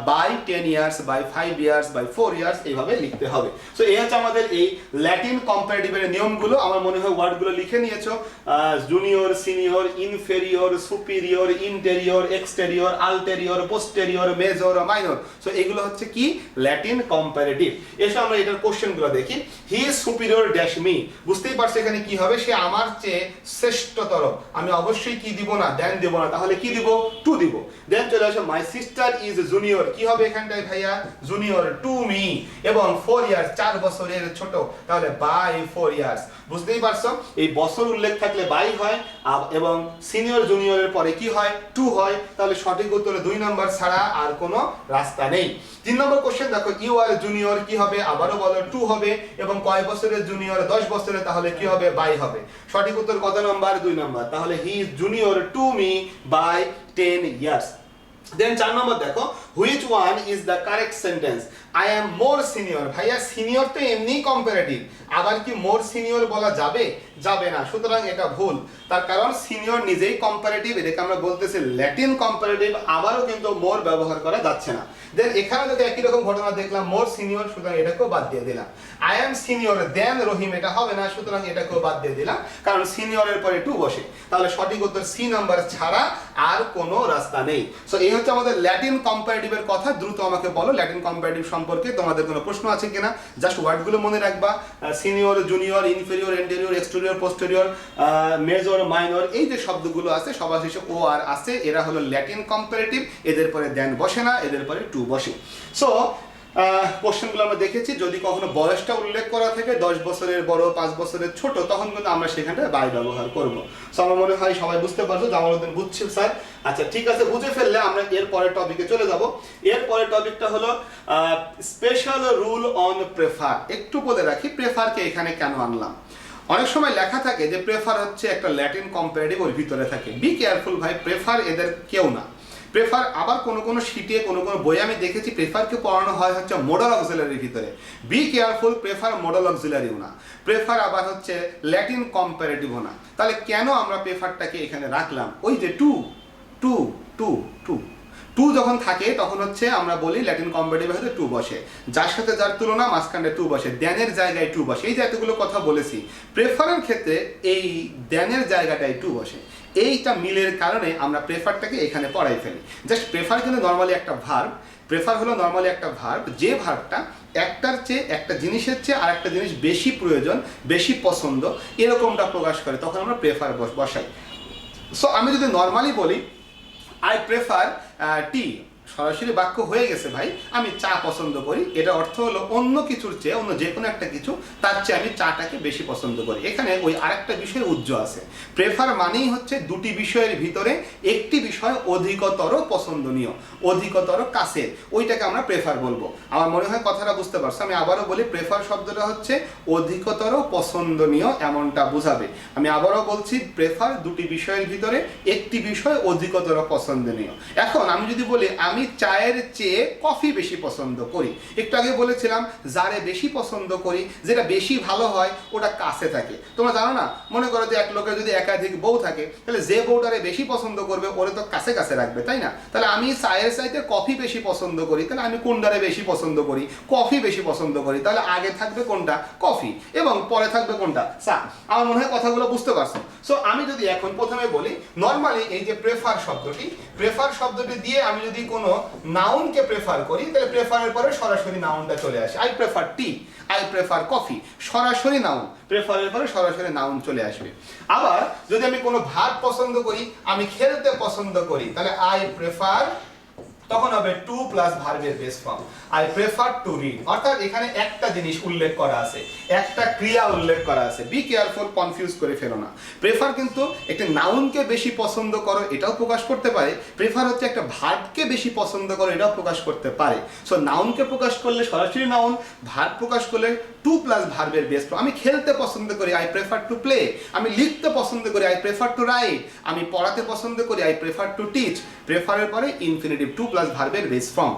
by 10 years, by 5 years, by 4 years, এইভাবে লিখতে হবে। সো এই হচ্ছে আমাদের এই ল্যাটিন কম্পারেটিভের নিয়মগুলো। আমার মনে হয় ওয়ার্ডগুলো লিখে নিয়েছো, junior, senior, inferior, superior, interior, exterior, ulterior, posterior, major, minor. So এগুলো হচ্ছে কি ল্যাটিন কম্পারেটিভ। এসো আমরা এটার কোশ্চেনগুলো দেখি। He is superior dash me, বুঝতেই পারছো এখানে কি হবে, সে আমার চেয়ে শ্রেষ্ঠতর। আমি অবশ্যই কি দিব না, দেন দিব না, তাহলে কি দিব, টু দিব। দেন চলে আসো, মাই সিস্টার ইজ জুনিয়র, কি হবে এখানটায় ভাইয়া, জুনিয়র টু মি, এবং 4 ইয়ার্স, 4 বছরের ছোট, তাহলে বাই 4 ইয়ার্স। বুঝতেই পারছো, এই বছর উল্লেখ থাকলে বাই হয়, এবং সিনিয়র জুনিয়রের পরে কি হয়, টু হয়। তাহলে সঠিক উত্তরে 2 নম্বর ছাড়া আর কোনো রাস্তা নেই। 3 নম্বর কোশ্চেন দেখো, ইউ আর জুনিয়র, কি হবে, আবারও বলো, টু হবে, এবং কয় বছরের জুনিয়র, 10 বছরের, তাহলে কি হবে, বাই হবে। সঠিক উত্তর কত নম্বর, 2 নম্বর। তাহলে he is junior to me by 10 years. Then 4 number দেখো, which one is the correct sentence? I am more senior. ভাইয়া সিনিয়র তো এমনিই কম্পারেটিভ, আবার কি মোর সিনিয়র বলা যাবে? যাবে না, সুতরাং এটা ভুল। তার কারণ সিনিয়র নিজেই কম্পারেটিভ, এটাকে আমরা বলতেছি ল্যাটিন কম্পারেটিভ, আবারও কিন্তু মোর ব্যবহার করা যাচ্ছে না। দেন এখানে যদি একই রকম ঘটনা দেখলাম, মোর সিনিয়র, সুতরাং এটাকেও বাদ দিয়ে দিলাম। আই অ্যাম সিনিয়র দেন রহিম, এটা হবে না, সুতরাং এটাকেও বাদ দিয়ে দিলাম, কারণ সিনিয়রের পরে টু বসে। তাহলে সঠিক উত্তর সি নাম্বার ছাড়া আর কোনো রাস্তা নেই। সো এই হচ্ছে আমাদের ল্যাটিন কম্পারেটিভের কথা। দ্রুত আমাকে বলো ল্যাটিন কম্পারেটিভ সম্পর্কে তোমাদের কোনো প্রশ্ন আছে কিনা। জাস্ট ওয়ার্ডগুলো মনে রাখবা, senior, junior, inferior, anterior, exterior, posterior, major, minor, এই যে শব্দগুলো আছে সবার শেষে ও আর আছে, এরা হলো ল্যাটিন কম্পারেটিভ। এদের পরে দেন বসে না, এদের পরে টু বসে। সো কোশ্চেনগুলো আমরা দেখেছি, যদি কখনো বয়সটা উল্লেখ করা থাকে 10 বছরের বড়, 5 বছরের ছোট, তখন কিন্তু আমরা সেখানটায় বাই ব্যবহার করব। সো আমার মনে হয় সবাই বুঝতে পারছো, জামালউদ্দিন বুঝছি স্যার। আচ্ছা ঠিক আছে, বুঝে ফেললে আমরা এর পরের টপিকে চলে যাব। এর পরের টপিকটা হলো স্পেশাল রুল অন প্রেফার। একটু বলে রাখি প্রেফারকে এখানে কেন আনলাম। অনেক সময় লেখা থাকে যে প্রেফার হচ্ছে একটা ল্যাটিন কম্পারেটিভ, ওর ভিতরে থাকে। বি কেয়ারফুল ভাই, প্রেফার এদের কেউ না। প্রেফার আবার কোনো কোনো শিটে, কোনো কোনো বই আমি দেখেছি প্রেফারকে পড়ানো হয় হচ্ছে মডাল অক্সিলারির ভিতরে। বি কেয়ারফুল, প্রেফার মডাল অক্সিলারিও না, প্রেফার আবার হচ্ছে ল্যাটিন কম্পারেটিভও না। তাহলে কেন আমরা প্রেফারটাকে এখানে রাখলাম? ওই যে to to to to to যখন থাকে তখন হচ্ছে আমরা বলি ল্যাটিন কম্পারেটিভ হতে টু বসে, যার সাথে যার তুলনা মাঝখানে টু বসে, দ্যানের জায়গায় টু বসে। এই যে এতগুলো কথা বলেছি, প্রেফারের ক্ষেত্রে এই দ্যানের জায়গাটায় টু বসে। এইটা মিলের কারণে আমরা প্রেফারটাকে এখানে পড়াই ফেলি। জাস্ট প্রেফার কিন্তু নর্মালি একটা ভার্ব। প্রেফার হলো নর্মালি একটা ভার্ব, যে ভার্বটা একটার চেয়ে, একটা জিনিসের চেয়ে আর একটা জিনিস বেশি প্রয়োজন, বেশি পছন্দ, এরকমটা প্রকাশ করে, তখন আমরা প্রেফার বসাই। সো আমি যদি নর্মালি বলি আই প্রেফার টি, সরাসরি বাক্য হয়ে গেছে ভাই, আমি চা পছন্দ করি, এটা অর্থ হলো অন্য কিছুর চেয়ে, অন্য যে কোনো একটা কিছু, তার চেয়ে আমি চাটাকে বেশি পছন্দ করি। এখানে ওই আরেকটা বিষয় উজ্জ্ব আছে। প্রেফার মানেই হচ্ছে দুটি বিষয়ের ভিতরে একটি বিষয় অধিকতর পছন্দনীয়, অধিকতর কাছে, ওইটাকে আমরা প্রেফার বলবো। আমার মনে হয় কথাটা বুঝতে পারছো। আমি আবারও বলি, প্রেফার শব্দটা হচ্ছে অধিকতর পছন্দনীয়, এমনটা বোঝাবে। আমি আবারও বলছি, প্রেফার দুটি বিষয়ের ভিতরে একটি বিষয় অধিকতর পছন্দনীয়। এখন আমি যদি বলি আমি চায়ের চেয়ে কফি বেশি পছন্দ করি, একটু আগে বলেছিলাম যারে বেশি পছন্দ করি, যেটা বেশি ভালো হয় ওটা কাছে থাকে। তোমরা জানো না, মনে করো যে এক লোকের যদি একাধিক বউ থাকে, তাহলে যে বউটারে বেশি পছন্দ করবে ওরে তো কাছে কাছে রাখবে, তাই না? তাহলে আমি চায়ের চাইতে কফি বেশি পছন্দ করি, তাহলে আমি কোনটারে বেশি পছন্দ করি? কফি বেশি পছন্দ করি। তাহলে আগে থাকবে কোনটা? কফি, এবং পরে থাকবে কোনটা? চা। আমার মনে হয় কথাগুলো বুঝতে পারছো। সো আমি যদি এখন প্রথমে বলি, নর্মালি এই যে প্রেফার শব্দটি দিয়ে আমি যদি কোনো নাউনকে প্রেফার করি, তাহলে প্রেফারের পরে সরাসরি নাউনটা চলে আসে। I prefer T, I prefer coffee, সরাসরি নাউন, প্রেফারের পরে সরাসরি নাউন চলে আসবে। আবার যদি আমি কোনো ভার্ব পছন্দ করি, আমি খেলতে পছন্দ করি, তাহলে আই প্রেফার, তখন হবে টু প্লাস ভার্বের base form, I prefer to read. অর্থাৎ এখানে একটা জিনিস উল্লেখ করা আছে, একটা ক্রিয়া উল্লেখ করা আছে। বি কেয়ারফুল, কনফিউজ করে ফেলো না। প্রেফার কিন্তু একটা নাউনকে বেশি পছন্দ করো এটাও প্রকাশ করতে পারে, প্রেফার হচ্ছে একটা ভার্বকে বেশি পছন্দ করো এটাও প্রকাশ করতে পারে। সো নাউনকে প্রকাশ করলে সরাসরি নাউন, ভার্ব প্রকাশ করলে টু প্লাস ভার্বের বেস ফর্ম। আমি খেলতে পছন্দ করি, আই প্রেফার টু প্লে। আমি লিখতে পছন্দ করি, আই প্রেফার টু রাইট। আমি পড়াতে পছন্দ করি, আই প্রেফার টু টিচ। প্রেফারের পরে ইনফিনিটিভ, টু প্লাস ভার্বের বেস ফর্ম।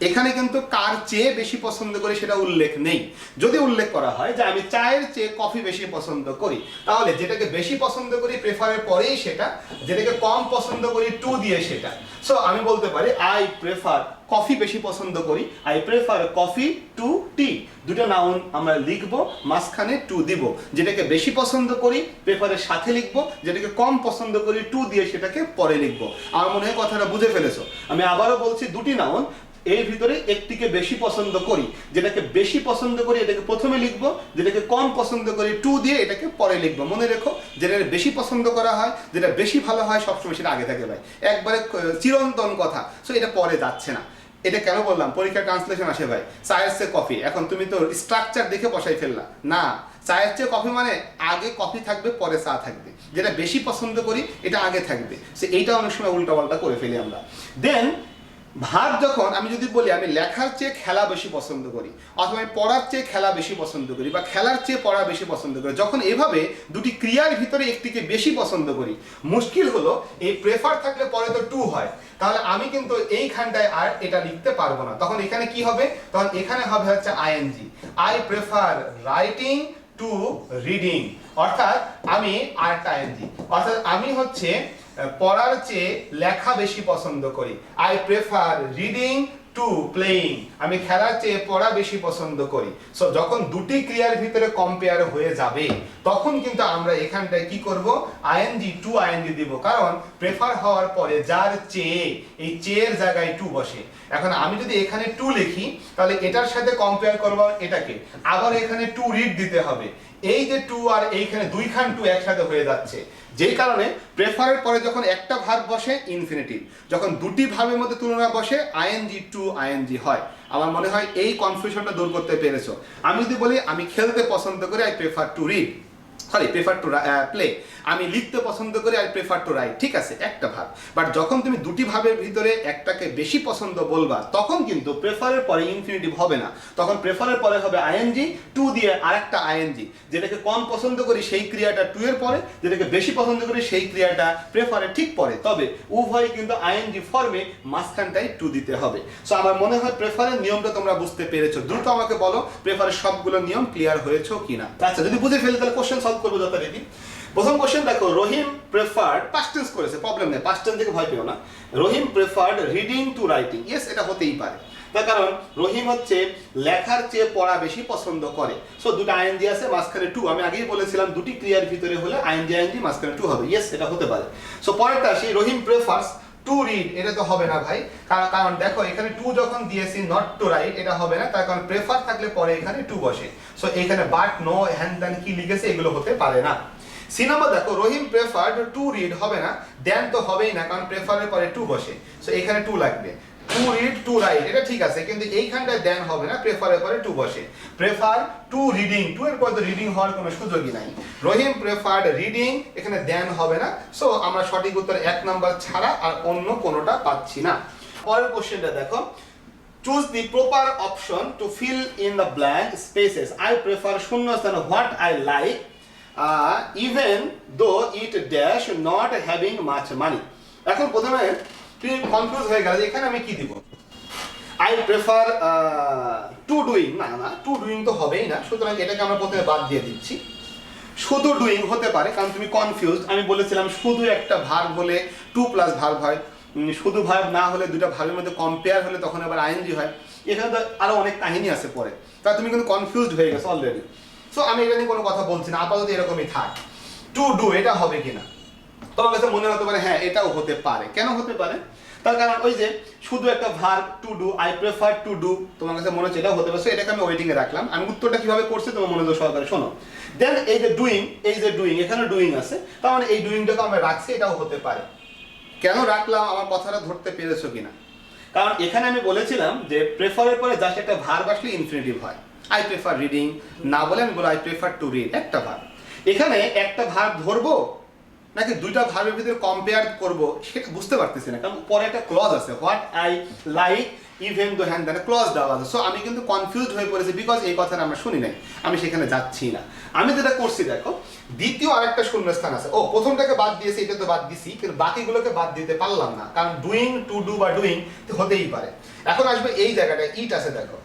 এখানে কিন্তু কার চেয়ে বেশি পছন্দ করি সেটা উল্লেখ নেই। যদি উল্লেখ করা হয় যে আমি চায়ের চেয়ে কফি বেশি পছন্দ করি, তাহলে যেটাকে বেশি পছন্দ করি প্রেফারের পরেই সেটা, যেটাকে কম পছন্দ করি টু দিয়ে সেটা। সো আমি বলতে পারি আই প্রেফার কফি বেশি পছন্দ করি, আই প্রেফার কফি টু টি। দুটো নাউন আমরা লিখবো, মাঝখানে টু দিব। যেটাকে বেশি পছন্দ করি প্রেফারের সাথে লিখবো, যেটাকে কম পছন্দ করি টু দিয়ে সেটাকে পরে লিখবো। আমার মনে হয় কথাটা বুঝে ফেলেছো। আমি আবারও বলছি, দুটি নাউন, এর ভিতরে একটিকে বেশি পছন্দ করি, যেটাকে বেশি পছন্দ করি এটাকে প্রথমে লিখবো, যেটাকে কম পছন্দ করি টু দিয়ে এটাকে পরে লিখবো। মনে রেখো, যেটা বেশি পছন্দ করা হয়, যেটা বেশি ভালো হয়, সবসময় সেটা আগে থাকে ভাই, একবারে চিরন্তন কথা। সো এটা পরে যাচ্ছে না। এটা কেন বললাম? পরীক্ষা ট্রান্সলেশন আসে ভাই, চায়ের চেয়ে কফি। এখন তুমি তো স্ট্রাকচার দেখে বসাই ফেললা না, চায়ের চেয়ে কফি মানে আগে কফি থাকবে পরে চা থাকবে, যেটা বেশি পছন্দ করি এটা আগে থাকবে। সে এইটা অনেক সময় উল্টাপাল্টা করে ফেলি আমরা। দেন ভার্ব যখন আমি যদি বলি আমি লেখার চেয়ে খেলা বেশি পছন্দ করি, অথবা আমি পড়ার চেয়ে খেলা বেশি পছন্দ করি, বা খেলার চেয়ে পড়া বেশি পছন্দ করি, যখন এভাবে দুটি ক্রিয়ার ভিতরে একটিকে বেশি পছন্দ করি, মুশকিল হলো এই প্রেফার থাকলে পরে তো টু হয়, তাহলে আমি কিন্তু এইখানটায় আর এটা লিখতে পারবো না। তখন এখানে কি হবে? তখন এখানে হবে হচ্ছে ING, I prefer writing to reading, অর্থাৎ আমি আরেকটা আইএনজি, অর্থাৎ আমি হচ্ছে পড়ার চেয়ে লেখা বেশি পছন্দ করি। I prefer reading to playing, আমি খেলার চেয়ে পড়া বেশি পছন্দ করি। সো যখন দুটি ক্রিয়ার ভিতরে কম্পেয়ার হয়ে যাবে তখন কিন্তু আমরা এখানটায় কি করব? আইএনজি টু আইএনজি দিব, কারণ প্রেফার হওয়ার পরে যার চেয়ে, এই চেয়ের জায়গায় টু বসে। এখন আমি যদি এখানে টু লিখি তাহলে এটার সাথে কম্পেয়ার করব এটাকে, আবার এখানে টু রিড দিতে হবে। এই যে টু আর এইখানে দুইখান টু একসাথে হয়ে যাচ্ছে, যেই কারণে প্রেফারের পরে যখন একটা ভার্ব বসে ইনফিনিটিভ, যখন দুটি ভার্বের মধ্যে তুলনা বসে আইএনজি টু আইএনজি হয়। আমার মনে হয় এই কনফিউশনটা দূর করতে পেরেছো। আমি যদি বলি আমি খেলতে পছন্দ করি, I prefer to read, prefer to play, আমি লিখতে পছন্দ করি, আই প্রেফার টু রাইট, ঠিক আছে একটা ভাব। বাট যখন তুমি দুটি ভাবের ভিতরে একটাকে বেশি পছন্দ বলবা তখন কিন্তু প্রেফারের পরে ইনফিনিটিভ হবে না, তখন প্রেফারের পরে হবে আইএনজি টু দিয়ে আরেকটা আইএনজি। যেটাকে কম পছন্দ করি সেই ক্রিয়াটা টু এর পরে, যেটাকে বেশি পছন্দ করি সেই ক্রিয়াটা প্রেফারের ঠিক পরে, তবে উভয় কিন্তু আইএনজি ফর্মে মাঝখানটাই টু দিতে হবে। সো আমার মনে হয় প্রেফারের নিয়মটা তোমরা বুঝতে পেরেছো। দ্রুত আমাকে বলো প্রেফারের সবগুলো নিয়ম ক্লিয়ার হয়েছে কিনা। আচ্ছা, যদি বুঝে ফেলি তাহলে কোশ্চেন সলভ করবো যথারীতি। প্রথম কোশ্চেন দেখো, রহিম প্রেফার্ড, পাস্ট টেন্স করেছে, প্রবলেম নেই, পাস্ট টেন্স থেকে ভয় পেও না। Rahim preferred reading to writing, yes এটা হতেই পারে, তার কারণ রহিম হচ্ছে লেখার চেয়ে পড়া বেশি পছন্দ করে। সো দুটো আইএনজি আছে, মাঝখানে টু, আমি আগেই বলেছিলাম দুটি ক্রিয়ার ভিতরে হলে আইএনজি আইএনজি মাঝখানে টু হবে, ইয়েস এটা হতে পারে। সো পরেরটা আসি, রহিম প্রেফার্স টু রিড, এটা তো হবে না ভাই, কারণ দেখো এখানে টু যখন দিয়েছি নট টু রাইট, এটা হবে না, তার কারণ প্রেফার থাকলে পরে এখানে টু বসে। সো এখানে বাট নো হ্যান ত্যান কি লিখেছে এগুলো হতে পারে না। সি নাম্বার দেখো, রহিম প্রেফার্ড টু রিড হবে না, দেন তো হবেই না, কারণ প্রেফারের পরে টু বসে। সো এখানে টু লাগবে, টু রিড টু রাইট এটা ঠিক আছে, কিন্তু এইখানটায় দেন হবে না, প্রেফারের পরে টু বসে। প্রেফার টু রিডিং, টু এর পরে তো রিডিং হওয়ার কোনো সুযোগই নাই। রহিম প্রেফার্ড রিডিং, এখানে দেন হবে না। সো আমরা সঠিক উত্তর এক নাম্বার ছাড়া আর অন্য কোনোটা পাচ্ছি না। পরের কোশ্চেনটা দেখো, choose the proper option to fill in the blank spaces. I prefer শূন্যস্থান what I like even though it dash not having much money. এখন প্রথমে তুমি কনফিউজ হয়ে গেল এখানে আমি কি দিব। আই প্রেফার টু ডুইং, না টু ডুইং তো হবেই না, সুতরাং এটাকে আমরা প্রথমে বাদ দিয়ে দিচ্ছি। শুধু ডুইং হতে পারে, কারণ তুমি কনফিউজ। আমি বলেছিলাম শুধু একটা ভার্ব হলে টু প্লাস ভার্ব হয়, শুধু ভার্ব না হলে দুটা ভার্বের মধ্যে কম্পেয়ার হলে তখন আবার আইএনজি হয়। এখানে তো আরো অনেক কাহিনী আছে পরে, তা তুমি কিন্তু কনফিউজড হয়ে গেছো অলরেডি। সো আমি এটা নিয়ে কোনো কথা বলছি না, আপাতত এরকমই থাক। টু ডু এটা হবে কিনা তোমার কাছে মনে হতে পারে হ্যাঁ এটাও হতে পারে। কেন হতে পারে? তার কারণ ওই যে শুধু একটা verb to do, I prefer to do, তোমার কাছে মনে হচ্ছে এটাও হতে পারে। এটাকে আমি ওয়েটিং এ রাখলাম। আমি উত্তরটা কিভাবে করছি তোমার মনোযোগ সহকারে শোনো। দেন এই যে ডুইং, এখানে ডুইং আছে, তার মানে এই ডুইংটাকে আমরা রাখছি, এটাও হতে পারে। কেন রাখলাম আমার কথাটা ধরতে পেরেছো কিনা? কারণ এখানে আমি বলেছিলাম যে প্রেফারের পরে জাস্ট একটা ভার্ব আসলে ইনফিনিটিভ হয়। আই প্রেফার রিডিং না বলে আমি বলবো আই প্রেফার টু রিড, একটা ভার্ব। এখানে একটা ভার্ব ধরবো নাকি দুইটা ভার্বের ভিতরে কম্পেয়ার করব সেটা বুঝতে পারতেছি না, কারণ পরে একটা ক্লজ আছে, what I like even though hand than clause দেওয়া আছে। সো আমি কিন্তু কনফিউজড হয়ে পড়েছি, বিকজ এই কথাটা আমরা শুনি নাই, আমি সেখানে যাচ্ছি না। আমি যেটা করছি দেখো, দ্বিতীয় আরেকটা শূন্যস্থান আছে, ও প্রথমটাকে বাদ দিয়েছি, এটা তো বাদ দিছি, কিন্তু বাকিগুলোকে বাদ দিতে পারলাম না, কারণ ডুইং টু ডু বা ডুইং হতেই পারে। এখন আসবে এই জায়গাটা, ইট আছে দেখো,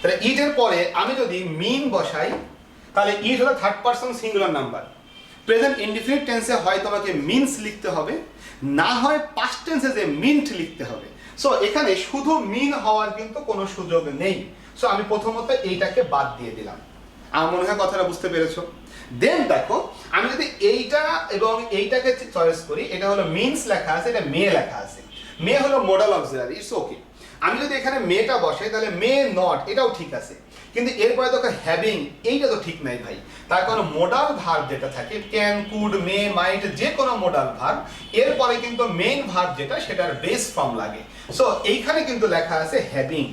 তাহলে ইটের পরে আমি যদি মিন বসাই তাহলে ইট হলো third person singular number. Present indefinite টেন্সে হয় তোমাকে মিনস লিখতে হবে, না হয় পাস্ট টেন্সে যে মিন্ট লিখতে হবে। সো এখানে শুধু মিন হওয়ার কিন্তু কোনো সুযোগ নেই। সো আমি প্রথমত এইটাকে বাদ দিয়ে দিলাম। আমার মনে হয় কথাটা বুঝতে পেরেছো। দেন দেখো, আমি যদি এইটা এবং এইটাকে চয়েস করি, এটা হলো মিনস লেখা আছে, এটা মে লেখা আছে। মে হলো মডাল অক্সিলারি, ইটস ওকে। আমি যদি এখানে মেটা বসাই তাহলে মে নট, এটাও ঠিক আছে, কিন্তু এরপরে তো হ্যাভিং, এইটা তো ঠিক নাই ভাই। তার কারণ মোডাল ভার্ব যেটা থাকে, ক্যান, কুড, মে, মাইট, যে কোনো মোডাল ভার্ব, এরপরে কিন্তু মেইন ভার্ব যেটা সেটার বেস ফর্ম লাগে। সো এইখানে কিন্তু লেখা আছে হ্যাভিং,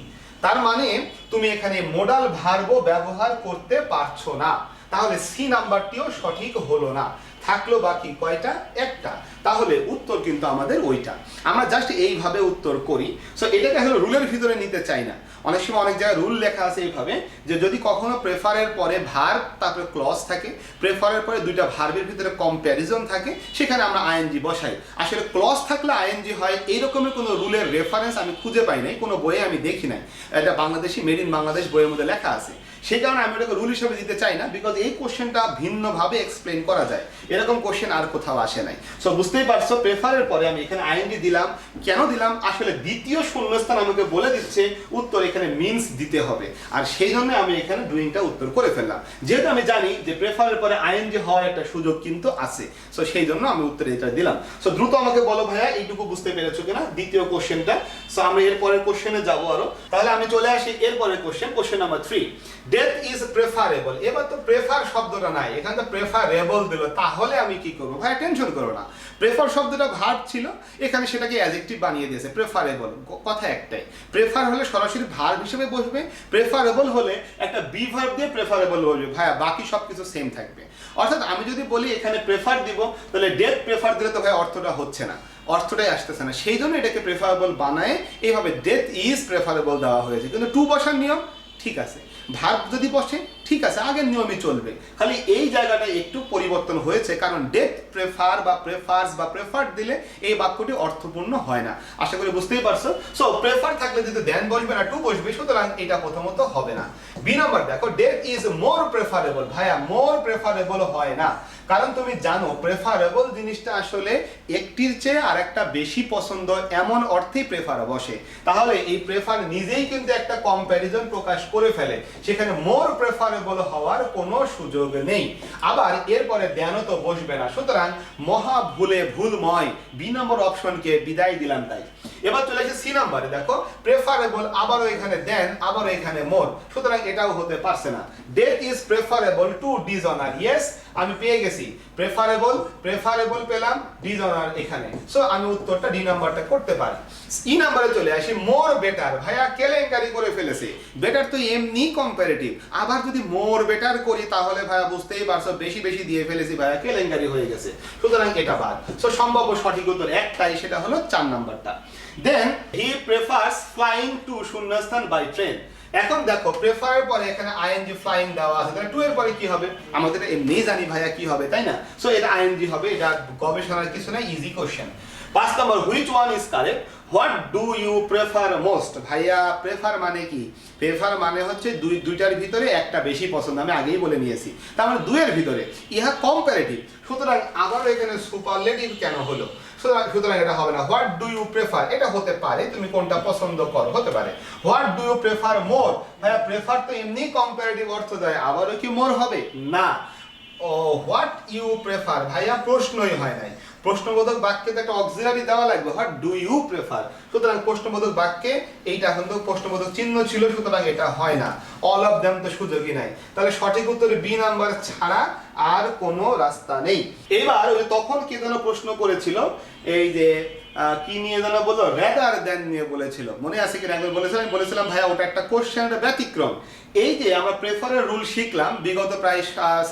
তার মানে তুমি এখানে মোডাল ভার্বও ব্যবহার করতে পারছো না। তাহলে সি নাম্বারটিও সঠিক হলো না, থাকলো বাকি কয়টা? একটা। তাহলে উত্তর কিন্তু আমাদের ওইটা। আমরা জাস্ট এইভাবে উত্তর করি। সো এটাকে আসলে রুলের ভিতরে নিতে চাই না। অনেক সময় অনেক জায়গায় রুল লেখা আছে এইভাবে যে যদি কখনো প্রেফারের পরে ভার্ব তারপরে ক্লজ থাকে, প্রেফারের পরে দুইটা ভার্বের ভিতরে কম্প্যারিজন থাকে, সেখানে আমরা আইএনজি বসাই। আসলে ক্লজ থাকলে আইএনজি হয় এইরকমের কোনো রুলের রেফারেন্স আমি খুঁজে পাই নাই, কোনো বইয়ে আমি দেখি নাই। এটা বাংলাদেশি মেড ইন বাংলাদেশ বইয়ের মধ্যে লেখা আছে। সেই কারণে আমি ওটাকে রুল হিসেবে দিতে চাই না, বিকজ এই কোশ্চেনটা ভিন্নভাবে এক্সপ্লেন করা যায়, এরকম কোশ্চেন আর কোথাও আসে নাই। সো বুঝতেই পারছো প্রেফারের পরে আমি এখানে আইএনজি দিলাম। কেন দিলাম? আসলে দ্বিতীয় শূন্যস্থান আমাকে বলে দিচ্ছে উত্তর এখানে মিনস দিতে হবে, আর সেই জন্য আমি এখানে ডুইংটা উত্তর করে ফেললাম। যেহেতু আমি জানি যে প্রেফারের পরে আইএনজি হওয়ার একটা সুযোগ কিন্তু আছে, সো সেই জন্য আমি উত্তর এটা দিলাম। সো দ্রুত আমাকে বলো ভাইয়া এইটুকু বুঝতে পেরেছো কিনা দ্বিতীয় কোশ্চেনটা। সো আমরা এরপরের কোশ্চেনে যাবো আরো। তাহলে আমি চলে আসি এরপরের question, question number 3। Death is preferable. এবার তো প্রেফার শব্দটা নাই, এখানে তো প্রেফারেবল দিল, তাহলে আমি কি করবো? ভাই টেনশন করো না, প্রেফার শব্দটা ভার্ব ছিল, এখানে সেটাকে অ্যাডজেক্টিভ বানিয়ে দিয়েছে প্রেফারেবল। কথা একটাই, প্রেফার হলে সরাসরি ভার্ব হিসেবে বসবে, প্রেফারেবল হলে একটা বি ভার্ব দিয়ে প্রেফারেবল বসবে। ভাইয়া বাকি সব কিছু সেম থাকবে। অর্থাৎ আমি যদি বলি এখানে প্রেফার দিব, তাহলে ডেথ প্রেফার দিলে তো ভাই অর্থটা হচ্ছে না, অর্থটাই আসতেছে না। সেই জন্য এটাকে প্রেফারেবল বানায় এইভাবে ডেথ ইজ প্রেফারেবল দেওয়া হয়েছে। কিন্তু টু বসার নিয়ম ঠিক আছে, ভার্ব যদি বসে ঠিক আছে, আগের নিয়মই চলবে। খালি এই জায়গাটা একটু পরিবর্তন হয়েছে, কারণ ডেথ প্রেফার বা প্রেফার্স বা প্রেফার দিলে এই বাক্যটি অর্থপূর্ণ হয় না। আশা করি বুঝতেই পারছো। সো প্রেফার থাকলে যদি দেন বসবে না টু বসবে, সুতরাং এটা প্রথমত হবে না। বি নাম্বার দেখো, ডেথ ইজ মোর প্রেফারেবল। ভাইয়া মোর প্রেফারেবল হয় না, কারণ তুমি জানো প্রেফারেবল জিনিসটা আসলে একটির চেয়ে আর একটা বেশি পছন্দ এমন অর্থেই প্রেফার বসে। তাহলে এই প্রেফার নিজেই কিন্তু একটা কম্প্যারিজন প্রকাশ করে ফেলে, সেখানে মোর প্রেফারেবল হওয়ার কোনো সুযোগ নেই। আবার এরপরে দেনও তো বসবে না, সুতরাং মহা ভুলে ভুলময় বি নম্বর অপশনকে বিদায় দিলাম। তাই এবার চলে আসে সি নাম্বারে। দেখো প্রেফারেবল, আবারও এখানে দেন, আবারও এখানে মোর, সুতরাং এটাও হতে পারছে না। Death is preferable two dishonour. Yes, আমি পেয়ে গেছি প্রেফারেবল, প্রেফারেবল পেলাম, ডিসঅনার এখানে। সো আমি উত্তরটা ডি নাম্বারটা করতে পারি। ই নাম্বারে চলে আসি, মোর বেটার। ভাইয়া কেলেঙ্কারি করে ফেলেছে, বেটার তো এমনি কম্পারেটিভ, আবার যদি মোর বেটার করি তাহলে ভাইয়া বুঝতেই পারছো বেশি বেশি দিয়ে ফেলেছি, ভাইয়া কেলেঙ্কারি হয়ে গেছে, সুতরাং এটা বাদ। সো সম্ভাব্য সঠিক উত্তর একটাই, সেটা হলো 4 নাম্বারটা। দেন হি প্রেফারস ফ্লাইং টু শূন্যস্থান বাই ট্রেন। এখন দেখো প্রেফারের পরে এখানে আইএনজি ফ্লাইং দেওয়া আছে, তাহলে টু এর পরে কি হবে? আমাদের এমনি জানি ভাইয়া কি হবে, তাই না? সো এটা আইএনজি হবে, এটা গবেষণার কিছু না, ইজি কোশ্চেন। 5 নম্বর, which one is correct? What do you prefer most? ভাইয়া প্রেফার মানে কি? প্রেফার মানে হচ্ছে দুইটার ভিতরে একটা বেশি পছন্দ, আমি আগেই বলে নিয়েছি। তার মানে দুইয়ের ভিতরে, ইহা কম্পারেটিভ, সুতরাং আবারও এখানে সুপারলেটিভ কেন হলো? সুতরাং এটা হবে না। হোয়াট ডু ইউ প্রেফার, এটা হতে পারে তুমি কোনটা পছন্দ করো, হতে পারে। হোয়াট ডু ইউ প্রেফার মোর? ভাইয়া প্রেফার তো এমনি কম্পারেটিভ অর্থ দেয়, আবারও কি মোর হবে? না। ও হোয়াট ইউ প্রেফার, ভাইয়া প্রশ্নই হয় নাই। প্রশ্নবোধক বাক্যে তো একটা অক্সিলারি দেওয়া লাগবে, হোয়াট ডু ইউ প্রেফার, সুতরাং প্রশ্নবোধক বাক্যে এইটা কিন্তু প্রশ্নবোধক চিহ্ন ছিল, সুতরাং এটা হয় না। অল অফ দেম তো সুযোগই নাই, তাহলে সঠিক উত্তর বি নাম্বার ছাড়া আর কোনো রাস্তা নেই। এবার ওই তখন কে যেন প্রশ্ন করেছিল, এই যে কি নিয়ে যেন বললো, রেদার দেন নিয়ে বলেছিল, মনে আছে কিনা? একবার বলেছিলাম, বলেছিলাম ভাইয়া ওটা একটা কোশ্চেনের ব্যতিক্রম। এই যে আমরা প্রেফারের রুল শিখলাম বিগত প্রায়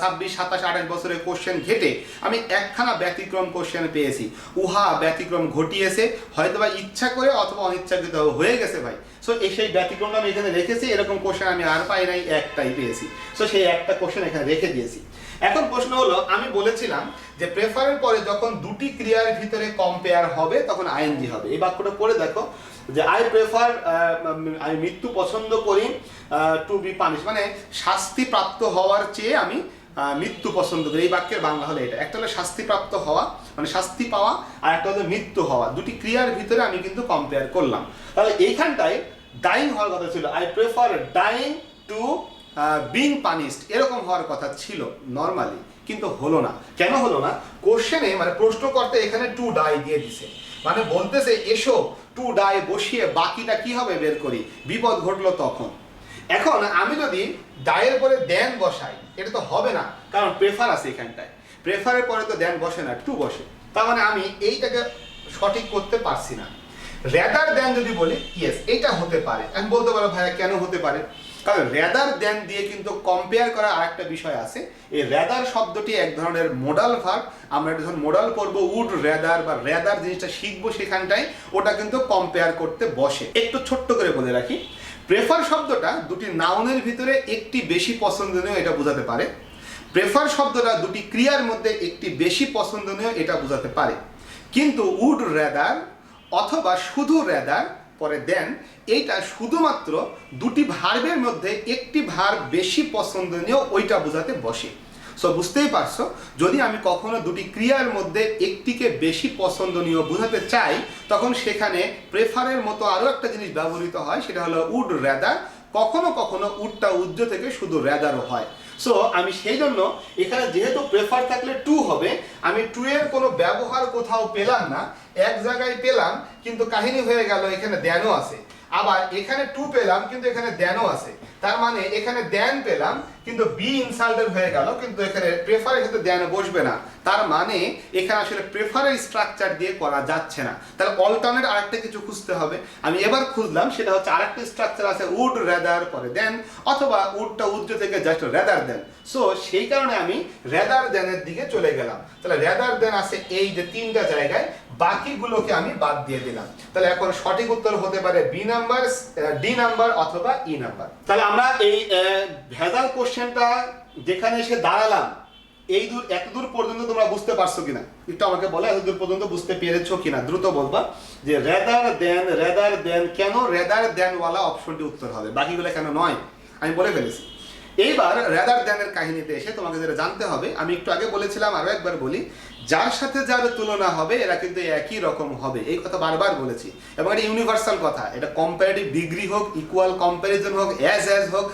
26, 27, 28 বছরের কোশ্চেন ঘেটে আমি একখানা ব্যতিক্রম কোশ্চেন পেয়েছি। উহা ব্যতিক্রম ঘটিয়েছে হয়তোবা ইচ্ছা করে অথবা অনিচ্ছাকৃত হয়ে গেছে ভাই। সো সেই ব্যতিক্রমটা আমি এখানে রেখেছি, এরকম কোশ্চেন আমি আর পাই নাই, একটাই পেয়েছি। সো সেই একটা কোশ্চেন এখানে রেখে দিয়েছি। এখন প্রশ্ন হলো, আমি বলেছিলাম যে প্রেফারের পরে যখন দুটি ক্রিয়ার ভিতরে কম্পেয়ার হবে তখন আইএনজি হবে। এই বাক্যটা পড়ে দেখো যে আই প্রেফার, আমি মৃত্যু পছন্দ করি, টু বি পানিশ, মানে শাস্তি প্রাপ্ত হওয়ার চেয়ে আমি মৃত্যু পছন্দ করি। এই বাক্যের বাংলা হলো এটা। একটা হলো শাস্তিপ্রাপ্ত হওয়া, মানে শাস্তি পাওয়া, আর একটা হলো মৃত্যু হওয়া। দুটি ক্রিয়ার ভিতরে আমি কিন্তু কম্পেয়ার করলাম। তাহলে এইখানটায় ডাইং হওয়ার কথা ছিল, I prefer dying to being punished, এরকম হওয়ার কথা ছিল নর্মালি, কিন্তু হলো না। কেন হলো না? কোশ্চেনে মানে প্রশ্নকর্তা এখানে টু ডাই দিয়ে দিছে, মানে বলতেছে এসো টু ডাই বসিয়ে বাকিটা কি হবে বের করি, বিপদ ঘটলো তখন। এখন আমি যদি ডায়ের পরে দেন বসাই, এটা তো হবে না, কারণ প্রেফার আছে এখানটায়, প্রেফারের পরে তো দেন বসে না, টু বসে। তার মানে আমি এইটাকে সঠিক করতে পারছি না। রেদার দেন যদি বলি, ইয়েস এটা হতে পারে। আমি বলতে পারো ভাইয়া কেন হতে পারে? কারণ রেদার দেন দিয়ে কিন্তু কম্পেয়ার করা আরেকটা বিষয় আছে। এই রেদার শব্দটি এক ধরনের মোডাল ভার্ব। আমরা যখন মোডাল করব উড রেদার বা রেদার জিনিসটা শিখবো সেখানটায় ওটা কিন্তু কম্পেয়ার করতে বসে। একটু ছোট্ট করে বলে রাখি, প্রেফার শব্দটা দুটি নাউনের ভিতরে একটি বেশি পছন্দনীয় এটা বোঝাতে পারে। প্রেফার শব্দটা দুটি ক্রিয়ার মধ্যে একটি বেশি পছন্দনীয় এটা বোঝাতে পারে। কিন্তু উড রেদার অথবা শুধু রেদার পরে দেন এইটা শুধুমাত্র দুটি ভার্বের মধ্যে একটি ভার্ব বেশি পছন্দনীয় ওইটা বোঝাতে বসে। সো বুঝতেই পারছো, যদি আমি কখনো দুটি ক্রিয়ার মধ্যে একটিকে বেশি পছন্দনীয় বোঝাতে চাই তখন সেখানে প্রেফারের মতো আরও একটা জিনিস ব্যবহৃত হয়, সেটা হলো উড রেদার। কখনো কখনো উডটা উজ্জ থেকে শুধু রেদারও হয়। সো আমি সেই জন্য এখানে যেহেতু প্রেফার থাকলে টু হবে, আমি টু এর কোনো ব্যবহার কোথাও পেলাম না, এক জায়গায় পেলাম কিন্তু কাহিনী হয়ে গেল এখানে দেনও আছে। আবার এখানে টু পেলাম কিন্তু এখানে দেনও আছে, তার মানে এখানে দেন পেলাম কিন্তু বি ইনসাল্টেড হয়ে গেল, কিন্তু এখানে প্রেফারের ক্ষেত্রে দেন বসবে না। তার মানে এখানে আসলে প্রেফারের স্ট্রাকচার দিয়ে করা যাচ্ছে না, তাহলে অল্টারনেট আরেকটা কিছু খুঁজতে হবে। আমি এবার খুঁজলাম, সেটা হচ্ছে আরেকটা স্ট্রাকচার আছে উড রেদার পরে দেন, অথবা উডটা উজ্জ থেকে জাস্ট রেদার দেন। সো সেই কারণে আমি রেদার দেনের দিকে চলে গেলাম। তাহলে রেদার দেন আছে এই যে তিনটা জায়গায়, বাকিগুলোকে আমি বাদ দিয়ে দিলাম। তাহলে এখন সঠিক উত্তর হতে পারে বি নাম্বার, ডি নাম্বার অথবা ই নাম্বার। তাহলে আমরা এই ভেজাল কোশ্চেনটা যেখানে এসে দাঁড়ালাম, এই এত দূর পর্যন্ত তোমরা বুঝতে পারছো কিনা একটু আমাকে বলো, এত দূর পর্যন্ত বুঝতে পেরেছো কিনা? দ্রুত বলবা যে রেদার দেন কেন রেদার দেন ওয়ালা অপশনটি উত্তর হবে, বাকিগুলো কেন নয় আমি বলে ফেলেছি। এইবার রেদার দেনের কাহিনীতে এসে তোমাকে যেটা জানতে হবে, আমি একটু আগে বলেছিলাম আরো একবার বলি, যার সাথে যার তুলনা হবে এরা কিন্তু একই রকম হবে, এই কথা বারবার বলেছি। এবং এটা ইউনিভার্সাল কথা, এটা কম্পারেটিভ ডিগ্রি হোক, ইকুয়াল কম্প্যারিজন হোক, অ্যাজ হোক,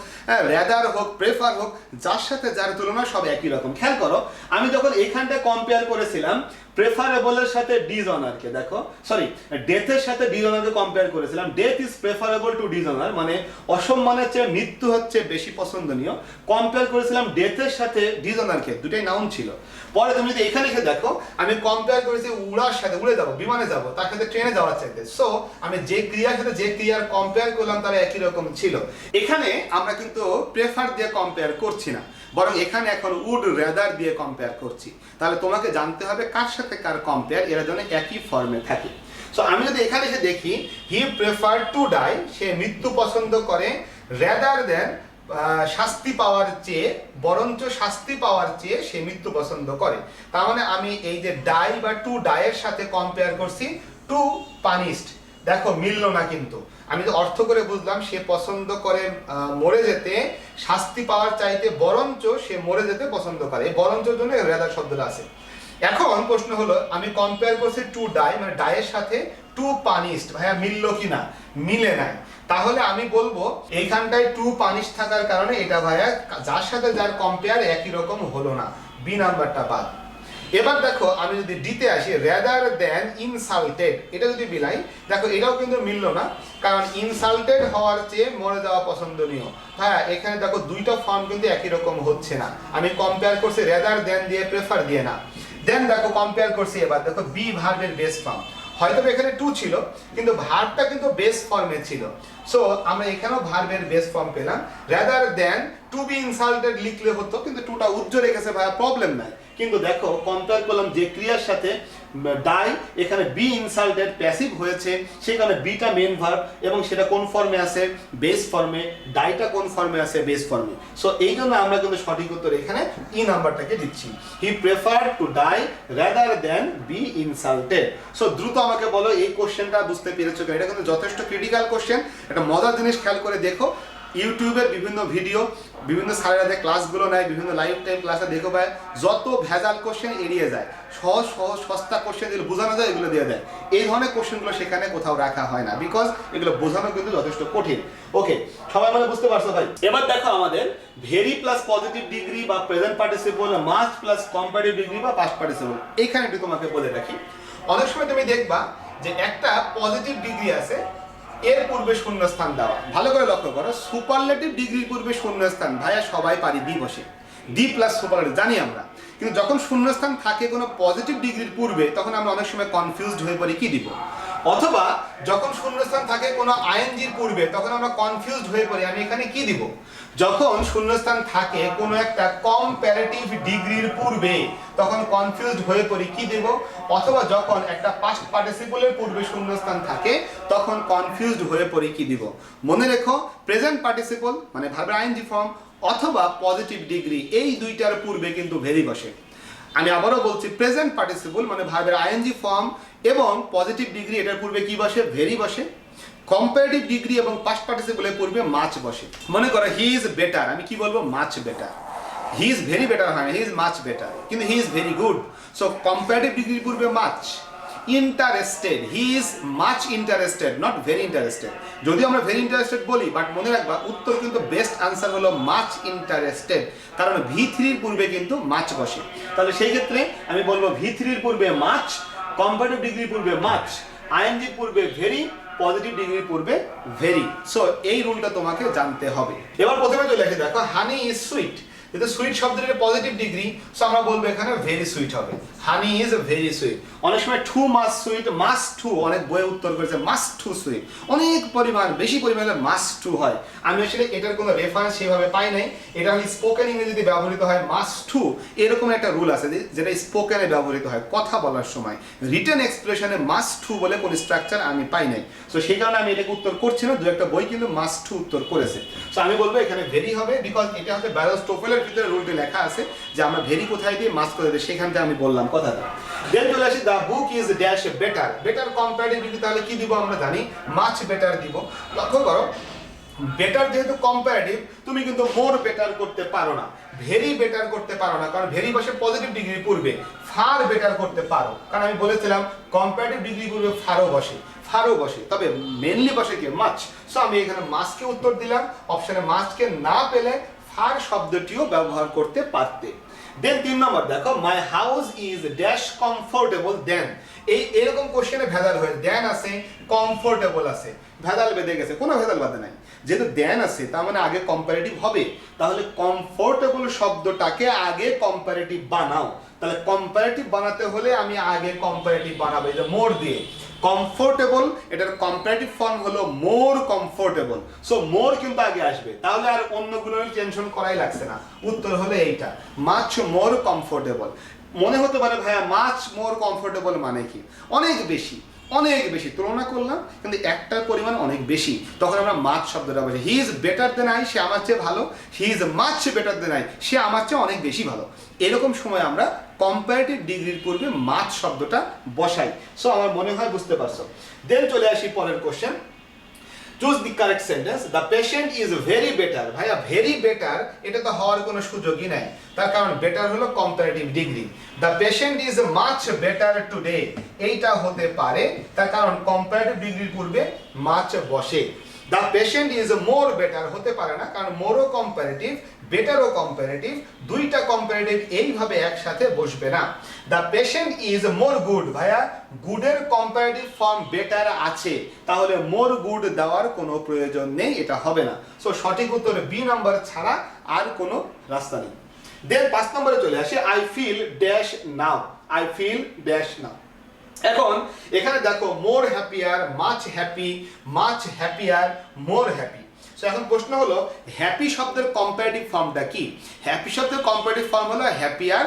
রেদার হোক, প্রেফার হোক, যার সাথে যার তুলনা সব একই রকম। খেয়াল করো, আমি যখন এখানটা কম্পেয়ার করেছিলাম প্রেফারেবলের সাথে ডিসঅনারকে, দেখো সরি ডেথের সাথে ডিসঅনারকে কম্পেয়ার করেছিলাম। Death is preferable two dishonour, মানে অসম্মানের চেয়ে মৃত্যু হচ্ছে বেশি পছন্দনীয়। কম্পেয়ার করেছিলাম ডেথের সাথে ডিসঅনারকে, দুটাই নাউন ছিল। পরে তুমি যদি এখানে এসে দেখো, আমি কম্পেয়ার করেছি উড়ার সাথে, উড়ে যাবো, বিমানে যাবো, তার সাথে ট্রেনে যাওয়ার চাইতে। সো আমি যে ক্রিয়ার সাথে যে ক্রিয়ার কম্পেয়ার করলাম তারা একই রকম ছিল। এখানে আমরা কিন্তু প্রেফার দিয়ে কম্পেয়ার করছি না, বরং এখানে এখন উড রেদার দিয়ে কম্পেয়ার করছি। তাহলে তোমাকে জানতে হবে কার সাথে কার কম্পেয়ার, এরা যেন একই ফর্মে থাকে। সো আমি যদি এখানে এসে দেখি হি প্রেফার টু ডাই, সে মৃত্যু পছন্দ করে, রেদার দেন শাস্তি পাওয়ার চেয়ে, বরঞ্চ শাস্তি পাওয়ার চেয়ে সে মৃত্যু পছন্দ করে। তার মানে আমি এই যে ডাই বা টু ডাইয়ের সাথে কম্পেয়ার করছি টু পানিশড, দেখো মিললো না, কিন্তু আমি যে অর্থ করে বুঝলাম সে পছন্দ করে মরে যেতে শাস্তি পাওয়ার চাইতে বরঞ্চ সে মরে যেতে পছন্দ করে, এই বরঞ্চের জন্য রেদার শব্দটা আছে। এখন প্রশ্ন হলো আমি কম্পেয়ার করছি টু ডাই, মানে ডাইয়ের সাথে টু পানিশড, ভাইয়া মিললো কিনা? মিলে নাই। তাহলে আমি বলবো এইখানটায় টু পানিশ থাকার কারণে এটা ভাইয়া যার সাথে যার কম্পেয়ার একই রকম হলো না, বি নাম্বারটা বাদ। এবার দেখো আমি যদি ডিতে আসি, রেদার দেন ইনসাল্টেড, এটা যদি বিলাই, দেখো এটাও কিন্তু মিললো না, কারণ ইনসাল্টেড হওয়ার চেয়ে মরে যাওয়া পছন্দনীয়। হ্যাঁ, এখানে দেখো দুইটা ফর্ম কিন্তু একই রকম হচ্ছে না। আমি কম্পেয়ার করছি রেদার দেন দিয়ে, প্রেফার দিয়ে না। দেন দেখো কম্পেয়ার করছি, এবার দেখো বি ভার্বের বেস ফর্ম, হয়তো এখানে টু ছিল কিন্তু ভার্বটা কিন্তু বেস ফর্মে ছিল। সো আমরা এখানেও ভার্বের বেস ফর্ম পেলাম। Rather than to be insulted লিখলে হতো, কিন্তু টুটা উজ্জ্ব রেখেছে ভাইয়া, প্রবলেম নাই। কিন্তু দেখো কম্পেয়ার করলাম যে ক্রিয়ার সাথে ডাই, এখানে বি ইনসাল্টেড প্যাসিভ হয়েছে, সেখানে বিটা মেন ভার্ব এবং সেটা কোন ফর্মে আছে? বেস ফর্মে। ডাইটা কোন ফর্মে আছে? বেস ফর্মে। সো এই জন্য আমরা কিন্তু সঠিক উত্তর এখানে ই নাম্বারটাকে দিচ্ছি, he prefer to die rather than be insulted. So দ্রুত আমাকে বলো এই কোশ্চেনটা বুঝতে পেরেছো কিনা? এটা কিন্তু যথেষ্ট ক্রিটিক্যাল কোশ্চেন, একটা মজার জিনিস খেয়াল করে দেখো, ইউটিউবের বিভিন্ন ভিডিও, বিভিন্ন স্যারেরা ক্লাসগুলো নেয়, বিভিন্ন লাইভ টাইম ক্লাসে দেখো ভাই, যত ভেজাল কোশ্চেন এড়িয়ে যায়, সহজ সহজ সস্তা কোশ্চেন যেগুলো বোঝানো যায় এগুলো দিয়ে দেয়। এই ধরনের কোশ্চেনগুলো সেখানে কোথাও রাখা হয় না, বিকজ এগুলো বোঝানো কিন্তু যথেষ্ট কঠিন। ওকে, সবাই মানে বুঝতে পারছো ভাই? এবার দেখো আমাদের ভেরি প্লাস পজিটিভ ডিগ্রি বা present participle, must plus comparative degree বা পাস্ট পার্টিসিপল। এইখানে একটু তোমাকে বলে রাখি, অনেক সময় তুমি দেখবা যে একটা পজিটিভ ডিগ্রি আছে, এর পূর্বে শূন্যস্থান দেওয়া। ভালো করে লক্ষ্য করো, সুপারলেটিভ ডিগ্রির পূর্বে শূন্যস্থান ভাইয়া সবাই পারি দি বসে, ডি প্লাস সুপারলেটিভ জানি আমরা, কিন্তু যখন শূন্যস্থান থাকে কোনো পজিটিভ ডিগ্রির পূর্বে তখন আমরা অনেক সময় কনফিউজড হয়ে পড়ি কি দিব। অথবা যখন শূন্যস্থান থাকে কোনো আইএনজির পূর্বে তখন আমরা কনফিউজড হয়ে পড়ি আমি এখানে কি দিব। যখন শূন্যস্থান থাকে কোনো একটা কম্পারেটিভ ডিগ্রির পূর্বে তখন কনফিউজড হয়ে পড়ি কি দেব। অথবা যখন একটা পাস্ট পার্টিসিপলের পূর্বে শূন্যস্থান থাকে তখন কনফিউজড হয়ে পড়ি কি দিব। মনে রেখো প্রেজেন্ট পার্টিসিপল মানে ভার্বের আইএনজি ফর্ম অথবা পজিটিভ ডিগ্রি এই দুইটার পূর্বে কিন্তু ভেরি বসে। আমি আবারও বলছি প্রেজেন্ট পার্টিসিপল মানে ভার্বের আইএনজি ফর্ম এবং পজিটিভ ডিগ্রি এটার পূর্বে কি বসে ভেরি বসে। কম্পারেটিভ ডিগ্রি এবং পাস্ট পার্টিসিপলের পূর্বে মাচ বসে। মনে করো হি ইজ বেটার আমি কি বলবো much better. He is very better হয় না হি ইজ মাচ বেটার কিন্তু he is very good. So comparative ডিগ্রির পূর্বে much. Interested he is much interested not very interested. যদি আমরা ভেরি ইন্টারেস্টেড বলি বাট মনে রাখবা উত্তর কিন্তু বেস্ট আনসার হলো মাচ ইন্টারেস্টেড কারণ ভি3 পূর্বে কিন্তু মাচ বসে। তাহলে সেই ক্ষেত্রে আমি বলবো ভি3 পূর্বে মাচ, কম্পারেটিভ ডিগ্রির পূর্বে মাচ, আইএনজি পূর্বে ভেরি, পজিটিভ ডিগ্রির পূর্বে ভেরি। সো এই রুলটা তোমাকে জানতে হবে। এবার প্রথমে চলে আসি দেখো হানি ইজ সুইট। যেহেতু সুইট শব্দের পজিটিভ ডিগ্রি সো আমরা বলবো এখানে ভেরি সুইট হবে। হানি ইজ ভেরি সুইট। অনেক সময় টু মাস সুইট মাস টু অনেক বইয়ে উত্তর করেছে মাস টু সুইট অনেক পরিমাণ বেশি পরিমাণে মাস টু হয়। আমি আসলে এটার কোনো রেফারেন্স সেভাবে পাই নাই। এটা হলো স্পোকেন ইংরেজিতে ব্যবহৃত হয় মাস টু এরকম একটা রুল আছে যেটা স্পোকেনে ব্যবহৃত হয় কথা বলার সময়। রিটেন এক্সপ্রেশনে মাস টু বলে কোনো স্ট্রাকচার আমি পাই নাই। সো সেই কারণে আমি এটাকে উত্তর করছি না। দু একটা বই কিন্তু মাস টু উত্তর করেছে। সো আমি বলবো এখানে ভেরি হবে বিকজ এটা হচ্ছে ব্যারোস্টোফেলের ভিতরে রুলটি লেখা আছে যে আমরা ভেরি কোথায় দিয়ে মাস করে দিই সেখান থেকে আমি বললাম কথাটা। দেন চলে আসি the book is dash better. Better comparative degree তাহলে কি দিব আমরা জানি মাচ বেটার দিব। লক্ষ্য করো বেটার যেহেতু কম্পারেটিভ তুমি কিন্তু মোর বেটার করতে পারো না, ভেরি বেটার করতে পারো না কারণ ভেরি বসে পজিটিভ ডিগ্রির পূর্বে। ফার বেটার করতে পারো কারণ আমি বলেছিলাম কম্পারেটিভ ডিগ্রির পূর্বে ফারও বসে, ফারও বসে তবে মেনলি বসে কি মাচ। সো আমি এখানে মাছকে উত্তর দিলাম। অপশনে মাছকে না পেলে ফার শব্দটিও ব্যবহার করতে পারতে। দেন 3 নম্বর দেখো my house is dash comfortable than. এরকম কোশ্চেনে ভেদাল হয়ে দেন আছে কমফোর্টেবল আছে ভেদাল বেঁধে গেছে। কোনো ভেদাল বাদে নাই যেহেতু দেন আছে তার মানে আগে কম্পারেটিভ হবে। তাহলে কমফোর্টেবল শব্দটাকে আগে কম্পারেটিভ বানাও। তাহলে কম্পারেটিভ বানাতে হলে আমি আগে কম্পারেটিভ বানাবো এই যে মোর দিয়ে। কমফোর্টেবল এটার কম্পারেটিভ ফর্ম হলো মোর কমফোর্টেবল। সো মোর কিন্তু আগে আসবে তাহলে আর অন্যগুলো টেনশন করাই লাগছে না। উত্তর হলো এইটা মাচ মোর কমফোর্টেবল। মনে হতে পারে ভাইয়া মাচ মোর কমফোর্টেবল মানে কি অনেক বেশি, অনেক বেশি তুলনা করলাম কিন্তু একটার পরিমাণ অনেক বেশি তখন আমরা মাচ শব্দটা বসে। He is better than I সে আমার চেয়ে ভালো, he is much better than I সে আমার চেয়ে অনেক বেশি ভালো। এরকম সময় আমরা কম্পারেটিভ ডিগ্রির পূর্বে মাচ শব্দটা বসাই। সো আমার মনে হয় বুঝতে পারছো। দেন চলে আসি পরের question. Choose the correct sentence the patient is very better. ভাইয়া ভেরি বেটার এটা তো হওয়ার কোনো সুযোগই নাই তার কারণ বেটার হলো comparative degree. The patient is much better today এইটা হতে পারে তার কারণ কম্পারেটিভ ডিগ্রির পূর্বে মাচ বসে। The patient is more better হতে পারে না কারণ মোরও কম্পারেটিভ বেটারও কম্পারেটিভ দুইটা কম্পারেটিভ এইভাবে একসাথে বসবে না। The patient is more good. ভাইয়া গুডের কম্পারেটিভ ফর্ম বেটার আছে তাহলে মোর গুড দেওয়ার কোনো প্রয়োজন নেই এটা হবে না। সো সঠিক উত্তর বি নাম্বার ছাড়া আর কোনো রাস্তা নেই। দেন 5 নম্বরে চলে আসে I feel dash now. I feel dash now. এখন এখানে দেখো more happier, much happy, much happier, more happy. So এখন প্রশ্ন হলো হ্যাপি শব্দের কম্পারেটিভ ফর্মটা কি? হ্যাপি শব্দের কম্পারেটিভ ফর্ম হলো হ্যাপিয়ার,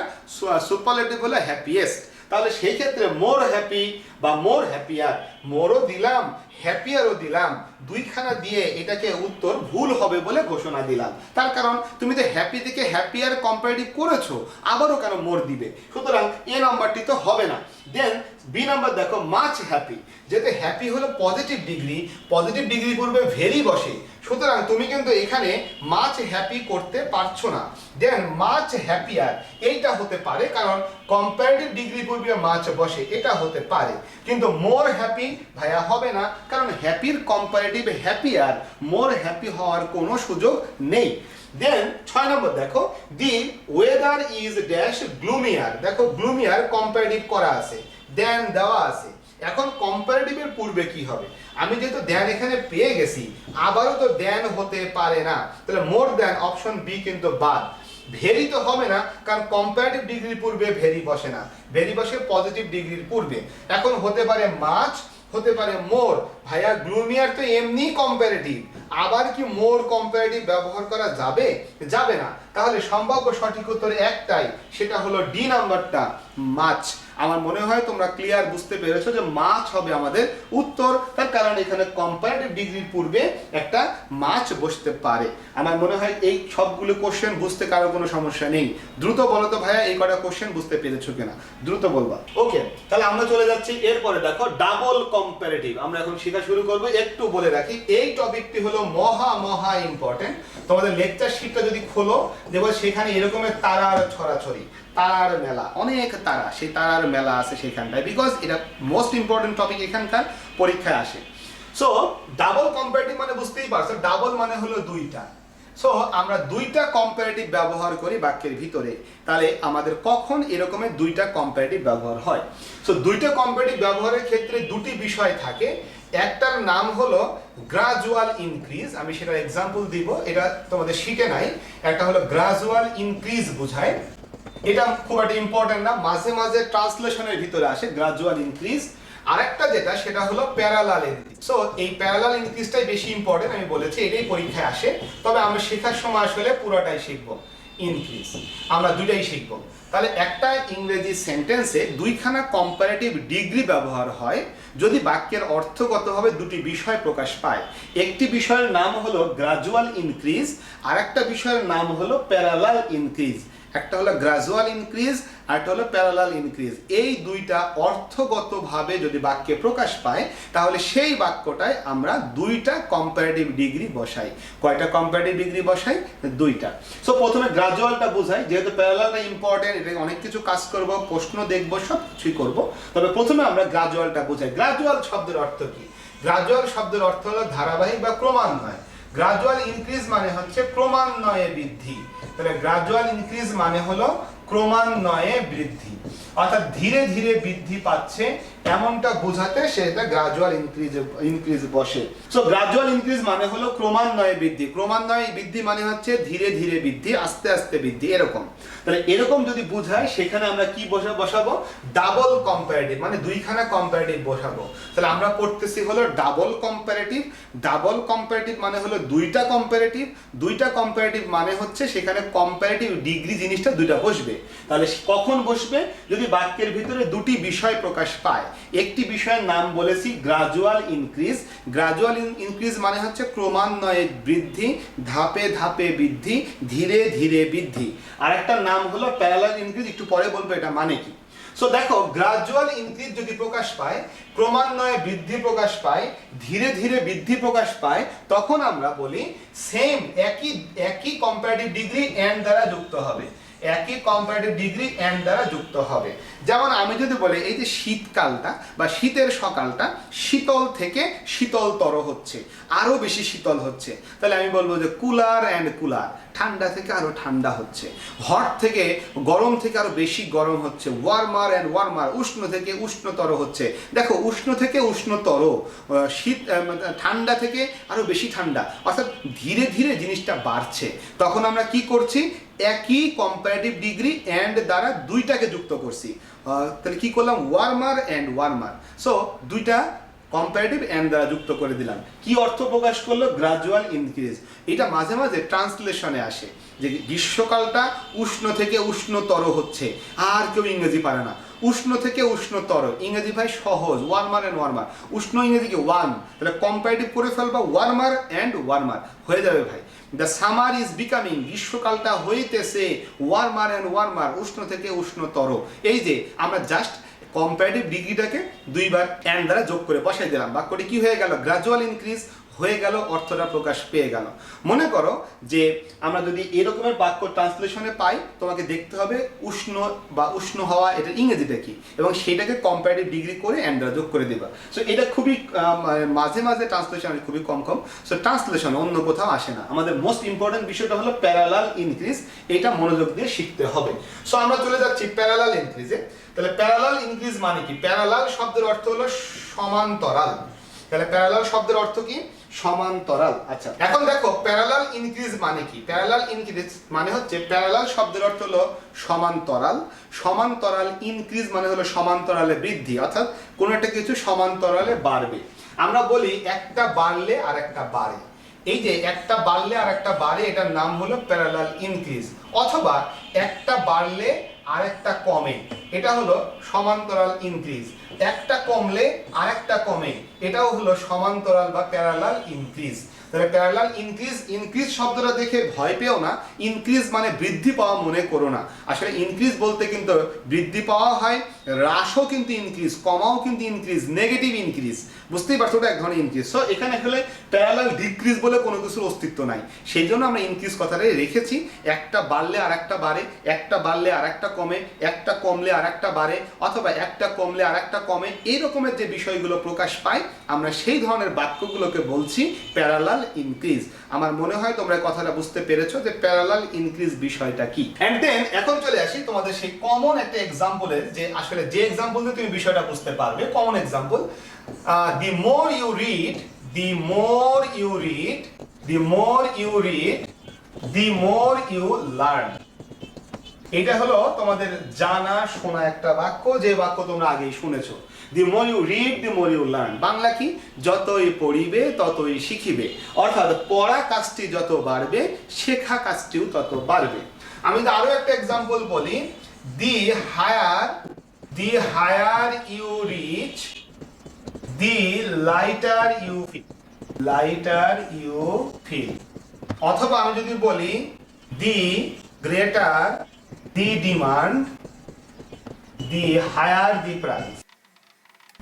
সুপারলেটিভ হলো হ্যাপিয়েস্ট। তাহলে সেই ক্ষেত্রে মোর হ্যাপি বা মোর হ্যাপিয়ার, মোরও দিলাম হ্যাপিয়ারও দিলাম, দুইখানা দিয়ে এটাকে উত্তর ভুল হবে বলে ঘোষণা দিলাম। তার কারণ তুমি তো হ্যাপি থেকে হ্যাপিয়ার কম্পারেটিভ করেছো আবারও কেন মোর দিবে? সুতরাং এ নাম্বারটি তো হবে না। দেন বি নাম্বার দেখো মাচ হ্যাপি। যেহেতু হ্যাপি হলো পজিটিভ ডিগ্রি, পজিটিভ ডিগ্রি পূর্বে ভেরি বসে সুতরাং তুমি কিন্তু এখানে মাচ হ্যাপি করতে পারছো না। দেন মাচ হ্যাপিয়ার এইটা হতে পারে কারণ কম্পারেটিভ ডিগ্রি পূর্বে মাচ বসে এটা হতে পারে কিন্তু মোর হ্যাপি ভাইয়া হবে না কারণ হ্যাপির কম্পারেটিভ হ্যাপিয়ার, মোর হ্যাপি হওয়ার কোনো সুযোগ নেই। দেন 6 নম্বর দেখো দি ওয়েদার ইজ ড্যাশ গ্লুমিয়ার। দেখো গ্লুমিয়ার কম্পারেটিভ করা আছে দেন দেওয়া আছে। এখন কম্পারেটিভের পূর্বে কি হবে? আমি যেহেতু দেন এখানে পেয়ে গেছি আবারও তো দেন হতে পারে না তাহলে মোর দেন অপশন বি কিন্তু বাদ। ভেরি তো হবে না কারণ কম্পারেটিভ ডিগ্রির পূর্বে ভেরি বসে না, ভেরি বসে পজিটিভ ডিগ্রির পূর্বে। এখন হতে পারে মাচ হতে পারে মোর। ভাইয়া গ্লুমিয়ার তো এমনি কম্পারেটিভ, আবার কি মোর কম্পারেটিভ ব্যবহার করা যাবে? যাবে না। তাহলে সম্ভাব্য সঠিক উত্তর একটাই, সেটা হলো ডি নাম্বারটা, মাছ। আমার মনে হয় তোমরা ক্লিয়ার বুঝতে পেরেছো যে মাছ হবে আমাদের উত্তর, তার কারণ এখানে কম্পারেটিভ ডিগ্রির পূর্বে একটা মাছ বসতে পারে। আমার মনে হয় এই সবগুলো কোশ্চেন বুঝতে কারো কোনো সমস্যা নেই। দ্রুত বলো তো ভাইয়া এই কটা কোশ্চেন বুঝতে পেরেছো কিনা, দ্রুত বলবা। ওকে, তাহলে আমরা চলে যাচ্ছি এরপরে। দেখো ডাবল কম্পারেটিভ আমরা এখন শেখা শুরু করবো। একটু বলে রাখি এই টপিকটি হলো মহা ইম্পর্টেন্ট। তোমাদের লেকচার শিটটা যদি খোলো দেখো সেখানে এরকমের তারার ছড়াছড়ি, তারার মেলা, অনেক তারা, সেই তারার মেলা আছে সেখানটায়, বিকজ এটা মোস্ট ইম্পর্টেন্ট টপিক এখানকার পরীক্ষায় আসে। সো ডাবল কম্পারেটিভ মানে বুঝতেই পারছো, ডাবল মানে হলো দুইটা। সো আমরা দুইটা কম্পারেটিভ ব্যবহার করি বাক্যের ভিতরে, তাহলে আমাদের কখন এরকমের দুইটা কম্পারেটিভ ব্যবহার হয়? সো দুইটা কম্পারেটিভ ব্যবহারের ক্ষেত্রে দুটি বিষয় থাকে। একটার নাম হলো গ্রাজুয়াল ইনক্রিজ, আমি সেটার এক্সাম্পল দিব, এটা তোমাদের শিখে নাই। একটা হলো গ্রাজুয়াল ইনক্রিজ বোঝায়, এটা খুব একটা ইম্পর্টেন্ট না, মাঝে মাঝে ট্রান্সলেশনের ভিতরে আসে গ্রাজুয়াল ইনক্রিজ। আরেকটা যেটা সেটা হলো প্যারালাল ইনক্রিজ। সো এই প্যারালাল ইনক্রিজটাই বেশি ইম্পর্টেন্ট, আমি বলেছি এটাই পরীক্ষায় আসে। তবে আমরা শেখার সময় আসলে পুরোটাই শিখবো ইনক্রিজ, আমরা দুইটাই শিখবো। তাহলে একটা ইংরেজি সেন্টেন্সে দুইখানা কম্পারেটিভ ডিগ্রি ব্যবহার হয় যদি বাক্যের অর্থগতভাবে দুটি বিষয় প্রকাশ পায়। একটি বিষয়ের নাম হলো গ্রাজুয়াল ইনক্রিজ, আর একটা বিষয়ের নাম হলো প্যারালাল ইনক্রিজ। একটা হলো গ্রাজুয়াল ইনক্রিজ আর একটা হলো প্যারালাল ইনক্রিজ। এই দুইটা অর্থগতভাবে যদি বাক্যে প্রকাশ পায় তাহলে সেই বাক্যটায় আমরা দুইটা কম্পারেটিভ ডিগ্রি বসাই। কয়টা কম্পারেটিভ ডিগ্রি বসাই? দুইটা। সো প্রথমে গ্রাজুয়ালটা বোঝাই, যেহেতু প্যারালালটা ইম্পর্টেন্ট, এটা অনেক কিছু কাজ করব, প্রশ্ন দেখব, সব কিছুই করব। তবে প্রথমে আমরা গ্রাজুয়ালটা বোঝাই। গ্রাজুয়াল শব্দের অর্থ কি? গ্রাজুয়াল শব্দের অর্থ হলো ধারাবাহিক বা ক্রমান্বয়। গ্রাজুয়াল ইনক্রিজ মানে হচ্ছে ক্রমান্বয়ে বৃদ্ধি। তাহলে গ্রাজুয়াল ইনক্রিজ মানে হলো ক্রমান্বয়ে বৃদ্ধি, অর্থাৎ ধীরে ধীরে বৃদ্ধি পাচ্ছে এমনটা বোঝাতে সেটা গ্রাজুয়াল ইনক্রিজ বসে। সো গ্রাজুয়াল ইনক্রিজ মানে হলো ক্রমান্বয়ে বৃদ্ধি। ক্রমান্বয়ে বৃদ্ধি মানে হচ্ছে ধীরে ধীরে বৃদ্ধি, আস্তে আস্তে বৃদ্ধি, এরকম। তাহলে এরকম যদি বোঝায় সেখানে আমরা কি বসাবো? ডাবল কম্পারেটিভ, মানে দুইখানা কম্পারেটিভ বসাবো। তাহলে আমরা পড়তেছি হলো ডাবল কম্পারেটিভ। ডাবল কম্পারেটিভ মানে হলো দুইটা কম্পারেটিভ। দুইটা কম্পারেটিভ মানে হচ্ছে সেখানে কম্পারেটিভ ডিগ্রি জিনিসটা দুইটা বসবে। তাহলে কখন বসবে? যদি বাক্যের ভিতরে দুটি বিষয় প্রকাশ পায়। একটি বিষয়ের নাম বলেছি গ্রাজুয়াল ইনক্রিজ। গ্রাজুয়াল ইনক্রিজ মানে হচ্ছে ক্রমান্বয়ে বৃদ্ধি, ধাপে ধাপে বৃদ্ধি, ধীরে ধীরে বৃদ্ধি। আর একটা নাম হলো প্যারালাল ইনক্রিজ, একটু পরে বলবো এটা মানে কি। সো দেখো, গ্রাজুয়াল ইনক্রিজ যদি প্রকাশ পায়, ক্রমান্বয়ে বৃদ্ধি প্রকাশ পায়, ধীরে ধীরে বৃদ্ধি প্রকাশ পায়, তখন আমরা বলি সেম, একই কম্পারেটিভ ডিগ্রি এন্ড দ্বারা যুক্ত হবে। একই কম্পারেটিভ ডিগ্রি এন্ড দ্বারা যুক্ত হবে। যেমন আমি যদি বলি এই যে শীতকালটা বা শীতের সকালটা শীতল থেকে শীতলতর হচ্ছে, আরো বেশি শীতল হচ্ছে, তাহলে আমি বলবো যে কুলার অ্যান্ড কুলার, ঠান্ডা থেকে আরো ঠান্ডা হচ্ছে। হট থেকে, গরম থেকে আরো বেশি গরম হচ্ছে। ওয়ার্মার অ্যান্ড ওয়ার্মার, উষ্ণ থেকে উষ্ণতর হচ্ছে। দেখো, উষ্ণ থেকে উষ্ণতর, শীত, ঠান্ডা থেকে আরো বেশি ঠান্ডা, অর্থাৎ ধীরে ধীরে জিনিসটা বাড়ছে। তখন আমরা কি করছি? একই কম্পারেটিভ ডিগ্রি এন্ড দ্বারা দুইটাকে যুক্ত করছি। তাহলে কি করলাম? Warmer and warmer. সো দুইটা কম্পারেটিভ এন্ড দ্বারা যুক্ত করে দিলাম। কি অর্থ প্রকাশ করলো? Gradual increase. এটা মাঝে মাঝে ট্রান্সলেশনে আসে যে গ্রীষ্মকালটা উষ্ণ থেকে উষ্ণতর হচ্ছে, আর কেউ ইংরেজি পারে না। উষ্ণ থেকে উষ্ণতর, ইংরেজি ভাই সহজ, ওয়ার্মার অ্যান্ড ওয়ার্মার। উষ্ণ ইংরেজিকে ওয়ান, তাহলে কম্পারেটিভ করে ফেলবা ওয়ার্মার অ্যান্ড ওয়ার্মার, হয়ে যাবে ভাই। দ্য সামার ইজ বিকামিং, গ্রীষ্মকালটা হইতেছে ওয়ার্মার অ্যান্ড ওয়ার্মার, উষ্ণ থেকে উষ্ণতর। এই যে আমরা জাস্ট কম্পারেটিভ ডিগ্রিটাকে দুইবার অ্যান্ড দ্বারা যোগ করে বসাই দিলাম, বাক্যটি কি হয়ে গেল? গ্রাজুয়াল ইনক্রিজ হয়ে গেল, অর্থটা প্রকাশ পেয়ে গেল। মনে করো যে আমরা যদি এরকমের বাক্য ট্রান্সলেশনে পাই, তোমাকে দেখতে হবে উষ্ণ বা উষ্ণ হওয়া এটা ইংরেজিটা কি, এবং সেটাকে কম্পারেটিভ ডিগ্রি করে অ্যান্ড দ্বারা যোগ করে দেবা। সো এটা খুবই মাঝে মাঝে ট্রান্সলেশন খুবই কম। সো ট্রান্সলেশন অন্য কোথাও আসে না। আমাদের মোস্ট ইম্পর্টেন্ট বিষয়টা হলো প্যারালাল ইনক্রিজ, এটা মনোযোগ দিয়ে শিখতে হবে। সো আমরা চলে যাচ্ছি প্যারালাল ইনক্রিজে। তাহলে প্যারালাল ইনক্রিজ মানে কি? প্যারালাল শব্দের অর্থ হলো সমান্তরাল। তাহলে প্যারালাল শব্দের অর্থ কি? সমান্তরাল। আচ্ছা, এখন দেখো প্যারালাল ইনক্রিজ মানে কি? প্যারালাল ইনক্রিজ মানে হচ্ছে, প্যারালাল শব্দের অর্থ হলো সমান্তরাল, সমান্তরাল ইনক্রিজ মানে হলো সমান্তরালে বৃদ্ধি, অর্থাৎ কোনো একটা কিছু সমান্তরালে বাড়বে। আমরা বলি একটা বাড়লে আর একটা বাড়ে, এই যে একটা বাড়লে আর একটা বাড়ে এটার নাম হলো প্যারালাল ইনক্রিজ। অথবা একটা বাড়লে আর একটা কমে, এটা হলো সমান্তরাল ইনক্রিজ। একটা কমলে আর একটা কমে, এটাও হলো সমান্তরাল বা প্যারালাল ইনক্রিজ। তাহলে প্যারালাল ইনক্রিজ, ইনক্রিজ শব্দটা দেখে ভয় পেও না, ইনক্রিজ মানে বৃদ্ধি পাওয়া মনে করো না। আসলে ইনক্রিজ বলতে কিন্তু বৃদ্ধি পাওয়া হয়, হ্রাসও কিন্তু ইনক্রিজ, কমাও কিন্তু ইনক্রিজ, নেগেটিভ ইনক্রিজ, বুঝতেই পারছো, ওটা এক ধরনের ইনক্রিজ। সো এখানে আসলে প্যারালাল ডিক্রিজ বলে কোনো কিছুর অস্তিত্ব নাই, সেই জন্য আমরা ইনক্রিজ কথাটাই রেখেছি। একটা বাড়লে আর একটা বাড়ে, একটা বাড়লে আর একটা কমে, একটা কমলে আর একটা বাড়ে, অথবা একটা কমলে আর একটা কমে, এই রকমের যে বিষয়গুলো প্রকাশ পায় আমরা সেই ধরনের বাক্যগুলোকে বলছি প্যারালাল ইনক্রিজ। আমার মনে হয় তোমরা কথাটা বুঝতে পেরেছো যে প্যারালাল ইনক্রিজ বিষয়টা কি। এন্ড দেন এখন চলে আসি তোমাদের সেই কমন একটা এক্সাম্পলের, যে আসলে যে এক্সাম্পল দিয়ে তুমি বিষয়টা বুঝতে পারবে। Common example, the more you read, the more you read, the more you read, the more you learn। এটা হলো তোমাদের জানা শোনা একটা বাক্য, যে বাক্য তোমরা আগেই শুনেছো। The more you read, the more you learn। Bangla কি? যতই পড়িবে ততই শিখিবে, অর্থাৎ পড়া কাজটি যত বাড়বে শেখা কাজটিও তত বাড়বে। আমি তো আরো একটা এক্সাম্পল বলি, the higher you reach, the lighter you feel। অথবা আমি যদি বলি the greater the demand, the higher the price।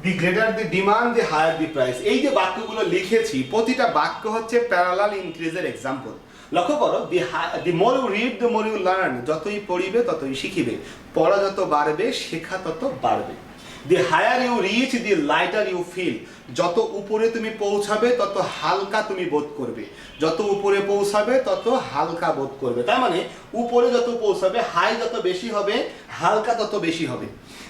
the greater the demand, the higher the price। এই যে বাক্যগুলো লিখেছি প্রতিটা বাক্য হচ্ছে প্যারালাল ইনক্রিজের এক্সাম্পল। লক্ষ্য করো, the more you read, the more you learn। যতই পড়িবে ততই শিখিবে, পড়া যত বাড়বে শেখা তত বাড়বে। the higher you reach, the lighter you feel। যত উপরে তুমি পৌঁছাবে তত হালকা তুমি বোধ করবে, যত উপরে পৌঁছাবে তত হালকা বোধ করবে। তার মানে উপরে যত পৌঁছাবে, হাই যত বেশি হবে, হালকা তত বেশি হবে।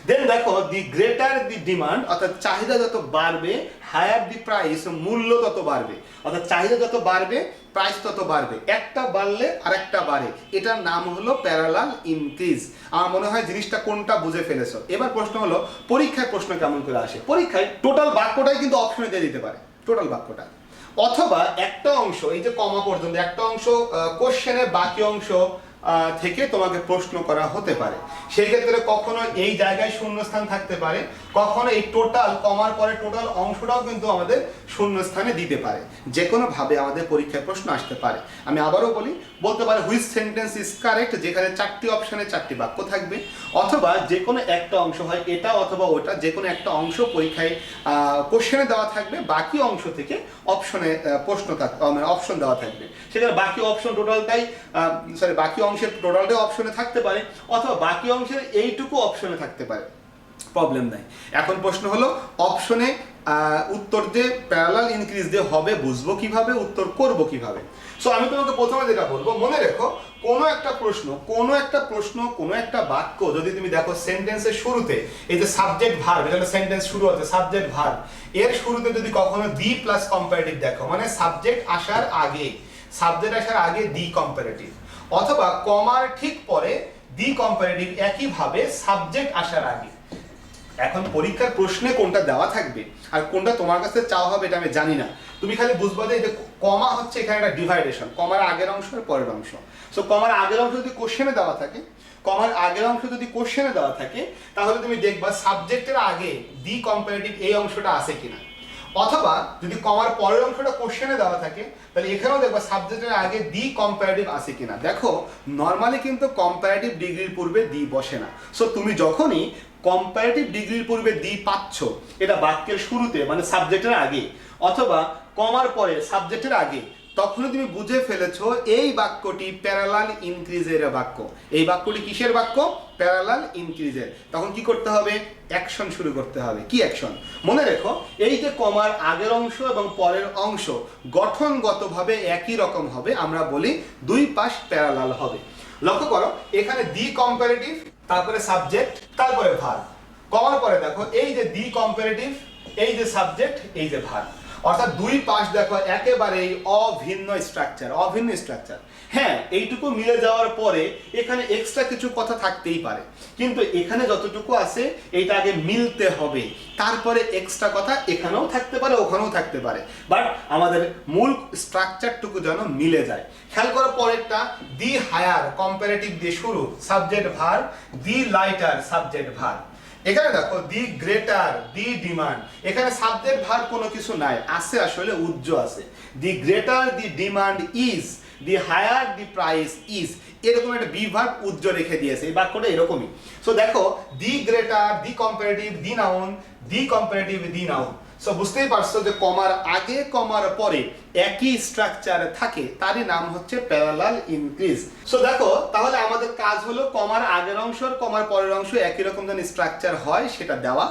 দেন দেখো, দি গ্রেটার দি ডিমান্ড, অর্থাৎ চাহিদা যত বাড়বে, হায়ার দি প্রাইস, মূল্য তত বাড়বে, অর্থাৎ চাহিদা যত বাড়বে প্রাইস তত বাড়বে। একটা বাড়লে আরেকটা বাড়ে, এটার নাম হলো প্যারালাল ইনক্রিজ। আমার মনে হয় জিনিসটা কোনটা বুঝে ফেলেছো। এবার প্রশ্ন হলো, পরীক্ষায় প্রশ্ন কেমন করে আসে? পরীক্ষায় টোটাল বাক্যটাই কিন্তু অপশনে দিয়ে দিতে পারে, টোটাল বাক্যটা, অথবা একটা অংশ, এই যে কমা পর্যন্ত একটা অংশ কোশ্চেনে, বাকি অংশ থেকে তোমাকে প্রশ্ন করা হতে পারে। সেই ক্ষেত্রে কখনো এই জায়গায় শূন্যস্থান থাকতে পারে, কখনো এই টোটাল কমার পরে টোটাল অংশটাও কিন্তু আমাদের শূন্যস্থানে দিতে পারে। যে কোনো ভাবে আমাদের পরীক্ষায় প্রশ্ন আসতে পারে। আমি আবারও বলি, বলতে পারে হুইচ সেন্টেন্স ইজ কারেক্ট, যেখানে চারটি অপশনে চারটি বাক্য থাকবে, অথবা যে কোনো একটা অংশ হয় এটা অথবা ওটা, যে কোনো একটা অংশ পরীক্ষায় কোশ্চেনে দেওয়া থাকবে, বাকি অংশ থেকে অপশনে প্রশ্ন থাকবে, মানে অপশন দেওয়া থাকবে। সেখানে বাকি অপশন টোটালটাই বাকি অংশের টোটালটাই অপশনে থাকতে পারে, অথবা বাকি অংশের এইটুকু অপশনে থাকতে পারে, প্রবলেম নাই। এখন প্রশ্ন হলো, অপশনে উত্তর যে প্যারালাল ইনক্রিজ দিয়ে হবে বুঝবো কিভাবে, উত্তর করব কিভাবে। সো আমি তোমাকে প্রথমে যেটা বলবো, মনে রেখো, কোনো একটা প্রশ্ন, কোনো একটা বাক্য যদি তুমি দেখো সেন্টেন্সের শুরুতে এই যে সাবজেক্ট ভার্ব, এটা সেন্টেন্স শুরু হচ্ছে সাবজেক্ট ভার্ব, এর শুরুতে যদি কখনো দি প্লাস কম্পারেটিভ দেখো, মানে সাবজেক্ট আসার আগে দি কম্পারেটিভ, অথবা কমার ঠিক পরে দি কম্পারেটিভ, একইভাবে সাবজেক্ট আসার আগে। এখন পরীক্ষার প্রশ্নে কোনটা দেওয়া থাকবে আর কোনটা তোমার কাছে চাওয়া হবে এটা আমি জানি না, তুমি খালি বুঝবা যে কমা হচ্ছে এখানে একটা ডিভাইডেশন, কমার আগের অংশ আর পরের অংশ। সো কমার আগের অংশ যদি কোশ্চেনে দেওয়া থাকে, তাহলে তুমি দেখবা সাবজেক্টের আগে দি কম্পারেটিভ এই অংশটা আছে কিনা, অথবা যদি কমার পরের অংশটা কোশ্চেনে দেওয়া থাকে তাহলে এখানেও দেখবা সাবজেক্টের আগে দি কম্পারেটিভ আছে কিনা। দেখো নরমালি কিন্তু কম্পারেটিভ ডিগ্রির পূর্বে দি বসে না। সো তুমি যখনই কম্পারেটিভ ডিগ্রির পূর্বে দি পাচ্ছ, এটা বাক্যের শুরুতে মানে সাবজেক্টের আগে, অথবা কমার পরে সাবজেক্টের আগে, তখনই তুমি বুঝে ফেলেছো এই বাক্যটি প্যারালাল ইনক্রিজের বাক্য। এই বাক্যটি কিসের বাক্য? প্যারালাল ইনক্রিজের। তখন কি করতে হবে? অ্যাকশন শুরু করতে হবে। কি অ্যাকশন? মনে রেখো, এই যে কমার আগের অংশ এবং পরের অংশ গঠনগতভাবে একই রকম হবে, আমরা বলি দুই পাশ প্যারালাল হবে। লক্ষ্য করো, এখানে দি কম্পারেটিভ, তারপরে সাবজেক্ট, তারপরে ভার্ব। কমার পরে দেখো এই যে দি কম্পারেটিভ, এই যে সাবজেক্ট, এই যে ভার্ব। অর্থাৎ দুই পাশ দেখো একেবারেই অভিন্ন স্ট্রাকচার। হ্যাঁ, এইটুকু মিলে যাওয়ার পরে এখানে এক্সট্রা কিছু কথা থাকতেই পারে, কিন্তু এখানে যতটুকু আছে এটা আগে মিলতে হবে, তারপরে এক্সট্রা কথা এখানেও থাকতে পারে ওখানেও থাকতে পারে, বাট আমাদের মূল স্ট্রাকচারটুকু যেন মিলে যায়। খেয়াল করার পরেরটা, দি হায়ার কম্পারেটিভ দিয়ে শুরু, subject verb, the lighter subject verb. এখানে দেখো দি গ্রেটার, দি ডিমান্ড, এখানে সাবজেক্ট ভার্ব কোনো কিছু নাই, আছে আসলে উজ্জ আছে। The greater the demand is, the higher the price is, এরকম একটা বি ভার্ব উজ্জ রেখে দিয়েছে, এই বাক্যটা এরকমই। সো দেখো the greater, the comparative, the noun, the comparative, the noun. So বুঝতেই পারছো যে কমার আগে কমার পরে একই স্ট্রাকচার থাকে, তারই নাম হচ্ছে প্যারালাল ইনক্রিজ। সো দেখো তাহলে আমাদের কাজ হলো কমার আগের অংশ আর কমার পরের অংশ একই রকম যেন স্ট্রাকচার হয় সেটা দেওয়া,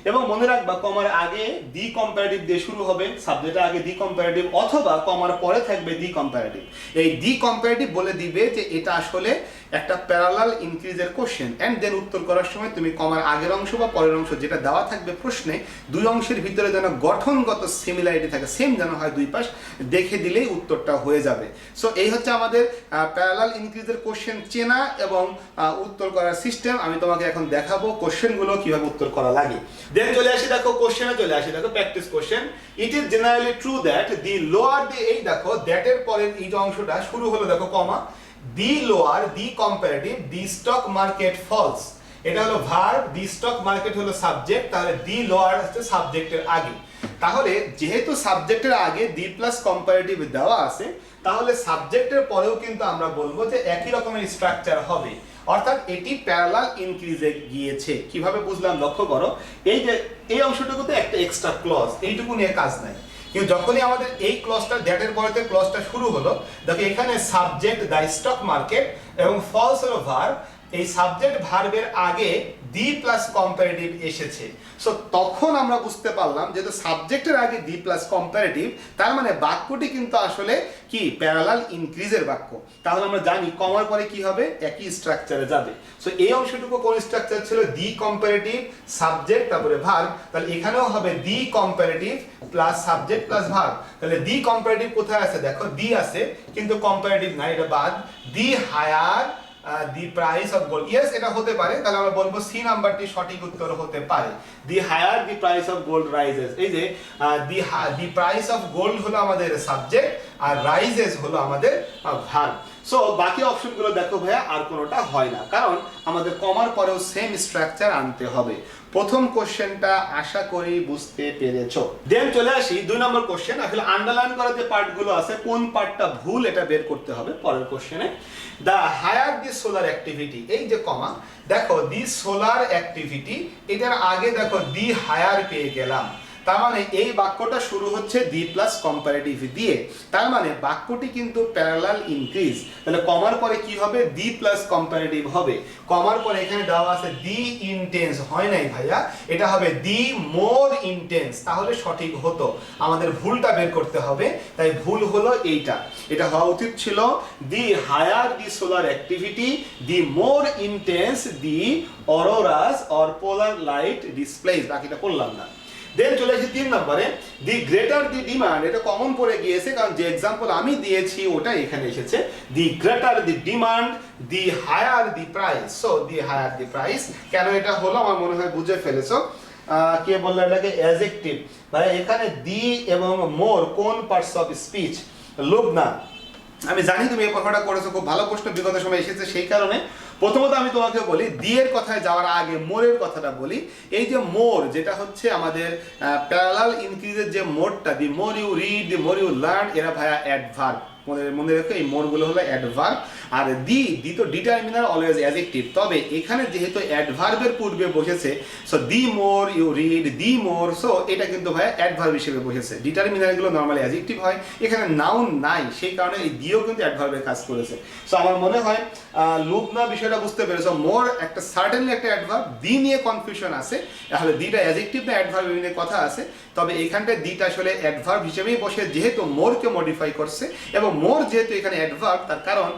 এবং মনে রাখবা কমার আগে দি কম্পারেটিভ দিয়ে শুরু হবে, সাবজেক্টের আগে দি কম্পারেটিভ, অথবা কমার পরে থাকবে দি কম্পারেটিভ। এই দি কম্পারেটিভ বলে দিবে যে এটা আসলে একটা প্যারালাল ইনক্রিজের কোশ্চেন, এন্ড দেন উত্তর করার সময় তুমি কমার আগের অংশ বা পরের অংশ যেটা দেওয়া থাকবে প্রশ্নে, দুই অংশের ভিতরে যেন গঠনগত সিমিলারিটি থাকে, সেম যেন হয়, দুই পাশ দেখে দিলেই উত্তরটা হয়ে যাবে। সো এই হচ্ছে আমাদের প্যারালাল ইনক্রিজের কোশ্চেন চেনা এবং উত্তর করার সিস্টেম। আমি তোমাকে এখন দেখাবো কোশ্চেনগুলো কিভাবে উত্তর করা লাগে। দেন চলে আসি দেখো কোশ্চেনে, চলে আসি দেখো practice question. It is generally true that the lower the, এই দেখো দ্যাটের পরের এই যে অংশটা শুরু হলো দেখো কমা, দি লোয়ার দি কম্পারেটিভ দি স্টক মার্কেট ফলস, এটা হলো ভার্ব, দি স্টক মার্কেট হলো সাবজেক্ট, তাহলে দি লোয়ার হচ্ছে সাবজেক্টের আগে। তাহলে যেহেতু সাবজেক্টের আগে দি প্লাস কম্পারেটিভ দেওয়া আছে, তাহলে সাবজেক্টের পরেও কিন্তু আমরা বলবো যে একই রকমের স্ট্রাকচার হবে, অর্থাৎ এটি প্যারালাল ইনক্রিজে গিয়েছে। কিভাবে বুঝলাম লক্ষ্য করো, এই যে এই অংশটুকুতে একটা এক্সট্রা ক্লজ, এইটুকু নিয়ে কাজ নাই, কিন্তু যখনই আমাদের এই ক্লজটা দ্যাটের পরেতে ক্লজটা শুরু হলো, দেখো এখানে সাবজেক্ট দ্য স্টক মার্কেট এবং ফলস হলো ভার্ব, এই সাবজেক্ট ভার্বের আগে দি প্লাস কম্পারেটিভ এসেছে। সো তখন আমরা বুঝতে পারলাম যেহেতু সাবজেক্টের আগে দি প্লাস কম্পারেটিভ, তার মানে বাক্যটি কিন্তু আসলে কি প্যারালাল ইনক্রিজের বাক্য। তাহলে আমরা জানি কমার পরে কি হবে, একই স্ট্রাকচারে যাবে। সো এই অংশটুকু কোন স্ট্রাকচার ছিল, দি কম্পারেটিভ সাবজেক্ট তারপরে ভার্ব, তাহলে এখানেও হবে the comparative plus subject plus verb. তাহলে দি কম্পারেটিভ কোথায় আছে, দেখো দি আছে কিন্তু কম্পারেটিভ নাই, এটা বাদ। The higher the price of gold, yes এটা হতে পারে, তাহলে আমরা বলবো সি নাম্বারটি সঠিক উত্তর হতে পারে। The higher the price of gold rises, এই যে দি প্রাইস অফ গোল্ড হলো আমাদের সাবজেক্ট আর রাইজেস হলো আমাদের ভার্ব। সো বাকি অপশনগুলো দেখো ভাইয়া আর কোনোটা হয় না, কারণ আমাদের কমার পরেও সেম স্ট্রাকচার আনতে হবে। প্রথম কোশ্চেনটা আশা করি বুঝতে পেরেছো। দেন চলে আসি 2 নম্বর কোশ্চেন। আসলে আন্ডারলাইন করা যে পার্টগুলো আছে কোন পার্টটা ভুল এটা বের করতে হবে পরের কোশ্চেনে। দা হায়ার দি সোলার অ্যাক্টিভিটি, এই যে কমা, দেখো দি সোলার অ্যাক্টিভিটি, এটার আগে দেখো দি হায়ার পেয়ে গেলাম, তার মানে এই বাক্যটা শুরু হচ্ছে দি প্লাস কম্পারেটিভ দিয়ে, তার মানে বাক্যটি কিন্তু প্যারালাল ইনক্রিজ। তাহলে কমার পরে কি হবে, দি প্লাস কম্পারেটিভ হবে। কমার পরে এখানে দেওয়া আছে দি ইন্টেন্স, হয় নাই ভাইয়া, এটা হবে দি মোর ইন্টেন্স, তাহলে সঠিক হতো। আমাদের ভুলটা বের করতে হবে, তাই ভুল হলো এইটা। এটা হওয়া উচিত ছিল the higher the solar activity, the more intense the auroras or polar light displays, বাকিটা করলাম না। দেন চলে আসি 3 নম্বরে, দি গ্রেটার দি ডিমান্ড, এটা কমন পড়ে গিয়েছে কারণ যে এক্সাম্পল আমি দিয়েছি ওটা এখানে এসেছে। The greater the demand, the higher the price. So the higher the price কেন এটা হলো আমার মনে হয় বুঝে ফেলেছো। কে বললো এটাকে অ্যাডজেক্টিভ, ভাই এখানে দি এবং মোর কোন পার্টস অফ স্পিচ, লুবনা, আমি জানি তুমি এই কথাটা করেছো, খুব ভালো প্রশ্ন বিগত সময় এসেছে, সেই কারণে প্রথমত আমি তোমাকে বলি দি এর কথায় যাওয়ার আগে মোরের কথাটা বলি। এই যে মোর, যেটা হচ্ছে আমাদের প্যারালাল ইনক্রিজের যে মোরটা, the more you read, the more you learn, এরা ভাইয়া অ্যাডভার্ব, মনে রেখো এই মোরগুলো হলো অ্যাডভার্ব। আর দি তো ডিটারমিনার অলওয়েজ অ্যাডজেক্টিভ, তবে এখানে যেহেতু অ্যাডভার্বের পূর্বে বসেছে, so the more you read, the more, so এটা কিন্তু ভাইয়া অ্যাডভার্ব হিসেবে বসেছে। ডিটারমিনারগুলো নর্মালি অ্যাডজেক্টিভ হয়, এখানে নাউন নাই, সেই কারণে এই দিও কিন্তু অ্যাডভার্বের কাজ করেছে। সো আমার মনে হয় লুবনা বিষয়টা বুঝতে পেরেছো। মোর একটা সার্টেনলি একটা অ্যাডভার্ব, দি নিয়ে কনফিউশন আছে, তাহলে দিটা অ্যাডজেক্টিভ না অ্যাডভার্ব নিয়ে কথা আছে, তবে এইখানটায় দিটা আসলে অ্যাডভার্ব হিসেবেই বসে, যেহেতু মোরকে মডিফাই করছে এবং মোর যেহেতু এখানে অ্যাডভার্ব, তার কারণ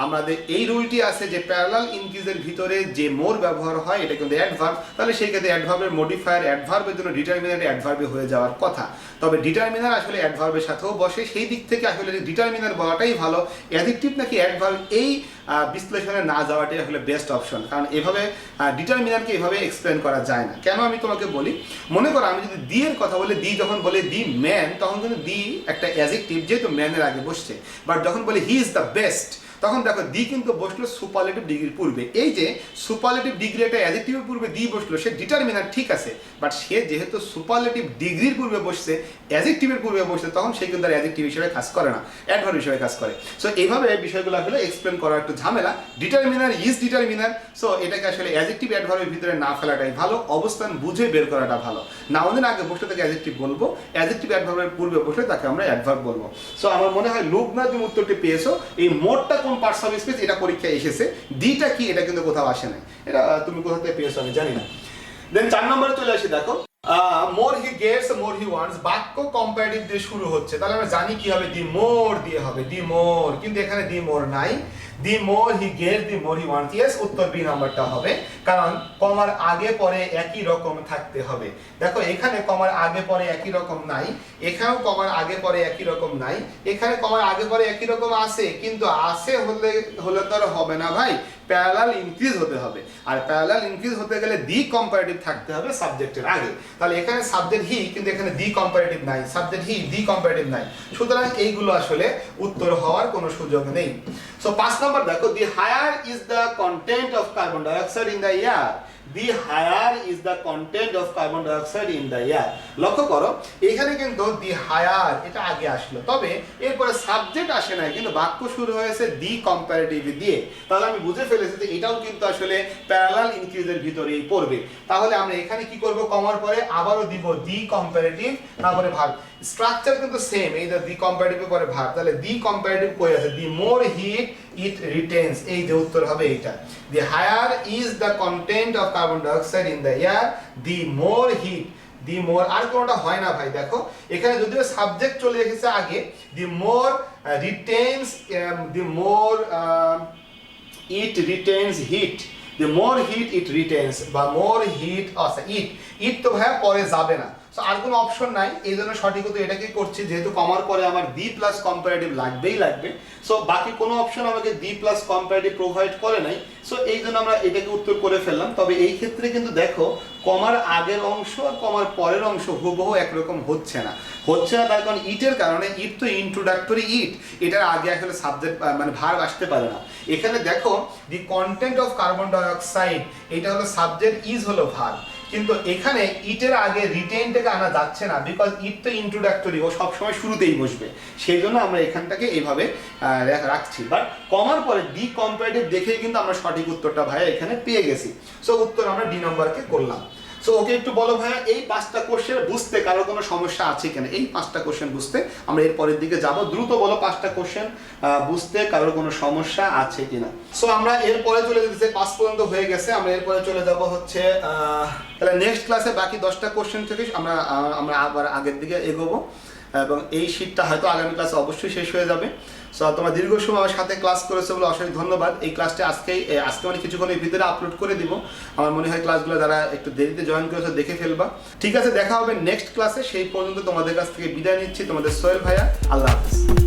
আমাদের এই রুলটি আছে যে প্যারালাল ইনক্রিজের ভিতরে যে মোর ব্যবহার হয় এটা কিন্তু অ্যাডভার্ব, তাহলে সেই ক্ষেত্রে অ্যাডভার্বের মডিফায়ার অ্যাডভার্বের জন্য ডিটারমিনার অ্যাডভার্বে হয়ে যাওয়ার কথা। তবে ডিটারমিনার আসলে অ্যাডভার্বের সাথেও বসে, সেই দিক থেকে আসলে ডিটারমিনার বলাটাই ভালো। অ্যাডজেক্টিভ নাকি অ্যাডভার্ব এই বিশ্লেষণে না যাওয়াটাই আসলে বেস্ট অপশন, কারণ এভাবে ডিটারমিনারকে এভাবে এক্সপ্লেন করা যায় না। কেন আমি তোমাকে বলি, মনে করো আমি যদি দি এর কথা বলি, দি যখন বলে দি ম্যান, তখন কিন্তু দি একটা অ্যাডজেক্টিভ যেহেতু ম্যানের আগে বসছে। বাট যখন বলে হি ইজ দ্য বেস্ট, তখন দেখো দি কিন্তু বসলো সুপারলেটিভ ডিগ্রির পূর্বে। এই যে সুপারলেটিভ ডিগ্রি একটা অ্যাডজেক্টিভের পূর্বে দি বসলো, সে ডিটারমিনার ঠিক আছে, বাট সে যেহেতু সুপারলেটিভ ডিগ্রির পূর্বে বসছে, অ্যাডজেক্টিভের পূর্বে বসছে, তখন সে কিন্তু আর অ্যাডজেক্টিভ হিসেবে কাজ করে না, অ্যাডভার্ব হিসেবে কাজ করে। সো এইভাবে বিষয়গুলো আসলে এক্সপ্লেন করা একটু ঝামেলা। ডিটারমিনার ইজ ডিটারমিনার, সো এটাকে আসলে অ্যাডজেক্টিভ অ্যাডভার্বের ভিতরে না ফেলাটাই ভালো, অবস্থান বুঝে বের করাটা ভালো। নাউনের আগে বসলে তাকে অ্যাডজেক্টিভ বলবো, অ্যাডজেক্টিভ অ্যাডভার্বের পূর্বে বসলে তাকে আমরা অ্যাডভার্ব বলবো। সো আমার মনে হয় লুবনা তুমি উত্তরটি পেয়েছো। এই মোডটা কোন পার্টস অফ স্পিচ এটা পরীক্ষায় এসেছে, দিটা কি এটা কিন্তু কোথাও আসে নাই, এটা তুমি কোথা থেকে পেয়েছো আমি জানি না। দেন 4 নম্বরে চলে আসি, দেখো more he gets more he wants, বাক্য কম্পারেটিভ দিয়ে শুরু হচ্ছে, তাহলে আমরা জানি কি হবে, দি মোর দিয়ে হবে, দি মোর, কিন্তু এখানে দি মোর নাই। The more he gets the more he wants, yes, উত্তর বি নাম্বারটা হবে, কারণ কমার আগে পরে একই রকম থাকতে হবে। দেখো এখানে কমার আগে পরে একই রকম নাই, এখানেও কমার আগে পরে একই রকম নাই, এখানে কমার আগে পরে একই রকম আছে, কিন্তু আছে হলে তো আর হবে না ভাই, প্যারালাল ইনক্রিজ হতে হবে। আর প্যারালাল ইনক্রিজ হতে গেলে দি কম্পারেটিভ থাকতে হবে সাবজেক্টের আগে। তাহলে এখানে সাবজেক্ট হি, কিন্তু এখানে দি কম্পারেটিভ নাই, সাবজেক্ট হি দি কম্পারেটিভ নাই, সুতরাং এইগুলো আসলে উত্তর হওয়ার কোনো সুযোগ নেই। সো 5 নম্বর দেখো, the higher is the content of carbon dioxide in the air, the higher is the content of carbon dioxide in the air. লক্ষ্য করো এখানে কিন্তু দি হায়ার এটা আগে আসলো, তবে এরপরে সাবজেক্ট আসে নাই, কিন্তু বাক্য শুরু হয়েছে দি কম্পারেটিভ দিয়ে। তাহলে আমি বুঝে ফেলেছি যে এটাও কিন্তু আসলে প্যারালাল ইনক্রিজের ভিতরেই পড়বে। তাহলে আমরা এখানে কি করব, কমার পরে আবারও দিব দি কম্পারেটিভ, তারপরে ভার্ব। স্ট্রাকচার কিন্তু সেম, এই যে দি কম্পারেটিভের পরে ভার্ব, তাহলে দি কম্পারেটিভ কই আছে, দি মোর হিট ইট রিটেন্স, এই যে উত্তর হবে এইটা। The higher is the content of carbon dioxide in the air, the more heat, the more, আর কোনটা হয় না ভাই। দেখো এখানে যদিও সাবজেক্ট চলে এসেছে আগে, the more retains, the more it retains heat, the more heat it retains, বা more heat ইট তো ভাইয়া পরে যাবে না, সো আর কোনো অপশন নাই, এই জন্য সঠিক উত্তর এটাকেই করছি, যেহেতু কমার পরে আমার দি প্লাস কম্পারেটিভ লাগবেই লাগবে। সো বাকি কোনো অপশন আমাকে দি প্লাস কম্পারেটিভ প্রোভাইড করে নাই, সো এই জন্য আমরা এটাকে উত্তর করে ফেললাম। তবে এই ক্ষেত্রে কিন্তু দেখো কমার আগের অংশ আর কমার পরের অংশ হুবহু একরকম হচ্ছে না, তার কারণ ইটের কারণে। ইট তো ইন্ট্রোডাক্টরি ইট, এটার আগে আসলে সাবজেক্ট মানে ভার্ব আসতে পারে না। এখানে দেখো দি কন্টেন্ট অফ কার্বন ডাইঅক্সাইড, এটা হলো সাবজেক্ট, ইজ হলো ভার্ব, কিন্তু এখানে ইটের আগে রিটেনটাকে আনা যাচ্ছে না, বিকজ ইট তো ইন্ট্রোডাক্টরি, ও সবসময় শুরুতেই বসবে, সেই জন্য আমরা এখানটাকে এইভাবে রাখছি। বাট কমার পরে দি কম্পারেটিভ দেখেই কিন্তু আমরা সঠিক উত্তরটা ভাইয়া এখানে পেয়ে গেছি। সো উত্তর আমরা ডি নম্বরকে করলাম। সো ওকে একটু বলো ভাইয়া, এই 5টা কোশ্চেন বুঝতে কারো কোনো সমস্যা আছে কিনা, এই 5টা কোশ্চেন বুঝতে আমরা এর পরের দিকে যাব, দ্রুত বলো 5টা কোশ্চেন বুঝতে কারোর কোনো সমস্যা আছে কিনা। সো আমরা এরপরে চলে যেতেছি, 5 পর্যন্ত হয়ে গেছে, আমরা এরপরে চলে যাব হচ্ছে তাহলে নেক্সট ক্লাসে বাকি 10টা কোশ্চেন থেকে আমরা আবার আগের দিকে এগোবো, এবং এই শীটটা হয়তো আগামী ক্লাসে অবশ্যই শেষ হয়ে যাবে। সো তোমরা দীর্ঘ সময় আমার সাথে ক্লাস করেছো বলে অসংখ্য ধন্যবাদ। এই ক্লাসটা আজকে মানে কিছুক্ষণের ভিতরে আপলোড করে দিব। আমার মনে হয় ক্লাসগুলো যারা একটু দেরিতে জয়েন করেছো দেখে ফেলবা। ঠিক আছে, দেখা হবে নেক্সট ক্লাসে, সেই পর্যন্ত তোমাদের কাছ থেকে বিদায় নিচ্ছি, তোমাদের সোহেল ভাইয়া, আল্লাহ হাফেজ।